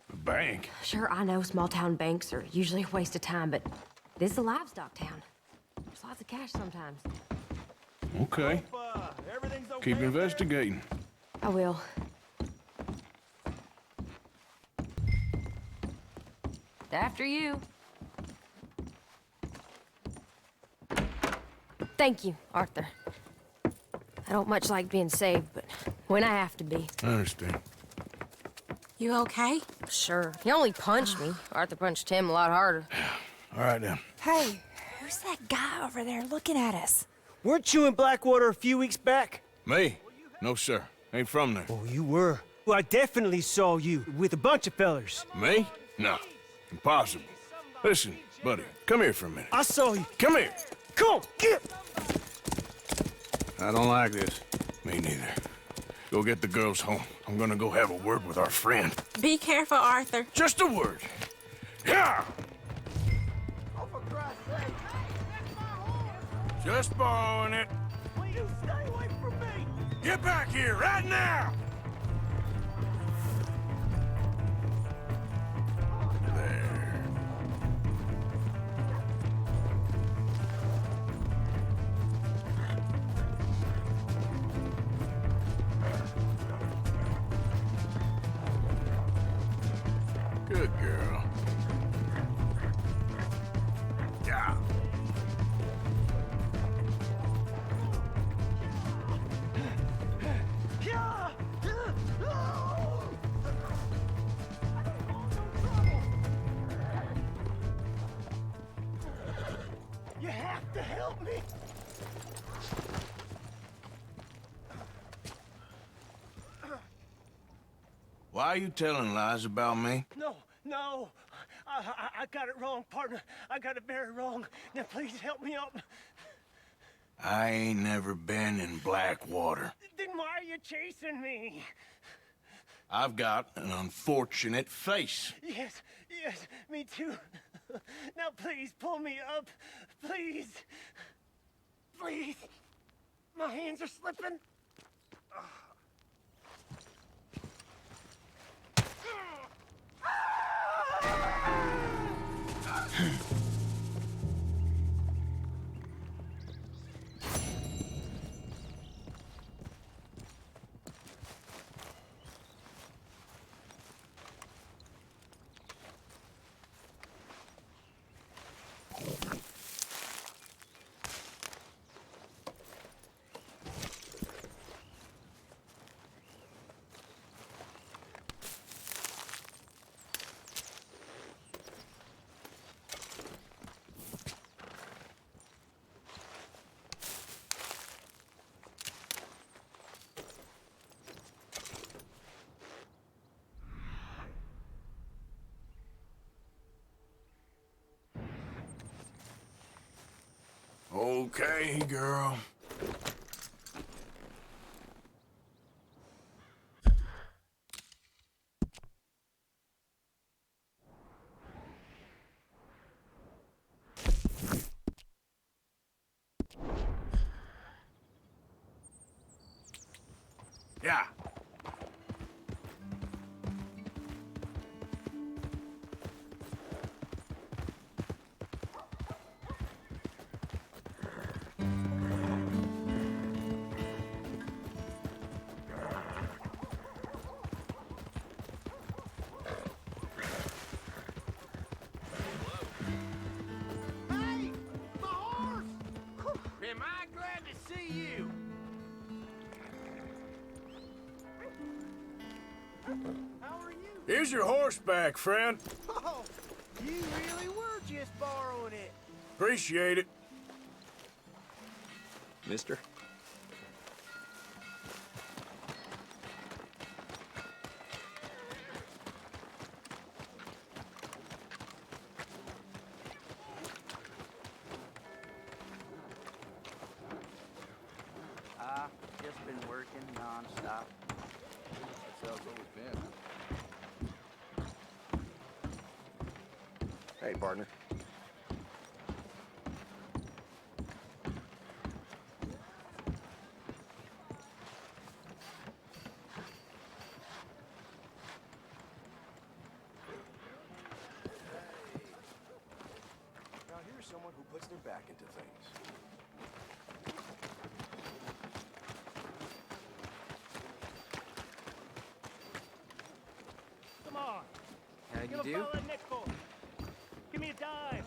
The bank? Sure, I know small town banks are usually a waste of time, but this is a livestock town. There's lots of cash sometimes. Okay. Keep investigating. I will. After you. Thank you, Arthur. I don't much like being saved, but when I have to be. I understand. You okay? Sure. He only punched me. Arthur punched him a lot harder. All right, then. Hey, who's that guy over there looking at us? Weren't you in Blackwater a few weeks back? Me? No, sir. Ain't from there. Oh, you were. Well, I definitely saw you with a bunch of fellers. Me? No. Impossible. Listen, buddy, come here for a minute. I saw you. Come here. Come on, get! I don't like this. Me neither. Go get the girls home. I'm gonna go have a word with our friend. Be careful, Arthur. Just a word. Yeah! Oh, for Christ's sake. Just borrowing it. Will you stay away from me? Get back here right now! There. Good girl. Yeah. You have to help me. Why are you telling lies about me? No, no. I got it wrong, partner. I got it very wrong. Now please help me up. I ain't never been in Blackwater. Then why are you chasing me? I've got an unfortunate face. Yes, yes, me too. Now please pull me up. Please. Please. My hands are slipping. Okay, girl. Yeah. Hey! My horse! Am I glad to see you? How are you? Here's your horseback, friend. Oh, you really were just borrowing it. Appreciate it. Mister? Just been working non-stop. That's how it's always been. Hey, partner. Now here's someone who puts their back into things. Come on. How'd Get you a do? fella next for. Give me a dime.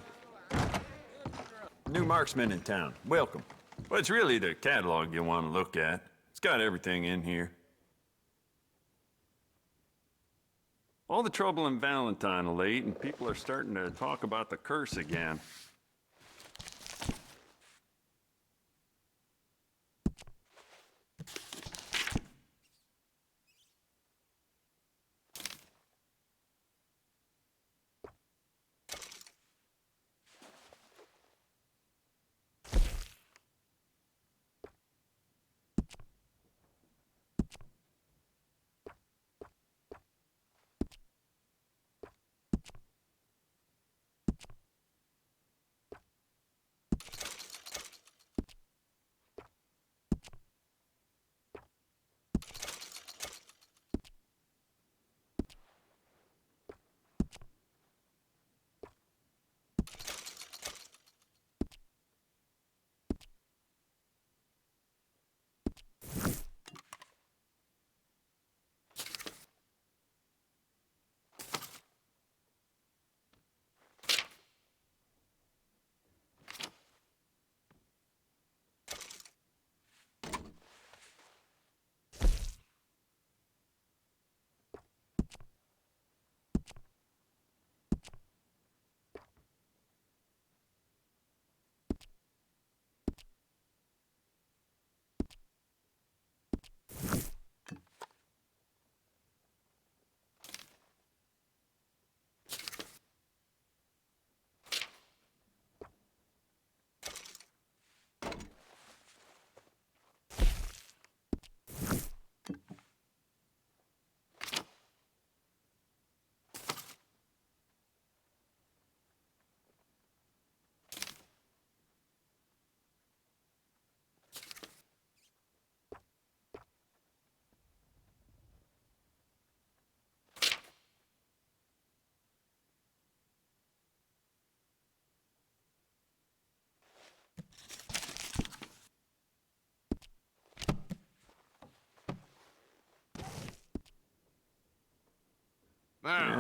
New marksman in town. Welcome. Well, it's really the catalog you want to look at. It's got everything in here. All the trouble in Valentine of late, and people are starting to talk about the curse again.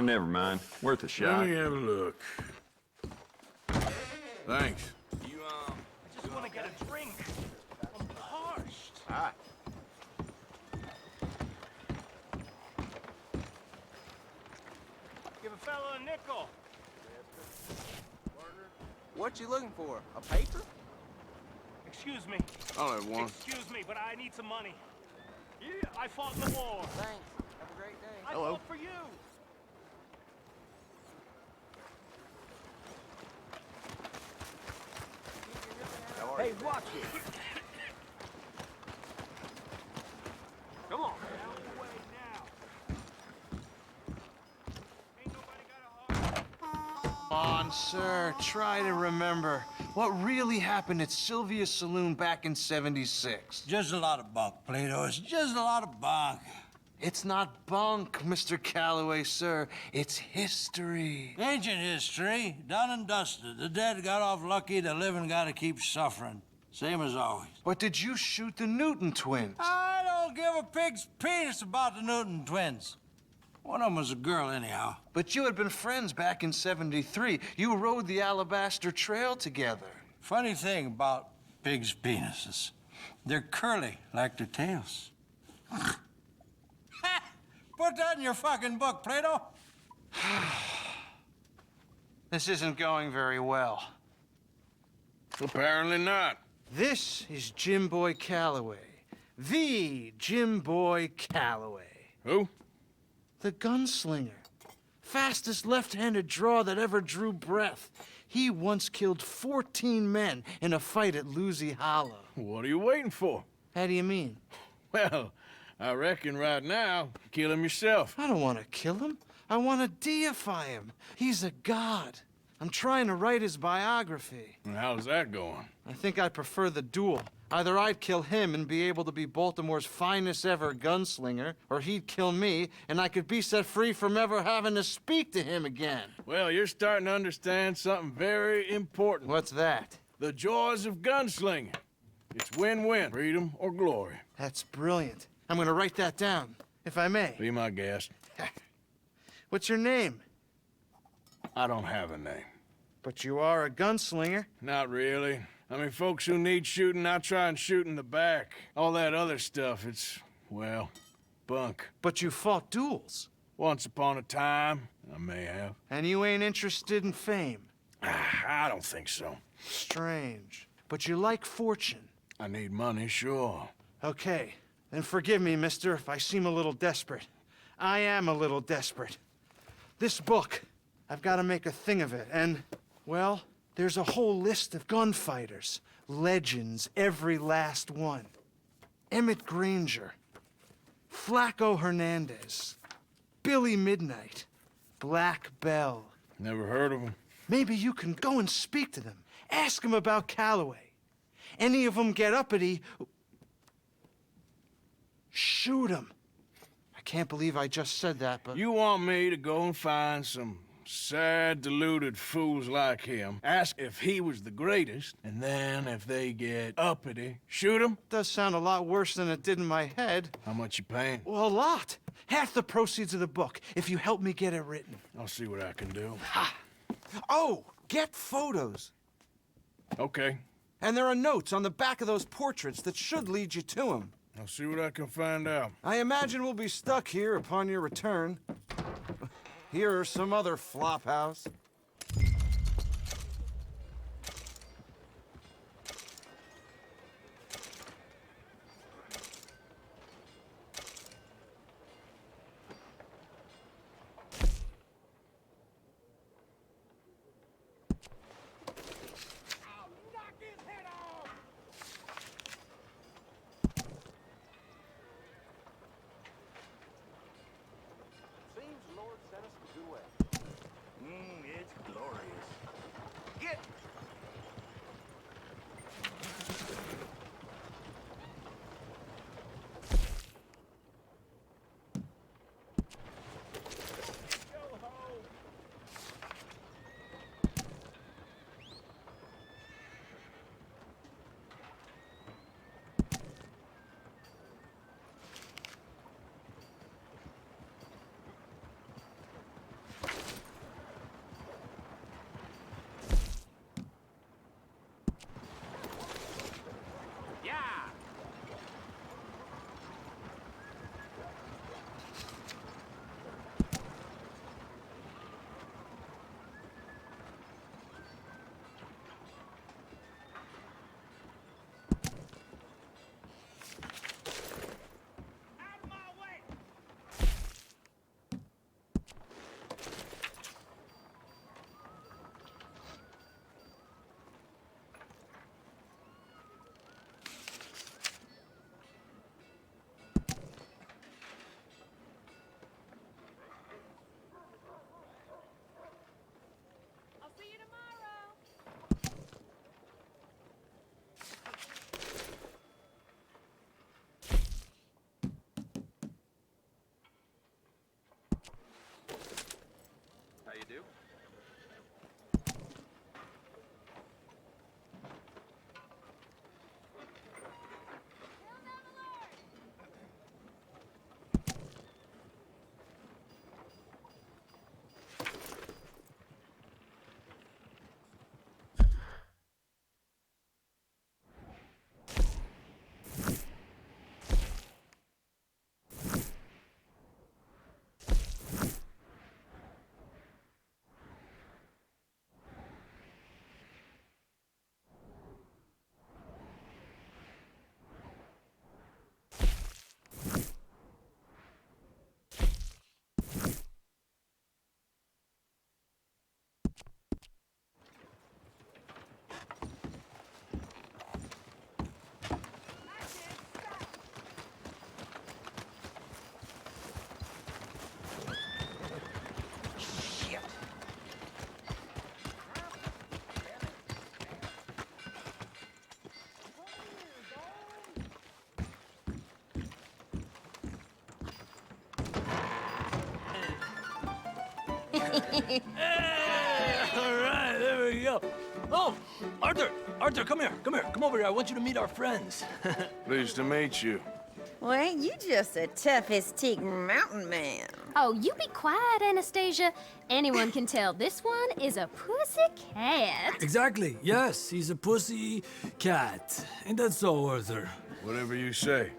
Never mind. Worth a shot. Let me have a look. Thanks. I just want to get a drink. I'm parched. Hi. Give a fella a nickel. What you looking for? A paper? Excuse me. I'll have one. Excuse me, but I need some money. Yeah, I fought in the war. Thanks. Have a great day. I Hello. fought for you. Hey, watch it. Come on. Come on, sir. Try to remember. What really happened at Sylvia's Saloon back in '76? Just a lot of bunk, Plato. It's just a lot of bunk. It's not bunk, Mr. Calloway, sir. It's history. Ancient history, done and dusted. The dead got off lucky, the living gotta keep suffering. Same as always. But did you shoot the Newton twins? I don't give a pig's penis about the Newton twins. One of them was a girl, anyhow. But you had been friends back in '73. You rode the Alabaster Trail together. Funny thing about pigs' penises. They're curly, like their tails. Put that in your fucking book, Plato. This isn't going very well. Apparently not. This is Jim Boy Calloway. The Jim Boy Calloway. Who? The gunslinger. Fastest left-handed draw that ever drew breath. He once killed 14 men in a fight at Lucy Hollow. What are you waiting for? How do you mean? Well, I reckon right now, kill him yourself. I don't want to kill him. I want to deify him. He's a god. I'm trying to write his biography. And how's that going? I think I prefer the duel. Either I'd kill him and be able to be Baltimore's finest ever gunslinger, or he'd kill me and I could be set free from ever having to speak to him again. Well, you're starting to understand something very important. What's that? The joys of gunslinging. It's win-win, freedom or glory. That's brilliant. I'm gonna write that down, if I may. Be my guest. What's your name? I don't have a name. But you are a gunslinger. Not really. I mean, folks who need shooting, I try and shoot in the back. All that other stuff, it's, well, bunk. But you fought duels. Once upon a time, I may have. And you ain't interested in fame. I don't think so. Strange. But you like fortune. I need money, sure. Okay. Then forgive me, mister, if I seem a little desperate. I am a little desperate. This book, I've got to make a thing of it, and, well, there's a whole list of gunfighters. Legends, every last one. Emmett Granger, Flaco Hernandez, Billy Midnight, Black Bell. Never heard of him. Maybe you can go and speak to them. Ask them about Calloway. Any of them get uppity, shoot them. I can't believe I just said that, but... You want me to go and find some sad, deluded fools like him, ask if he was the greatest, and then if they get uppity, shoot him? Does sound a lot worse than it did in my head. How much you paying? Well, a lot. Half the proceeds of the book, if you help me get it written. I'll see what I can do. Ha! Oh, get photos. Okay. And there are notes on the back of those portraits that should lead you to him. I'll see what I can find out. I imagine we'll be stuck here upon your return. Here or some other flop house. Hey, all right, there we go. Oh, Arthur, come here, come over here. I want you to meet our friends. Pleased to meet you. Well, ain't you just a toughest-teak mountain man? Oh, you be quiet, Anastasia. Anyone can tell this one is a pussy cat. Exactly, yes, he's a pussy cat. Ain't that so, Arthur? Whatever you say.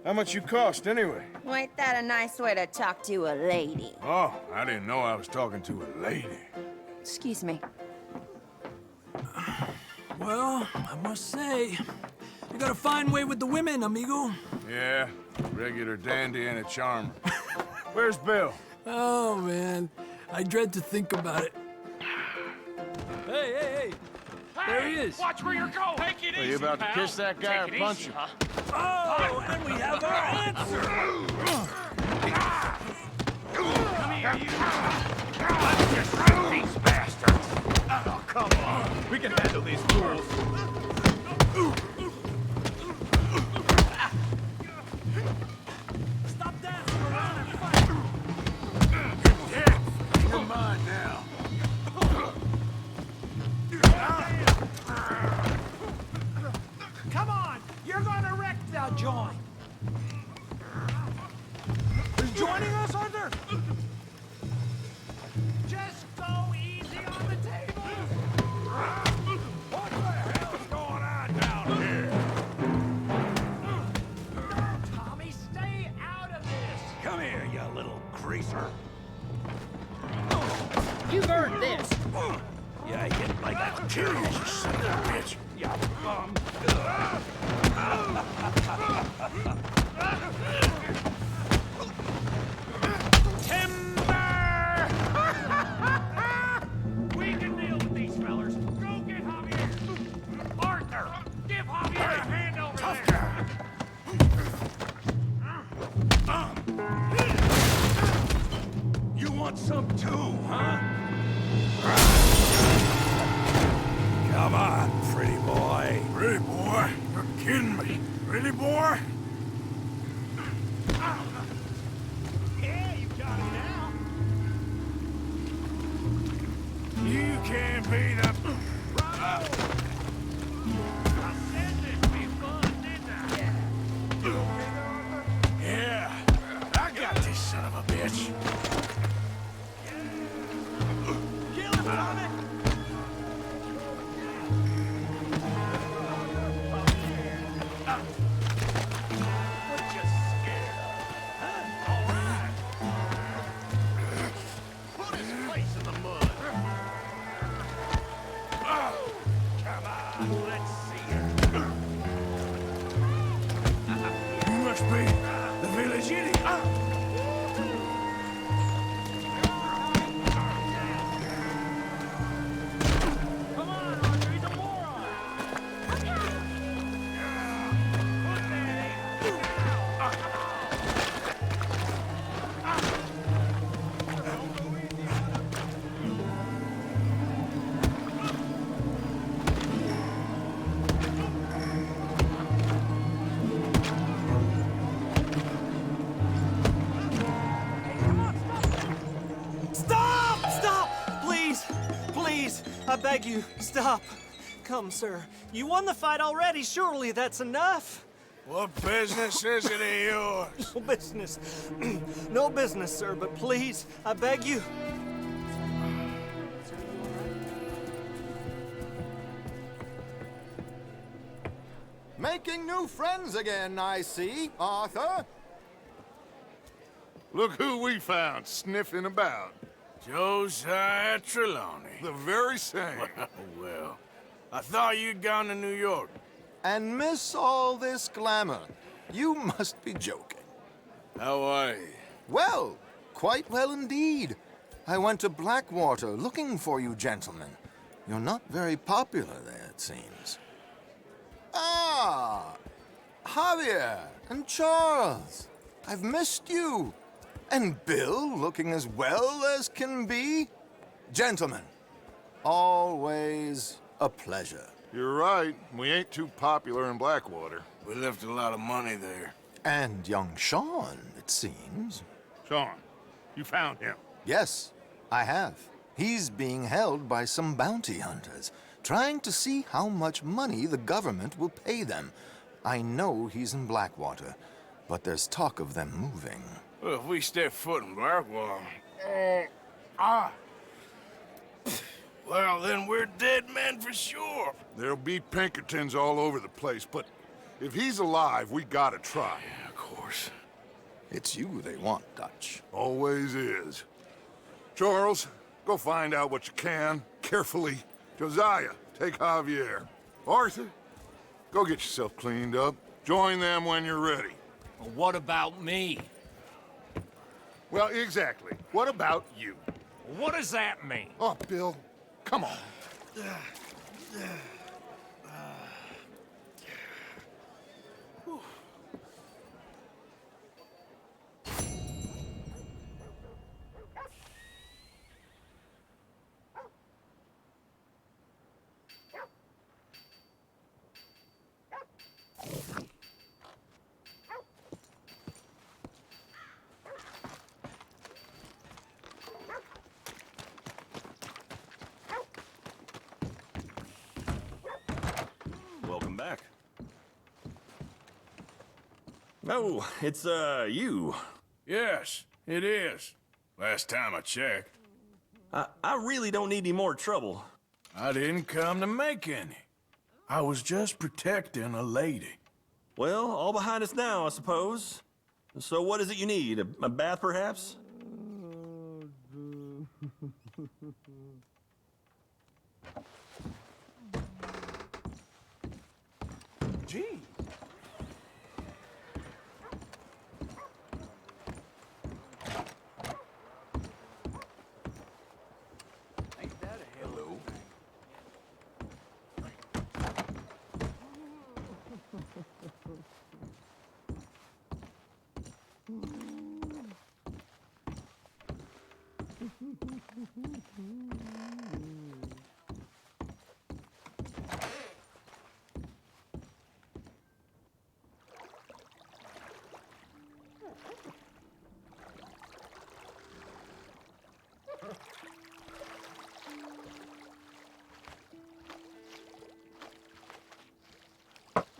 How much you cost, anyway? Well, ain't that a nice way to talk to a lady? Oh, I didn't know I was talking to a lady. Excuse me. Well, I must say, you got a fine way with the women, amigo. Yeah, regular dandy and a charmer. Where's Bill? Oh, man, I dread to think about it. Hey! There he is. Watch where you're going. Take it Are easy, you about pal. to kiss that guy Take or it punch easy, him? huh? Oh, and we have our answer. Come here, you. Let's just shoot these bastards. Oh, come on. We can handle these fools. Stop dancing around and fight. You're dead. You're mine now. Come on, you're gonna wreck that joint. Are you joining us, Arthur? Just go easy on the table. What the hell's going on down here? Tommy, stay out of this. Come here, you little greaser. You've earned this. Yeah, I hit like a kill you, son of a bitch. Yeah, bum. Timber! We can deal with these fellers. Go get Javier. Arthur, give Javier a hand over there. You want some too, huh? Come on, pretty boy. Pretty boy? You're kidding me. Pretty boy? Yeah, you got it now. You can't beat up. I said it'd be fun, didn't I? Yeah, I got this son of a bitch. Kill him, Tommy. What you scared of? Huh? All right. Put his face in the mud. Oh, come on, let's see it. You must be the village idiot. Come on, Arthur, he's a moron. Stop! Please, I beg you, stop. Come, sir. You won the fight already. Surely that's enough. What business is it of yours? No business. No business, sir, but please, I beg you. Making new friends again, I see, Arthur. Look who we found sniffing about. Josiah Trelawney. The very same. Well, I thought you'd gone to New York. And miss all this glamour. You must be joking. How are you? Well, quite well indeed. I went to Blackwater looking for you gentlemen. You're not very popular there, it seems. Ah, Javier and Charles. I've missed you. And Bill looking as well as can be. Gentlemen, always a pleasure. You're right. We ain't too popular in Blackwater. We left a lot of money there. And young Sean, it seems. Sean, you found him. Yes, I have. He's being held by some bounty hunters, trying to see how much money the government will pay them. I know he's in Blackwater, but there's talk of them moving. Well, if we step foot in Blackwater... Well, then we're dead men for sure. There'll be Pinkertons all over the place, but if he's alive, we gotta try. Yeah, of course. It's you they want, Dutch. Always is. Charles, go find out what you can, carefully. Josiah, take Javier. Arthur, go get yourself cleaned up. Join them when you're ready. Well, what about me? Well, exactly. What about you? What does that mean? Oh, Bill, come on. Welcome back. Oh, it's, you. Yes, it is. Last time I checked. I really don't need any more trouble. I didn't come to make any. I was just protecting a lady. Well, all behind us now, I suppose. So what is it you need? A bath, perhaps? Gee. Ain't that a hello?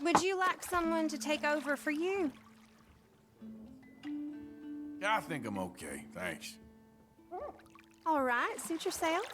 Would you like someone to take over for you? I think I'm okay, thanks. All right, suit yourself.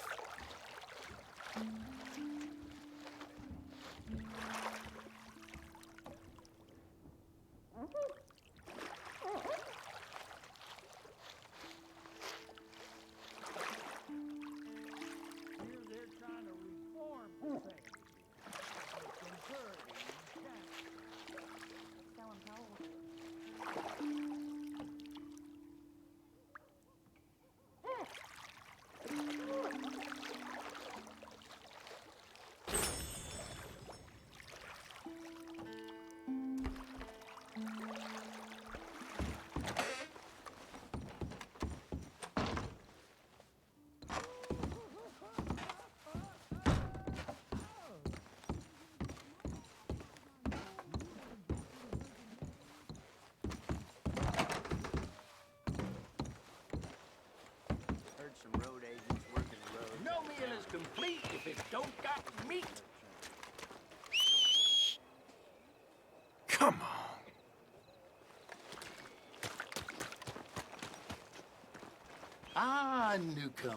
Heard some road agents working the road. No meal is complete if it don't got meat. Come on. Ah, newcomer.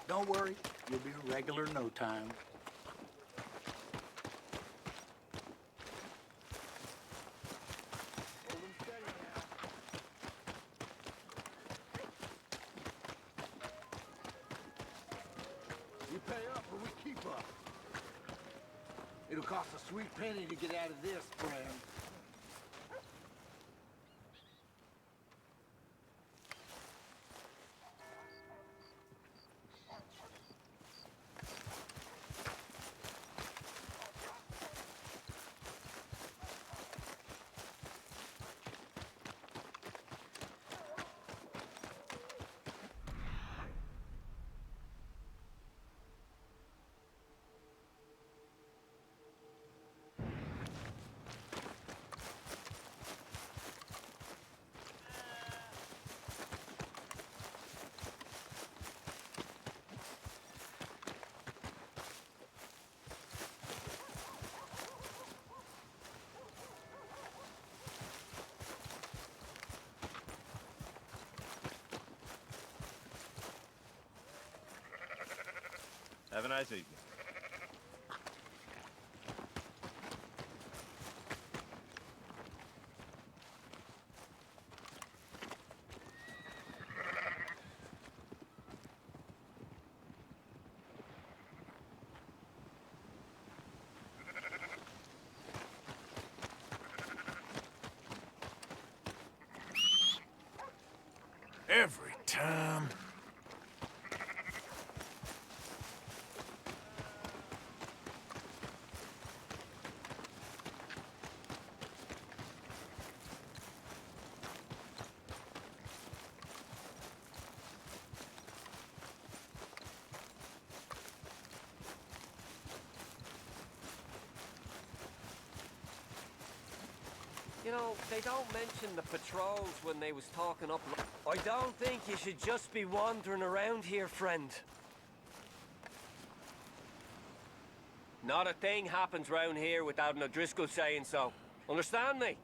Don't worry, you'll be a regular in no time. You pay up or we keep up. It'll cost a sweet penny to get out of this, friend. Have a nice evening. Every time. You know, they don't mention the patrols when they was talking up. I don't think you should just be wandering around here, friend. Not a thing happens round here without an O'Driscoll saying so. Understand me?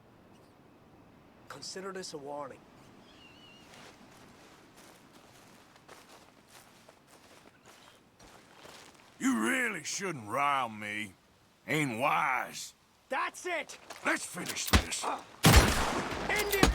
Consider this a warning. You really shouldn't rile me. Ain't wise. That's it! Let's finish this. End it!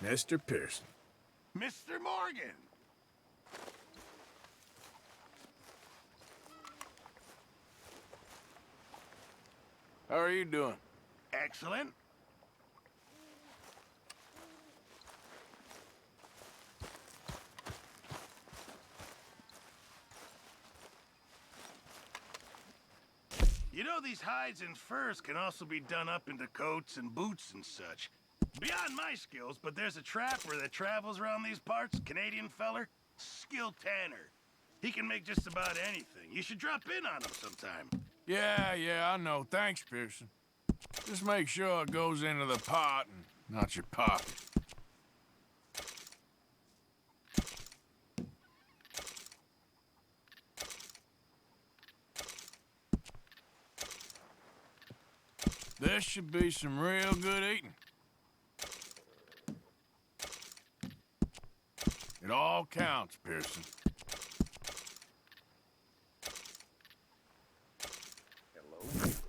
Mr. Pearson. Mr. Morgan! How are you doing? Excellent. You know, these hides and furs can also be done up into coats and boots and such. Beyond my skills, but there's a trapper that travels around these parts, Canadian feller, skilled tanner. He can make just about anything. You should drop in on him sometime. Yeah, I know. Thanks, Pearson. Just make sure it goes into the pot and not your pocket. This should be some real good eating. It all counts, Pearson.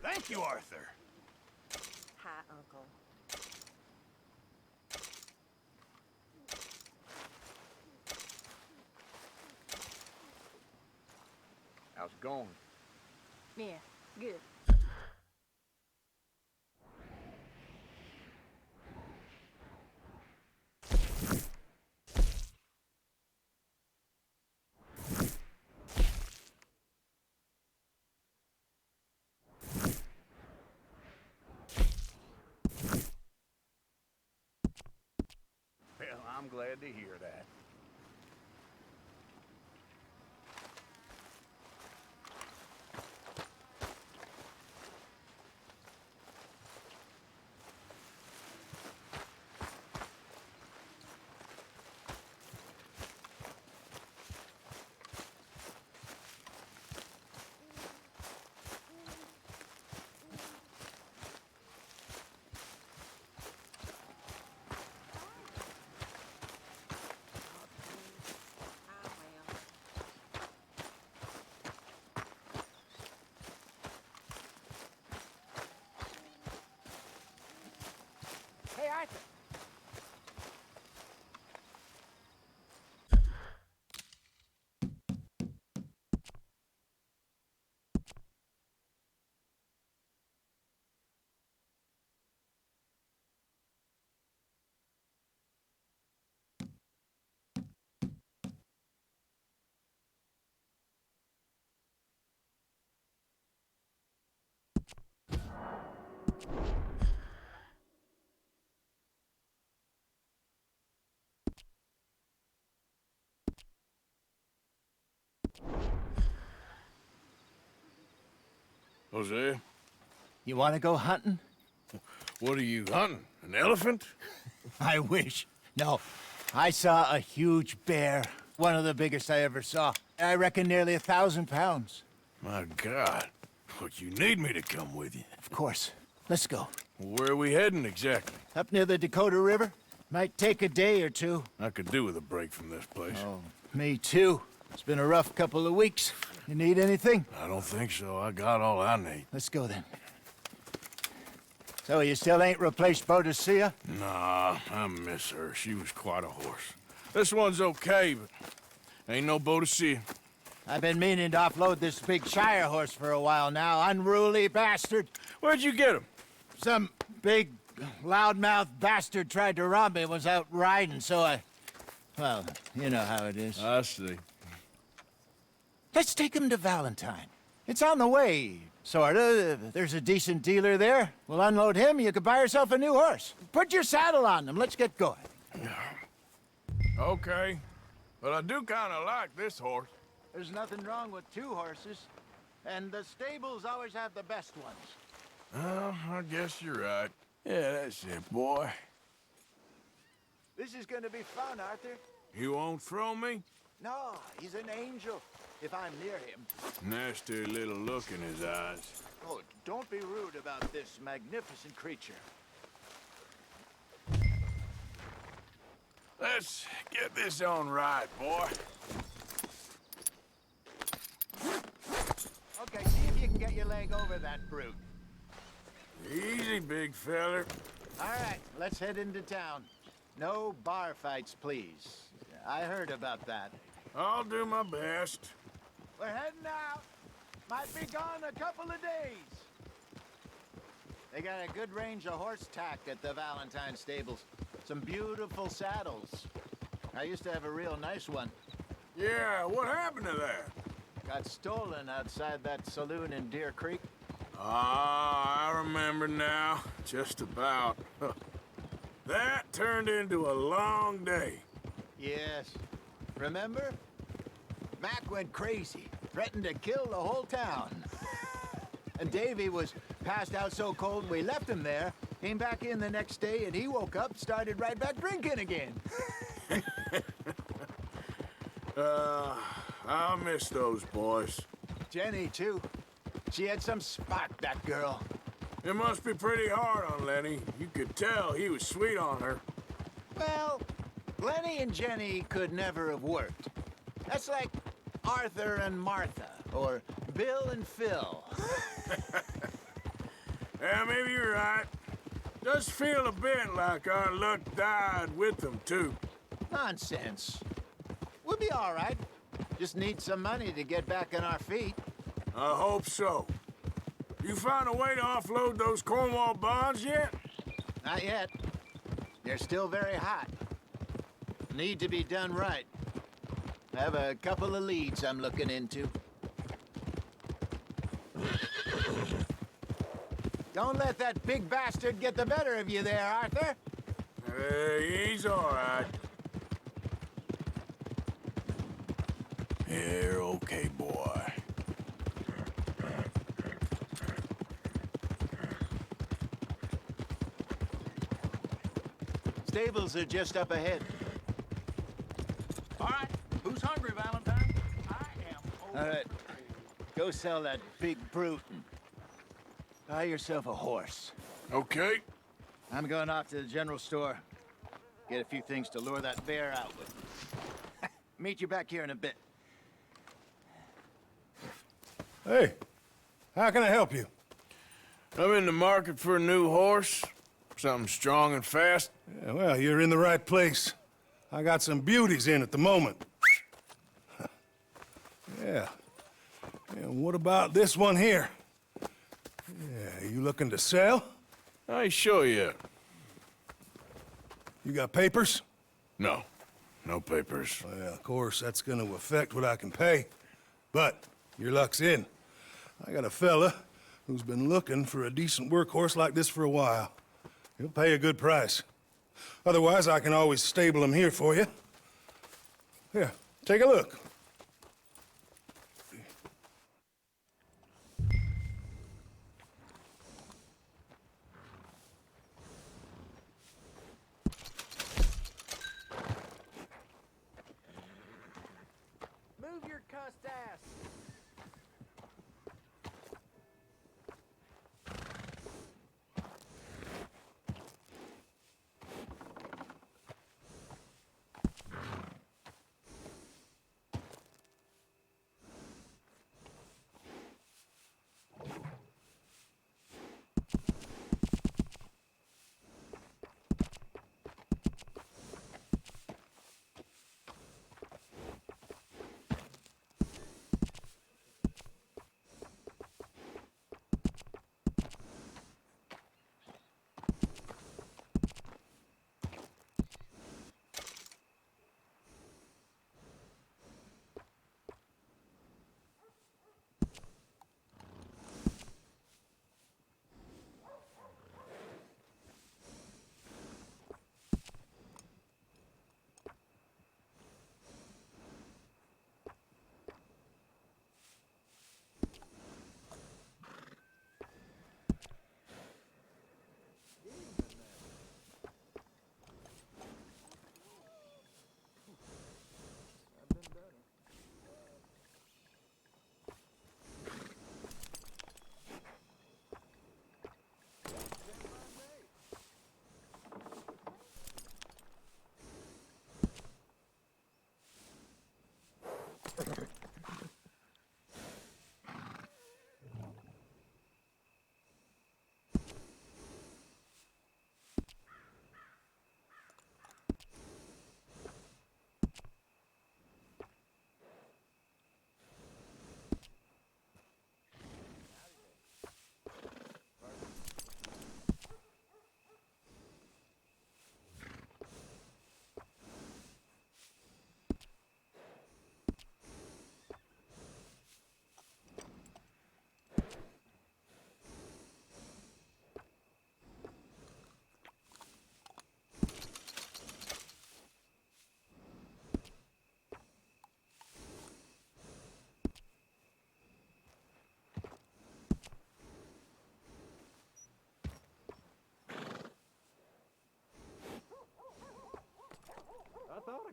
Thank you, Arthur. Hi, Uncle. How's it going? Yeah, good. Well, I'm glad to hear that. Hey, Arthur. Jose? You want to go hunting? What are you hunting? An elephant? I wish. No. I saw a huge bear. One of the biggest I ever saw. I reckon nearly 1,000 pounds. My God. But you need me to come with you. Of course. Let's go. Where are we heading exactly? Up near the Dakota River. Might take a day or two. I could do with a break from this place. Oh, me too. It's been a rough couple of weeks. You need anything? I don't think so. I got all I need. Let's go then. So you still ain't replaced Boadicea? Nah, I miss her. She was quite a horse. This one's okay, but ain't no Boadicea. I've been meaning to offload this big Shire horse for a while now. Unruly bastard. Where'd you get him? Some big, loudmouth bastard tried to rob me and was out riding, so I... Well, you know how it is. I see. Let's take him to Valentine. It's on the way, sorta. There's a decent dealer there. We'll unload him, you could buy yourself a new horse. Put your saddle on them, let's get going. Okay. But I do kind of like this horse. There's nothing wrong with two horses. And the stables always have the best ones. Oh, I guess you're right. Yeah, that's it, boy. This is gonna be fun, Arthur. You won't throw me? No, he's an angel, if I'm near him. Nasty little look in his eyes. Oh, don't be rude about this magnificent creature. Let's get this on right, boy. Okay, see if you can get your leg over that brute. Easy, big feller. All right, let's head into town. No bar fights, please. I heard about that. I'll do my best. We're heading out. Might be gone a couple of days. They got a good range of horse tack at the Valentine stables. Some beautiful saddles. I used to have a real nice one. Yeah, what happened to that? Got stolen outside that saloon in Deer Creek. Ah, I remember now. Just about. That turned into a long day. Yes. Remember? Mac went crazy, threatened to kill the whole town. And Davy was passed out so cold we left him there, came back in the next day, and he woke up, started right back drinking again. I'll miss those boys. Jenny, too. She had some spark, that girl. It must be pretty hard on Lenny. You could tell he was sweet on her. Well, Lenny and Jenny could never have worked. That's like Arthur and Martha, or Bill and Phil. Yeah, maybe you're right. Does feel a bit like our luck died with them, too. Nonsense. We'll be all right. Just need some money to get back on our feet. I hope so. You found a way to offload those Cornwall bonds yet? Not yet. They're still very hot. Need to be done right. I have a couple of leads I'm looking into. Don't let that big bastard get the better of you there, Arthur. He's all right. You're okay, boy. Stables are just up ahead. All right, who's hungry, Valentine? I am. All right, go sell that big brute and buy yourself a horse. Okay. I'm going off to the general store. Get a few things to lure that bear out with. Meet you back here in a bit. Hey, how can I help you? I'm in the market for a new horse. Something strong and fast. Yeah, well, you're in the right place. I got some beauties in at the moment. Yeah. And what about this one here? Yeah, you looking to sell? I sure you. You got papers? No. No papers. Well, of course, that's gonna affect what I can pay. But your luck's in. I got a fella who's been looking for a decent workhorse like this for a while. He'll pay a good price. Otherwise, I can always stable him here for you. Here, take a look. Move your cussed ass.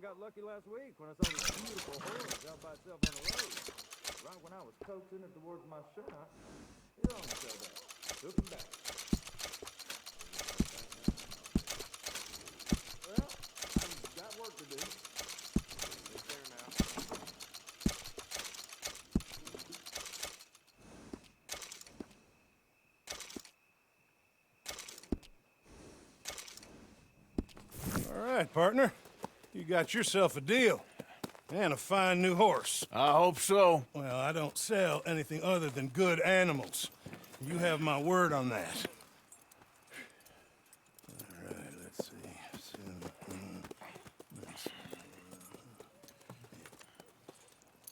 got lucky last week when I saw this beautiful horse out by itself on the road. Right when I was coaxing it towards my shop, it almost showed up. Took him back. Well, I've got work to do. Take care now. All right, partner. You got yourself a deal. And a fine new horse. I hope so. Well, I don't sell anything other than good animals. You have my word on that. All right, let's see.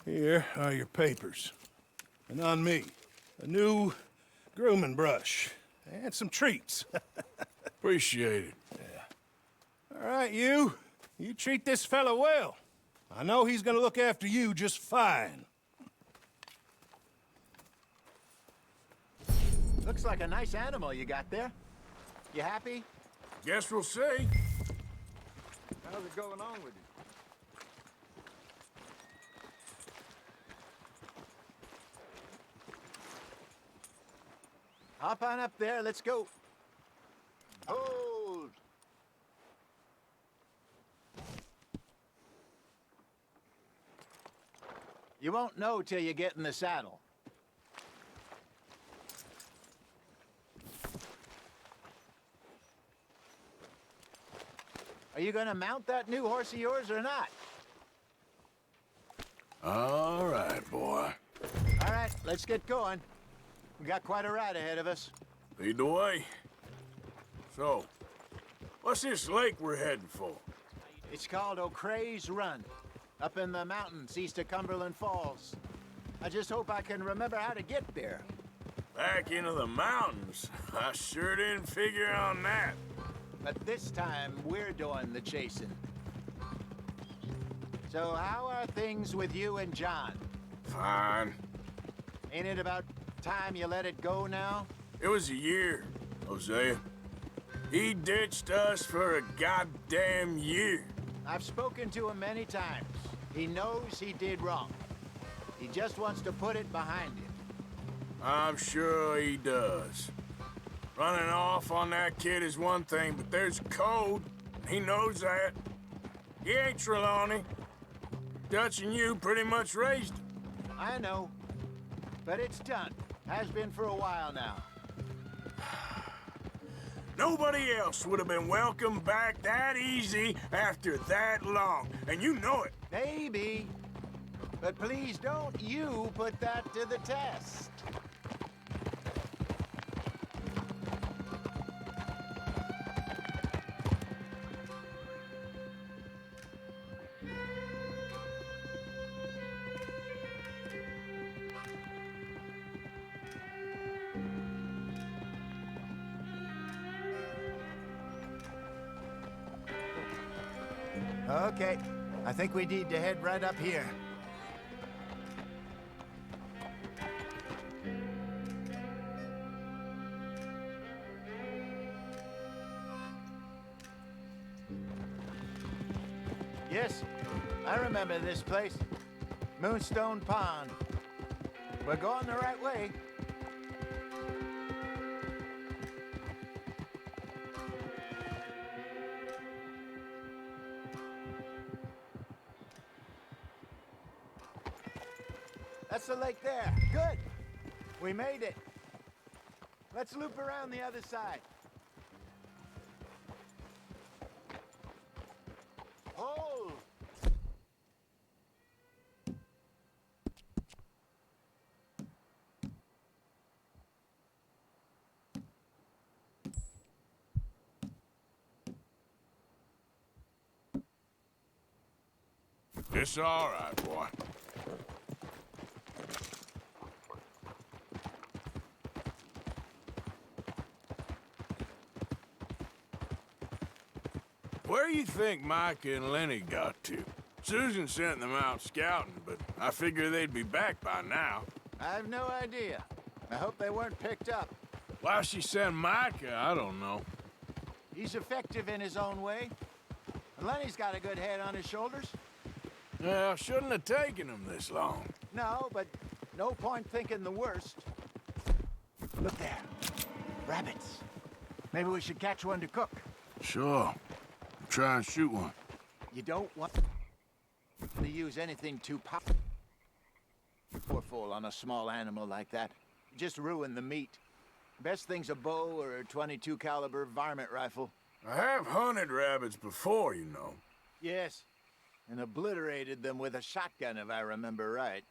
Here are your papers. And on me, a new grooming brush and some treats. Appreciate it. Yeah. All right, you treat this fella well. I know he's gonna look after you just fine. Looks like a nice animal you got there. You happy? Guess we'll see. How's it going on with you? Hop on up there, let's go. Hold! You won't know till you get in the saddle. Are you gonna mount that new horse of yours or not? All right, boy. All right, let's get going. We got quite a ride ahead of us. Lead the way. So, what's this lake we're heading for? It's called O'Creagh's Run, up in the mountains east of Cumberland Falls. I just hope I can remember how to get there. Back into the mountains? I sure didn't figure on that. But this time, we're doing the chasing. So how are things with you and John? Fine. Ain't it about time you let it go now? It was a year, Hosea. He ditched us for a goddamn year. I've spoken to him many times. He knows he did wrong. He just wants to put it behind him. I'm sure he does. Running off on that kid is one thing, but there's code. He knows that. He ain't Trelawney. Dutch and you pretty much raised him. I know. But it's done. Has been for a while now. Nobody else would have been welcomed back that easy after that long, and you know it. Maybe. But please don't you put that to the test. Okay, I think we need to head right up here. Yes, I remember this place. Moonstone Pond. We're going the right way. That's the lake there. Good. We made it. Let's loop around the other side. Hold. It's all right, boy. Where you think Micah and Lenny got to? Susan sent them out scouting, but I figure they'd be back by now. I have no idea. I hope they weren't picked up. Why she sent Micah, I don't know. He's effective in his own way. And Lenny's got a good head on his shoulders. Well, shouldn't have taken him this long. No, but no point thinking the worst. Look there. Rabbits. Maybe we should catch one to cook. Sure. Try and shoot one. You don't want to use anything too powerful on a small animal like that. Just ruin the meat. Best thing's a bow or a .22 caliber varmint rifle. I have hunted rabbits before, you know. Yes, and obliterated them with a shotgun, if I remember right.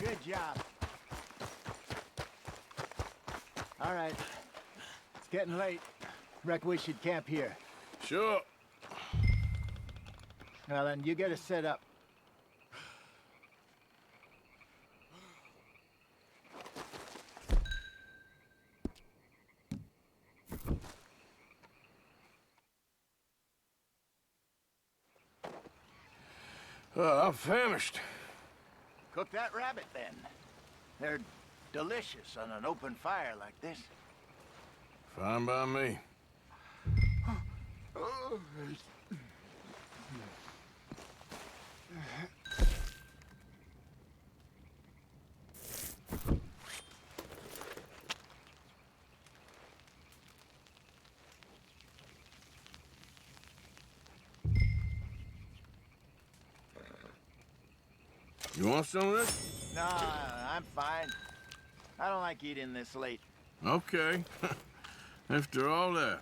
Good job. All right. It's getting late. Reckon we should camp here. Sure. Well, then, you get us set up. I'm famished. Cook that rabbit, then. They're delicious on an open fire like this. Fine by me. You want some of this? No, I'm fine. I don't like eating this late. Okay. After all that.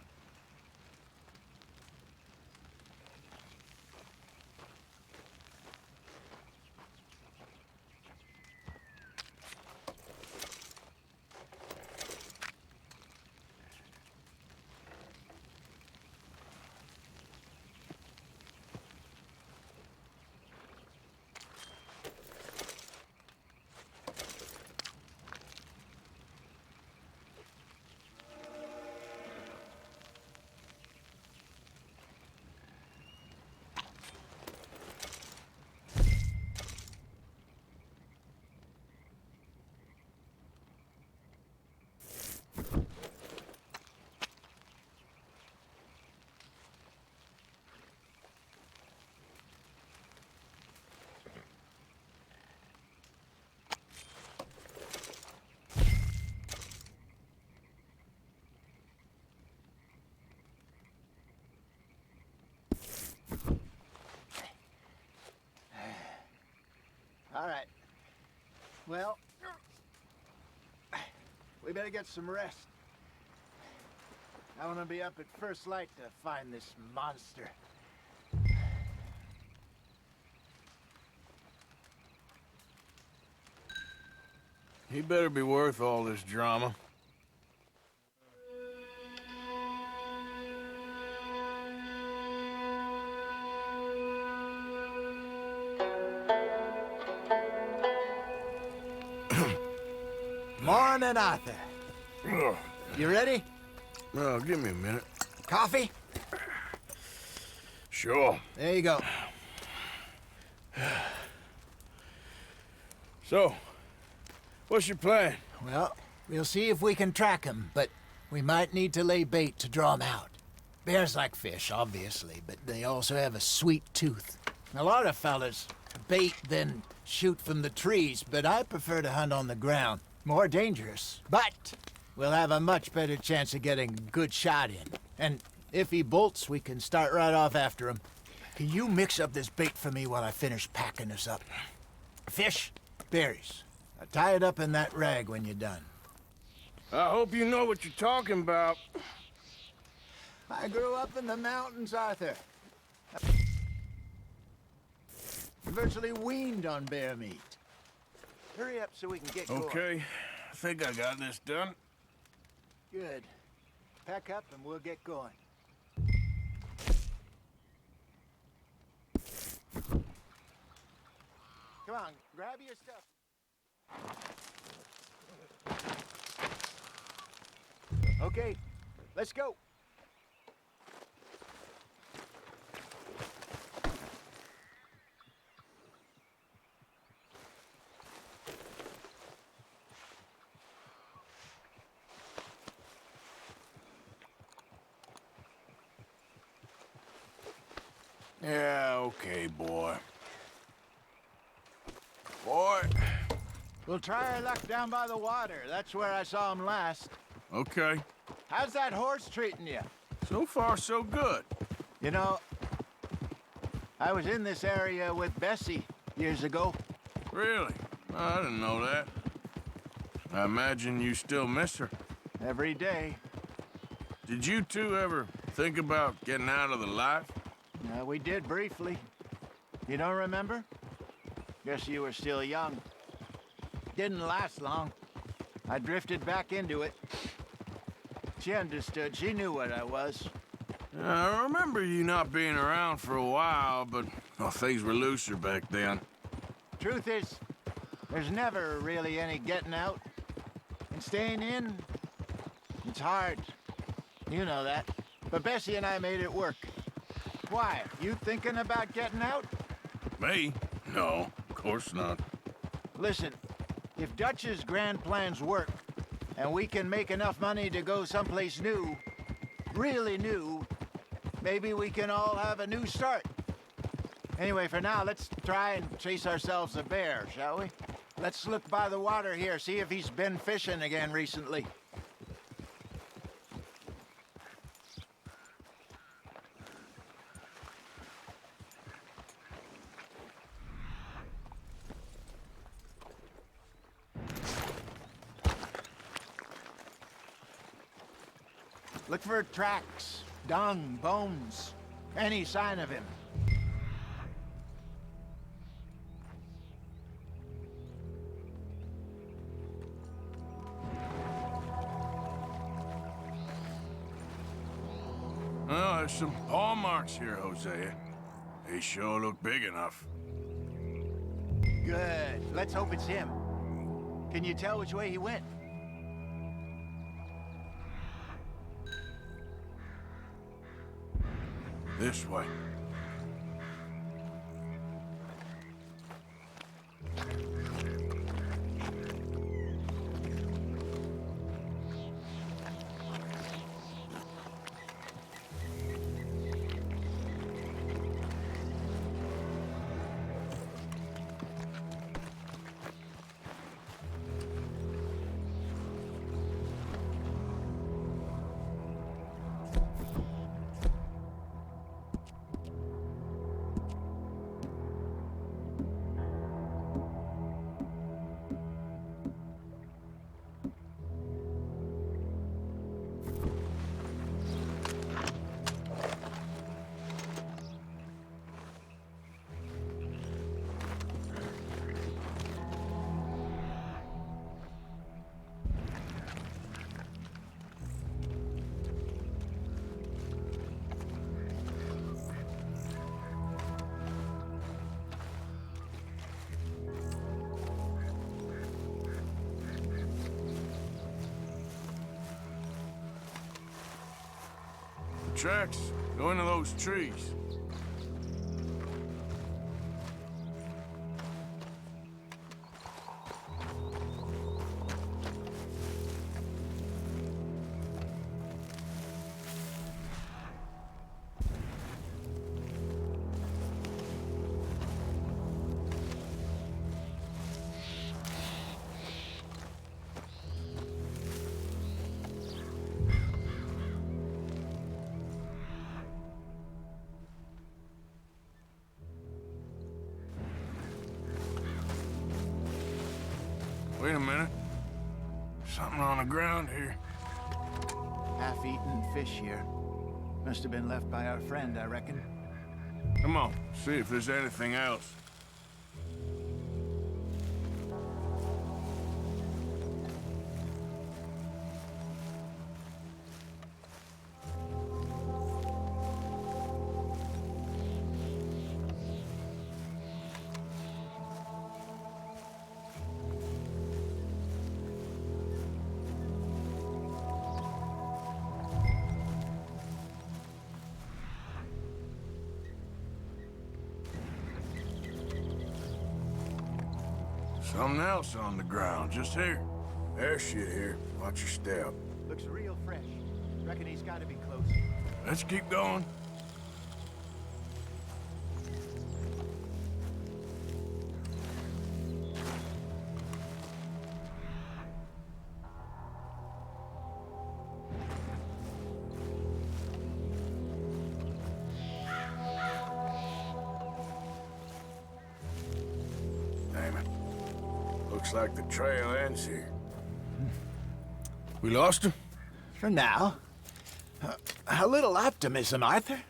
All right. Well, we better get some rest. I want to be up at first light to find this monster. He better be worth all this drama. Morning, Arthur. You ready? Well, give me a minute. Coffee? Sure. There you go. So, what's your plan? Well, We'll see if we can track him, but we might need to lay bait to draw him out. Bears like fish, obviously, but they also have a sweet tooth. A lot of fellas bait, then shoot from the trees, but I prefer to hunt on the ground. More dangerous, but we'll have a much better chance of getting a good shot in. And if he bolts, we can start right off after him. Can you mix up this bait for me while I finish packing this up? Fish, berries. Now tie it up in that rag when you're done. I hope you know what you're talking about. I grew up in the mountains, Arthur. Virtually weaned on bear meat. Hurry up so we can get going. Okay, I think I got this done. Good. Pack up and we'll get going. Come on, grab your stuff. Okay, let's go. Yeah, okay, boy. Boy. We'll try our luck down by the water. That's where I saw him last. Okay. How's that horse treating you? So far, so good. You know, I was in this area with Bessie years ago. Really? I didn't know that. I imagine you still miss her. Every day. Did you two ever think about getting out of the life? We did briefly. You don't remember? Guess you were still young. Didn't last long. I drifted back into it. She understood. She knew what I was. I remember you not being around for a while, but well, things were looser back then. Truth is, there's never really any getting out. And staying in, it's hard. You know that. But Bessie and I made it work. Why? You thinking about getting out? Me? No, of course not. Listen, if Dutch's grand plans work, and we can make enough money to go someplace new, really new, maybe we can all have a new start. Anyway, for now, let's try and chase ourselves a bear, shall we? Let's look by the water here, see if he's been fishing again recently. Look for tracks, dung, bones, any sign of him. Well, there's some paw marks here, Hosea. They sure look big enough. Good. Let's hope it's him. Can you tell which way he went? This way. Tracks go into those trees. Wait a minute. Something on the ground here. Half-eaten fish here. Must have been left by our friend, I reckon. Come on, see if there's anything else. Something else on the ground, just here. There's shit here. Watch your step. Looks real fresh. Reckon he's gotta be close. Let's keep going. Damn it. Looks like the trail ends here. We lost him? For now. A little optimism, Arthur.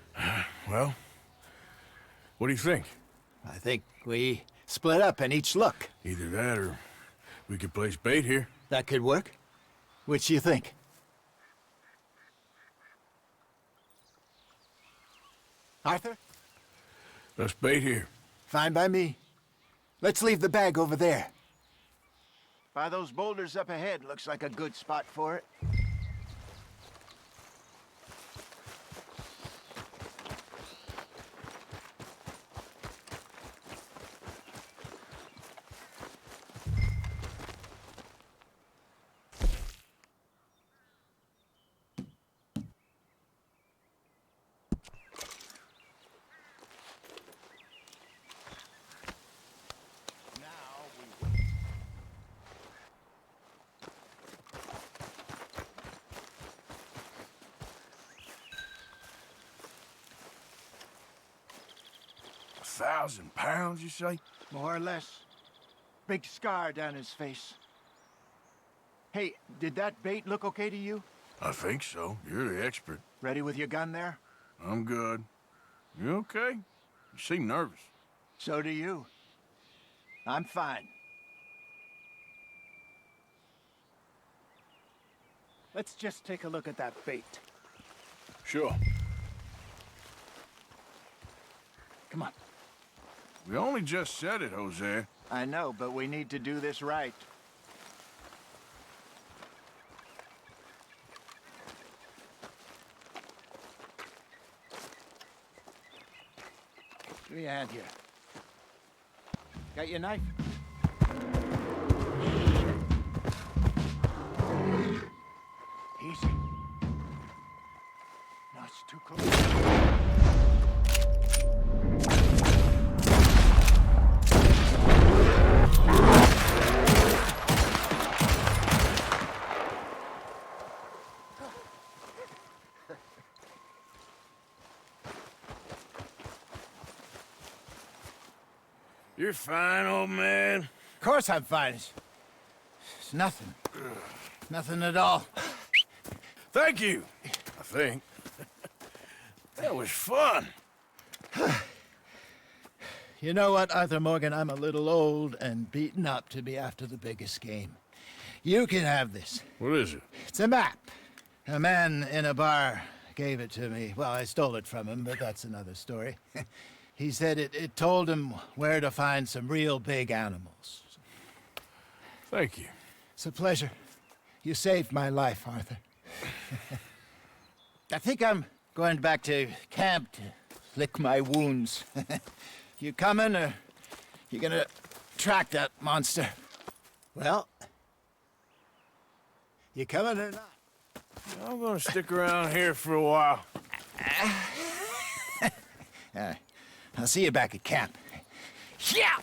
Well, what do you think? I think we split up and each look. Either that or we could place bait here. That could work. Which you think? Arthur? Let's bait here. Fine by me. Let's leave the bag over there. By those boulders up ahead, looks like a good spot for it. £1,000, you say? More or less. Big scar down his face. Hey, did that bait look okay to you? I think so. You're the expert. Ready with your gun there? I'm good. You okay? You seem nervous. So do you. I'm fine. Let's just take a look at that bait. Sure. Come on. We only just said it, Jose. I know, but we need to do this right. Give me a hand here. Got your knife? Easy. No, it's too close. You're fine, old man. Of course I'm fine. It's nothing. Nothing at all. Thank you, I think. That was fun. You know what, Arthur Morgan? I'm a little old and beaten up to be after the biggest game. You can have this. What is it? It's a map. A man in a bar gave it to me. Well, I stole it from him, but that's another story. He said it told him where to find some real big animals. Thank you. It's a pleasure. You saved my life, Arthur. I think I'm going back to camp to lick my wounds. You coming, or you gonna track that monster? Well, you coming or not? I'm gonna stick around here for a while. All right. I'll see you back at camp. Yeah!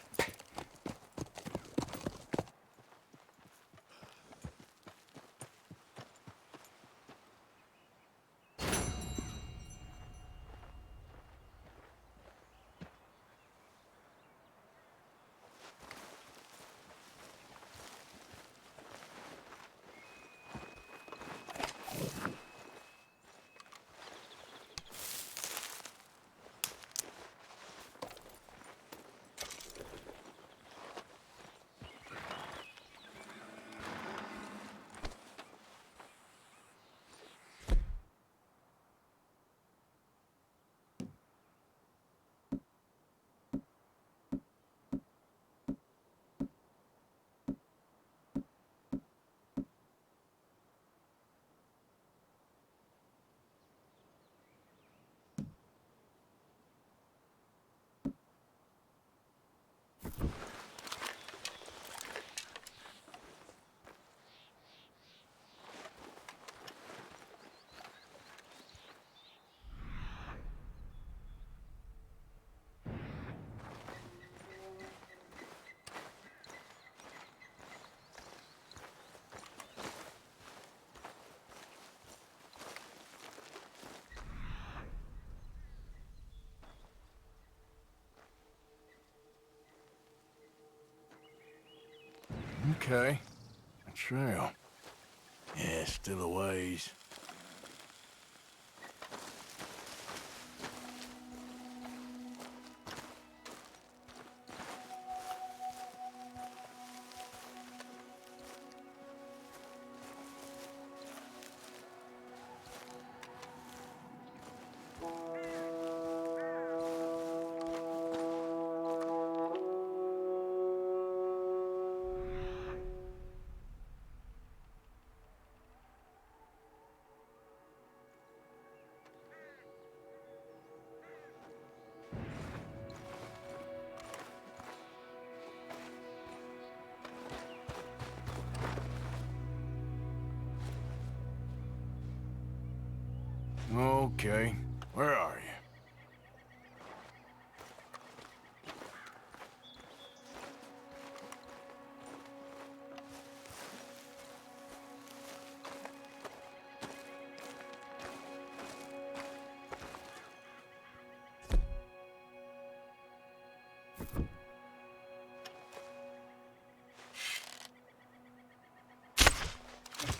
Okay. A trail. Yeah, still a ways. Okay, where are you?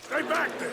Stay back there!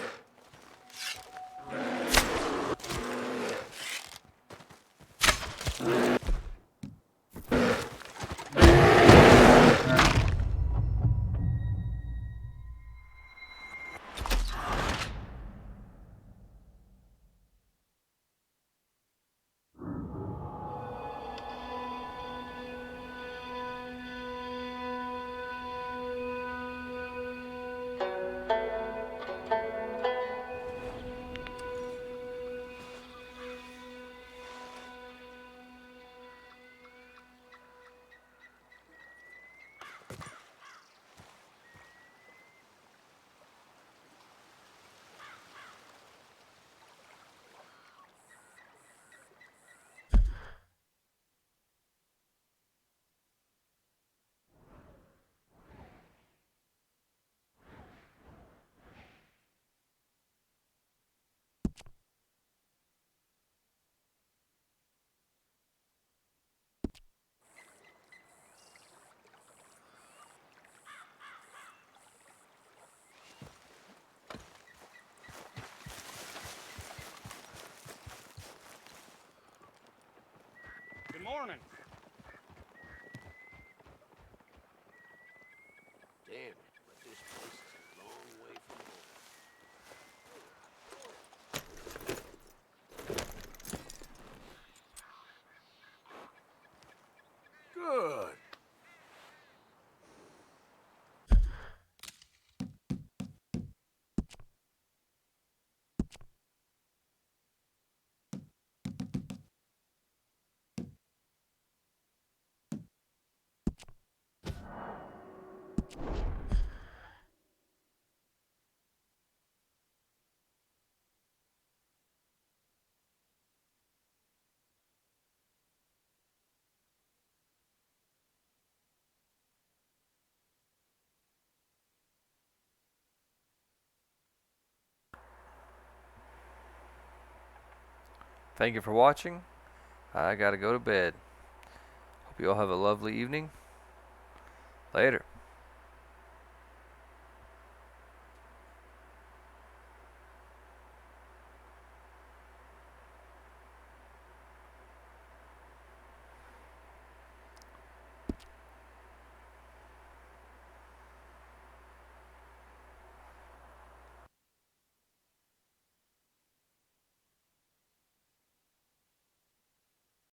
Good morning. Damn, but this place is a long way from home. Good. Thank you for watching. I gotta go to bed. Hope you all have a lovely evening. Later.